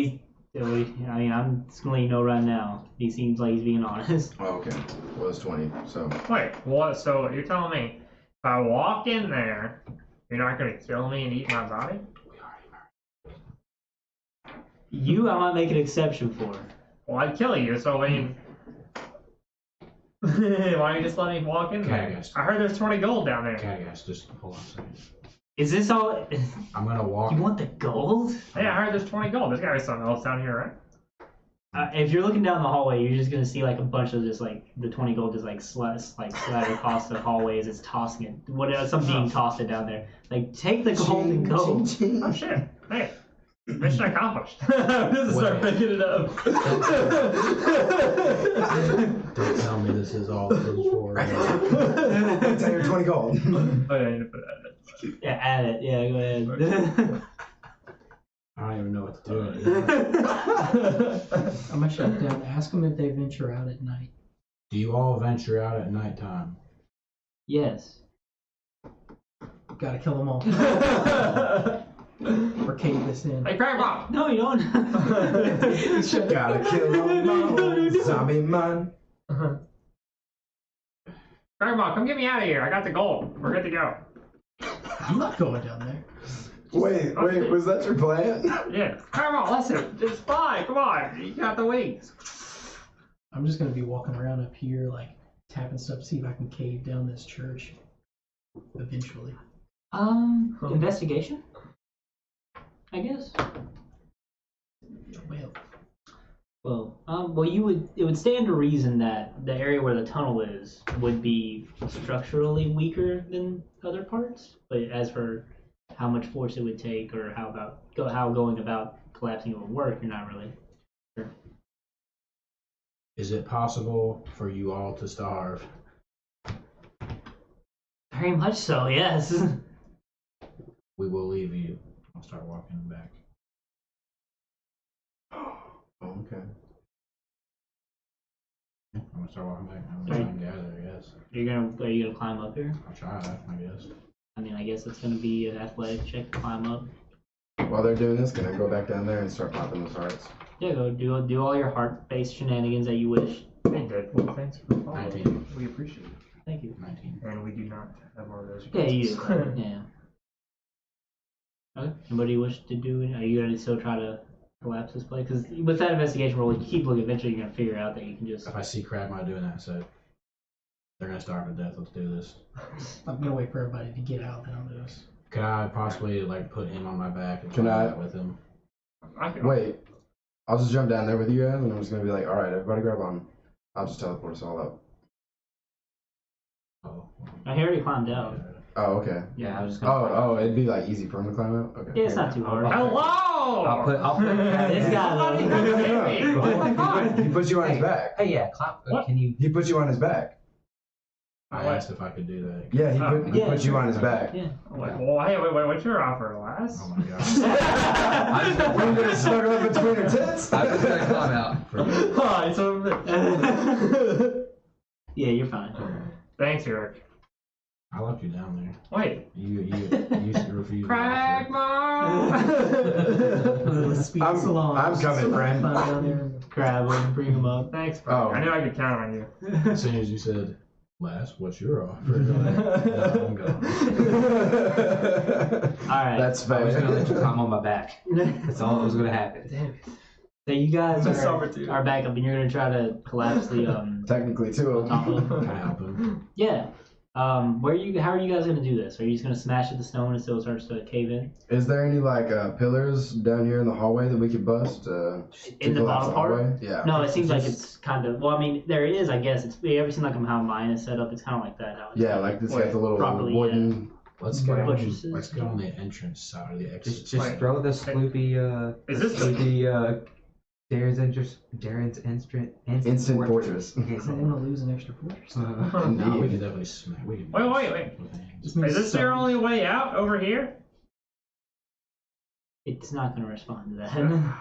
Speaker 2: mean, I'm just gonna let you know right now. He seems like he's being honest.
Speaker 3: Oh, okay. Well, it's 20, so.
Speaker 1: Wait, what? So you're telling me if I walk in there, you're not gonna kill me and eat my body?
Speaker 2: You, I might make an exception for.
Speaker 1: Well, I'd kill you, so I mean. Why don't you just let me walk in there?
Speaker 5: Catagast.
Speaker 1: I heard there's 20 gold down there.
Speaker 5: Catagast, just hold on a second.
Speaker 2: Is this all?
Speaker 5: I'm gonna walk.
Speaker 2: You want the gold?
Speaker 1: Hey, I heard there's 20 gold. There's gotta be something else down here, right?
Speaker 2: If you're looking down the hallway, you're just gonna see like a bunch of just like the 20 gold just like slide across the hallway as it's tossing it. What some being tossed it down there. Like take the gold and go.
Speaker 1: Oh shit. Hey. Mission accomplished. I'm just start
Speaker 5: Wait.
Speaker 1: picking it up.
Speaker 5: Don't tell me this is all this is for.
Speaker 3: That's your 20 gold.
Speaker 1: Oh yeah, I need to put that
Speaker 2: Yeah, add it. Yeah, go ahead.
Speaker 5: I don't even know what to do anymore.
Speaker 4: I'm gonna shut down. Ask them if they venture out at night.
Speaker 5: Do you all venture out at nighttime?
Speaker 2: Yes.
Speaker 4: Gotta kill them all. Or cave this in.
Speaker 1: Hey, Grandma!
Speaker 2: No, you don't.
Speaker 3: Gotta kill them all. Zombie man.
Speaker 1: Grandma, come get me out of here. I got the gold. We're good to go.
Speaker 4: I'm not going down there.
Speaker 3: Wait, was that your plan?
Speaker 1: Yeah. Grandma, listen. It's fine. Come on. You got the wings.
Speaker 4: I'm just gonna be walking around up here, like tapping stuff to see if I can cave down this church. Eventually.
Speaker 2: Investigation? I guess. Well, it would stand to reason that the area where the tunnel is would be structurally weaker than other parts. But as for how much force it would take, or how going about collapsing it would work, you're not really sure.
Speaker 5: Is it possible for you all to starve?
Speaker 2: Very much so, yes.
Speaker 5: We will leave you. I'll start walking back.
Speaker 3: Okay.
Speaker 5: I'm gonna start walking back. I'm
Speaker 2: Sorry.
Speaker 5: trying to gather, I guess.
Speaker 2: Are you gonna climb up here?
Speaker 5: I'll try, I guess.
Speaker 2: I mean, I guess it's gonna be an athletic check to climb up.
Speaker 3: While they're doing this, can I go back down there and start popping those hearts?
Speaker 2: Yeah, go do all your heart-based shenanigans that you wish.
Speaker 1: Hey, Deadpool, thanks for following.
Speaker 5: 19.
Speaker 1: We appreciate it.
Speaker 2: Thank you.
Speaker 5: 19.
Speaker 1: And we do not have one of those.
Speaker 2: Yeah, you
Speaker 1: requests.
Speaker 2: do. Yeah. Okay. Anybody wish to do it? Are you gonna still try to collapse this place? Because with that investigation roll, you keep looking. Eventually, you're gonna figure out that you can just.
Speaker 5: If I see Cragma doing that, so they're gonna starve to death. Let's do this.
Speaker 4: I'm gonna wait for everybody to get out, then I'll do this.
Speaker 5: Could I possibly like put him on my back and
Speaker 3: Can
Speaker 5: fly
Speaker 3: I-
Speaker 5: out with him?
Speaker 1: I can,
Speaker 3: Wait, I'll just jump down there with you guys, and I'm just gonna be like, all right, everybody grab on. I'll just teleport us all up.
Speaker 5: Oh.
Speaker 2: I already climbed out.
Speaker 3: Oh, okay.
Speaker 6: Yeah, I was just gonna.
Speaker 3: Oh, it'd be like easy for him to climb out. Okay.
Speaker 2: Yeah, it's not too hard.
Speaker 1: Hello!
Speaker 6: I'll put
Speaker 2: This guy,
Speaker 1: Somebody
Speaker 2: though.
Speaker 1: come get me. Oh my god!
Speaker 3: He puts you on his back.
Speaker 6: Hey, yeah, clap.
Speaker 1: What?
Speaker 6: Can you?
Speaker 3: He puts you on his back.
Speaker 5: I asked if I could do that.
Speaker 3: Yeah, he
Speaker 2: Yeah,
Speaker 3: puts you on his back.
Speaker 2: Yeah.
Speaker 1: I'm like, well, hey, wait, what's your offer, lass?
Speaker 5: Oh my gosh.
Speaker 3: I'm gonna snuggle up between her tits.
Speaker 6: I'm just gonna climb out.
Speaker 1: Alright, so
Speaker 2: Yeah, you're fine.
Speaker 1: thanks, Eric.
Speaker 5: I left you down there.
Speaker 1: Wait.
Speaker 5: You refused.
Speaker 3: I'm coming, friend.
Speaker 2: Grab him, bring him up.
Speaker 1: Thanks, bro.
Speaker 3: Oh.
Speaker 1: I knew I could count on you.
Speaker 5: As soon as you said, "Lass, what's your offer?" You're like, "No, I'm gone."
Speaker 2: Alright.
Speaker 3: That's
Speaker 6: I was gonna let you
Speaker 3: fair.
Speaker 6: climb on my back. That's all that was gonna happen.
Speaker 2: So you guys
Speaker 1: That's
Speaker 2: are
Speaker 1: summer
Speaker 2: back up, and you're gonna try to collapse the
Speaker 3: Technically, two of
Speaker 2: top of
Speaker 3: them.
Speaker 5: Can I help him?
Speaker 2: Yeah. How are you guys gonna do this? Are you just gonna smash at the stone until it starts to cave in?
Speaker 3: Is there any like pillars down here in the hallway that we could bust? To
Speaker 2: In the
Speaker 3: collapse
Speaker 2: bottom part?
Speaker 3: hallway? Yeah.
Speaker 2: No, it seems like it's kind of. Well, I mean, there is. I guess it's. You ever seen like how mine is set up? It's kind of like that. How it's
Speaker 3: Yeah, like this got the little
Speaker 2: Properly,
Speaker 3: wooden.
Speaker 5: Let's get on.
Speaker 2: Butchers.
Speaker 5: Let's get on the entrance side of the exit.
Speaker 6: Just
Speaker 1: Wait.
Speaker 6: throw the Sloopy,
Speaker 1: Is
Speaker 6: the
Speaker 1: this-
Speaker 6: Sloopy, Darren's
Speaker 3: Instant fortress.
Speaker 4: I don't want to lose an extra fortress.
Speaker 5: No, we
Speaker 3: Indeed.
Speaker 5: can definitely smack. We can
Speaker 1: Wait.
Speaker 5: with hands.
Speaker 4: This means
Speaker 1: Is this your
Speaker 4: stones.
Speaker 1: only way out over here?
Speaker 2: It's not gonna respond to that.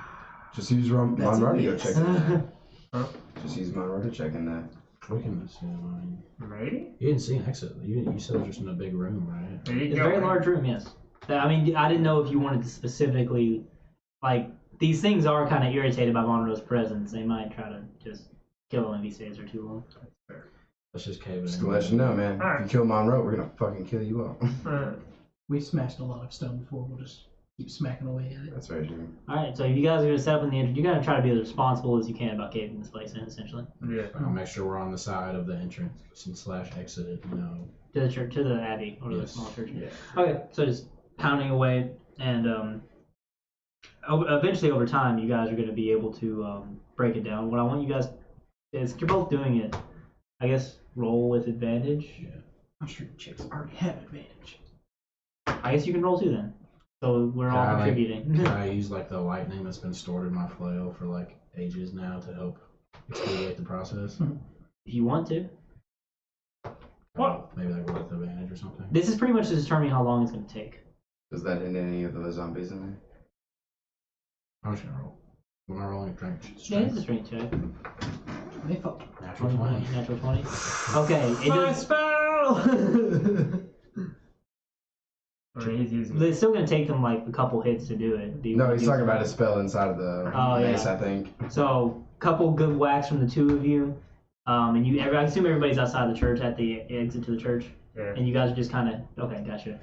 Speaker 3: Just use
Speaker 4: That's
Speaker 3: Monroe to go
Speaker 4: yes.
Speaker 3: check in there. Just use Monroe to check in there.
Speaker 5: We can assume.
Speaker 1: Maybe?
Speaker 5: You didn't see an exit. You said it was just in a big room, right?
Speaker 1: There you
Speaker 2: It's a
Speaker 1: go.
Speaker 2: very large room, yes. I mean, I didn't know if you wanted to specifically, like, these things are kind of irritated by Monroe's presence. They might try to just kill him if he stays there too long.
Speaker 5: Let's just cave it
Speaker 3: Just
Speaker 5: in.
Speaker 3: to let you know, man.
Speaker 1: Alright.
Speaker 3: If you kill Monroe, we're gonna fucking kill you all.
Speaker 4: We've smashed a lot of stone before. We'll just keep smacking away at it.
Speaker 3: That's very true.
Speaker 2: All right, so you guys are gonna set up in the entrance. You're gonna try to be as responsible as you can about caving this place in, essentially,
Speaker 1: Yeah.
Speaker 5: I'll make sure we're on the side of the entrance / exit. You know.
Speaker 2: to the church, to the abbey or the
Speaker 5: Yes.
Speaker 2: small church.
Speaker 1: Yeah.
Speaker 2: Okay, so just pounding away, and eventually over time, you guys are gonna be able to break it down. What I want you guys is, you're both doing it. I guess roll with advantage.
Speaker 4: I'm sure the chicks already have advantage.
Speaker 2: I guess you can roll too then. So we're all
Speaker 5: Can I, like,
Speaker 2: contributing.
Speaker 5: Can I use like the lightning that's been stored in my flail for like ages now to help expedite the process?
Speaker 2: If you want to.
Speaker 1: What?
Speaker 5: Maybe like with advantage or something.
Speaker 2: This is pretty much to determine how long it's gonna take.
Speaker 3: Does that hit any of the zombies in there?
Speaker 5: I'm just gonna roll. Am I rolling a strength?
Speaker 2: Yeah, it's a strength check.
Speaker 4: They fuck.
Speaker 5: Natural
Speaker 2: 20,
Speaker 5: 20.
Speaker 2: natural 20. Okay, it
Speaker 1: My
Speaker 2: does,
Speaker 1: spell! I mean, he's using
Speaker 2: it's still gonna take them like a couple hits to do it. Do you
Speaker 3: No,
Speaker 2: wanna
Speaker 3: he's
Speaker 2: do
Speaker 3: talking about
Speaker 2: something?
Speaker 3: his spell inside of the
Speaker 2: Oh, yeah.
Speaker 3: mace, I think.
Speaker 2: So, couple good whacks from the two of you, and I assume everybody's outside the church at the exit to the church,
Speaker 1: Yeah.
Speaker 2: and you guys are just kind of okay, gotcha.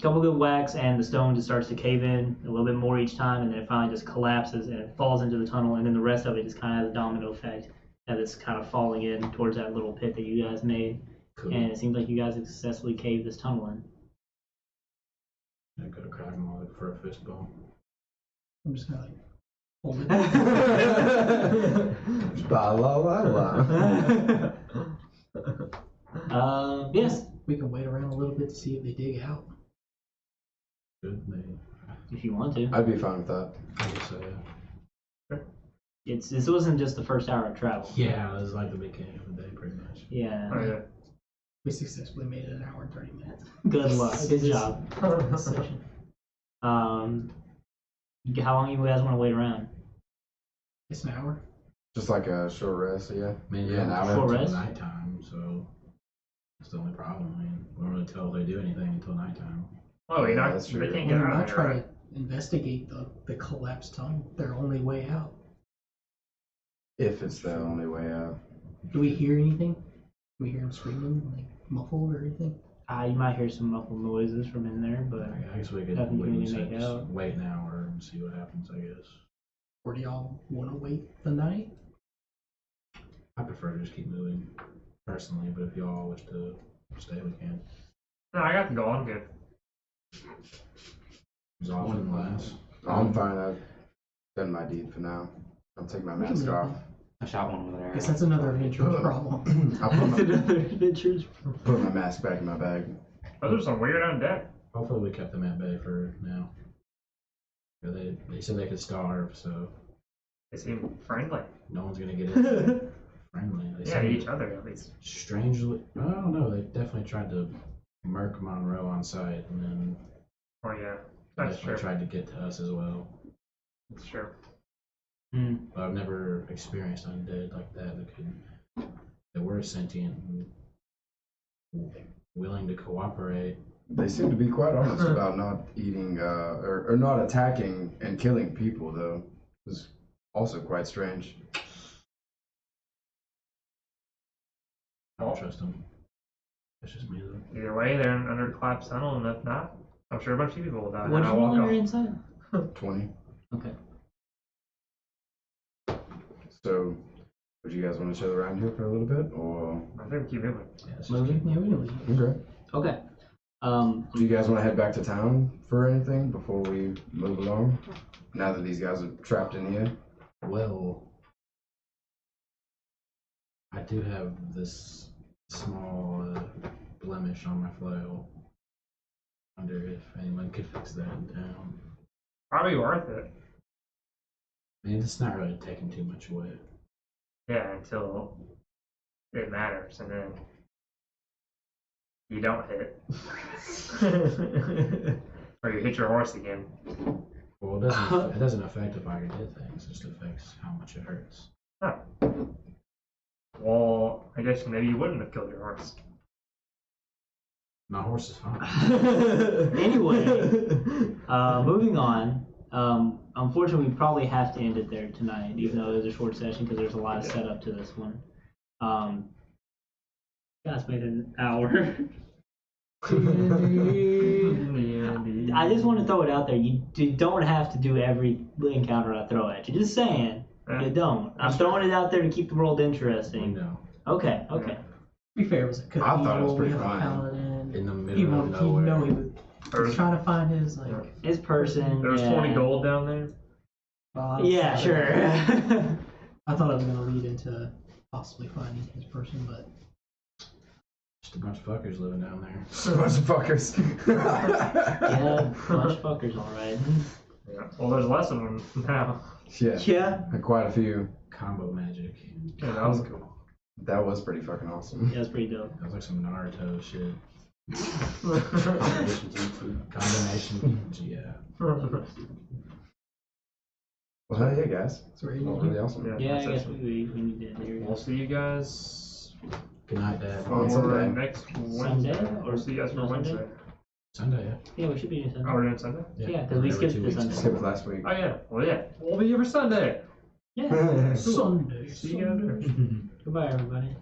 Speaker 2: Couple good whacks, and the stone just starts to cave in a little bit more each time, and then it finally just collapses and it falls into the tunnel, and then the rest of it just kind of has a domino effect as it's kind of falling in towards that little pit that you guys made,
Speaker 5: Cool.
Speaker 2: and it seems like you guys have successfully caved this tunnel in.
Speaker 5: I could have cracked him all for a fist bump.
Speaker 4: I'm just gonna like hold it.
Speaker 3: La la la la.
Speaker 2: Yes,
Speaker 4: We can wait around a little bit to see if they dig out.
Speaker 5: Good name.
Speaker 2: if you want to.
Speaker 3: I'd be fine with that.
Speaker 5: I would say.
Speaker 2: This wasn't just the first hour of travel.
Speaker 5: Yeah, it was like the beginning of the day, pretty much.
Speaker 2: Yeah.
Speaker 1: Oh, yeah.
Speaker 4: We successfully made it an hour and 30 minutes.
Speaker 2: Good luck. Good job. Session. How long you guys want to wait around?
Speaker 4: It's an hour.
Speaker 3: Just like a short rest, yeah.
Speaker 5: I mean,
Speaker 3: Yeah, an hour.
Speaker 2: Short
Speaker 5: until
Speaker 2: rest?
Speaker 5: nighttime, so That's the only problem. I mean, we don't really tell if they do anything until nighttime.
Speaker 1: Oh,
Speaker 3: Yeah,
Speaker 1: not,
Speaker 3: that's true.
Speaker 1: they can't
Speaker 4: We're
Speaker 1: get out
Speaker 4: not
Speaker 1: of there,
Speaker 4: trying
Speaker 1: right?
Speaker 4: to investigate the collapsed tunnel. Their only way out.
Speaker 3: If it's the only way out.
Speaker 4: Do we hear anything? Do we hear him screaming, like muffled or anything?
Speaker 2: You might hear some muffled noises from in there, but
Speaker 5: I guess we could
Speaker 2: Nothing you can
Speaker 5: just
Speaker 2: make out.
Speaker 5: wait an hour and see what happens, I guess.
Speaker 4: Or do y'all want to wait the night?
Speaker 5: I prefer to just keep moving, personally, but if y'all wish to stay, we can.
Speaker 1: No, I got to go. I'm good.
Speaker 5: It's off in class.
Speaker 3: I'm fine. I've done my deed for now. I'll take my mask off.
Speaker 6: I shot one with an
Speaker 4: I
Speaker 6: arrow.
Speaker 4: guess that's another adventure problem.
Speaker 3: I'll put
Speaker 2: that's
Speaker 3: my,
Speaker 2: another adventure.
Speaker 3: put my mask back in my bag.
Speaker 1: Those are some weird undead.
Speaker 5: Hopefully we kept them at bay for now. Yeah, they said they could starve, so
Speaker 1: They seem friendly.
Speaker 5: no one's gonna get in. Friendly. They
Speaker 1: Yeah,
Speaker 5: said
Speaker 1: to each other at least.
Speaker 5: strangely, I don't know. They definitely tried to murk Monroe on sight, and then
Speaker 1: Oh yeah,
Speaker 5: they
Speaker 1: that's
Speaker 5: definitely
Speaker 1: true.
Speaker 5: tried to get to us as well.
Speaker 1: That's true.
Speaker 5: But I've never experienced undead like that were sentient and willing to cooperate.
Speaker 3: They seem to be quite honest about not eating, or not attacking and killing people, though. It's also quite strange.
Speaker 5: I don't trust them. That's just me, though.
Speaker 1: Either way, they're under the collapsed tunnel, and if not, I'm sure a bunch of people will die.
Speaker 2: What
Speaker 1: And
Speaker 2: did
Speaker 1: I'll
Speaker 2: you
Speaker 1: walk
Speaker 2: roll on
Speaker 1: off.
Speaker 2: your inside?
Speaker 3: 20.
Speaker 2: Okay.
Speaker 3: So, would you guys want to chill around here for a little bit, or?
Speaker 1: I think we keep moving.
Speaker 5: Yeah, it's just
Speaker 2: Moving?
Speaker 4: Yeah, we can leave.
Speaker 3: Okay.
Speaker 2: Okay.
Speaker 3: Do you guys want to head back to town for anything before we move along? Now that these guys are trapped in here?
Speaker 5: well, I do have this small blemish on my flail. Wonder if anyone could fix that in town.
Speaker 1: Probably worth it.
Speaker 5: I mean, it's not really taking too much away.
Speaker 1: Yeah, until it matters, and then you don't hit. Or you hit your horse again.
Speaker 5: Well, it doesn't affect if I can hit things. It just affects how much it hurts.
Speaker 1: Well, I guess maybe you wouldn't have killed your horse.
Speaker 5: My horse is fine.
Speaker 2: Anyway, moving on. Unfortunately, we probably have to end it there tonight, even though it was a short session because there's a lot of setup to this one. Guys made an hour. I just want to throw it out there. You don't have to do every encounter I throw at you. Just saying, you don't. I'm throwing it out there to keep the world
Speaker 5: We
Speaker 2: interesting.
Speaker 5: know.
Speaker 2: Okay.
Speaker 4: To be fair, it was a
Speaker 3: I thought it was
Speaker 4: cathedral,
Speaker 3: pretty
Speaker 4: we have a
Speaker 3: fine.
Speaker 4: paladin.
Speaker 5: In the
Speaker 4: He
Speaker 5: middle of
Speaker 4: wanted to
Speaker 5: nowhere.
Speaker 4: know he was trying to find his like.
Speaker 2: His person.
Speaker 1: There was
Speaker 2: yeah.
Speaker 1: 20 gold down there.
Speaker 2: Yeah, sure.
Speaker 4: I thought it was gonna lead into possibly finding his person, but
Speaker 5: Just a bunch of fuckers living down there.
Speaker 3: Bunch of fuckers.
Speaker 2: Yeah, bunch of fuckers, all right.
Speaker 1: Yeah. Well, there's less of them now.
Speaker 3: Yeah,
Speaker 2: Yeah.
Speaker 3: quite a few.
Speaker 5: Combo magic.
Speaker 1: Yeah, that was cool.
Speaker 3: That was pretty fucking awesome.
Speaker 2: Yeah, it's pretty dope.
Speaker 5: That was like some Naruto shit.
Speaker 6: Combination jutsu.
Speaker 5: Combination. Yeah.
Speaker 3: Well, hell yeah, guys.
Speaker 4: that's where he
Speaker 3: Well, really awesome.
Speaker 2: Yeah, I
Speaker 1: that's
Speaker 2: guess
Speaker 1: it.
Speaker 2: we need to end here.
Speaker 1: We'll see you guys
Speaker 5: Good night, Dad.
Speaker 3: On
Speaker 1: for
Speaker 3: Sunday.
Speaker 1: next Wednesday.
Speaker 2: Sunday?
Speaker 1: Or see you guys for
Speaker 2: No, Sunday?
Speaker 1: Wednesday.
Speaker 5: Sunday, yeah.
Speaker 2: Yeah, we should be doing
Speaker 1: Oh,
Speaker 2: Sunday.
Speaker 1: we're doing Sunday?
Speaker 2: Yeah, 'cause we
Speaker 5: Every
Speaker 2: skipped
Speaker 5: 2
Speaker 2: the
Speaker 5: weeks.
Speaker 2: Sunday.
Speaker 3: Skip it last week.
Speaker 1: Oh, yeah. Well, yeah. We'll be here for Sunday.
Speaker 2: Yeah.
Speaker 4: Sunday.
Speaker 1: See you guys there.
Speaker 2: Goodbye, everybody.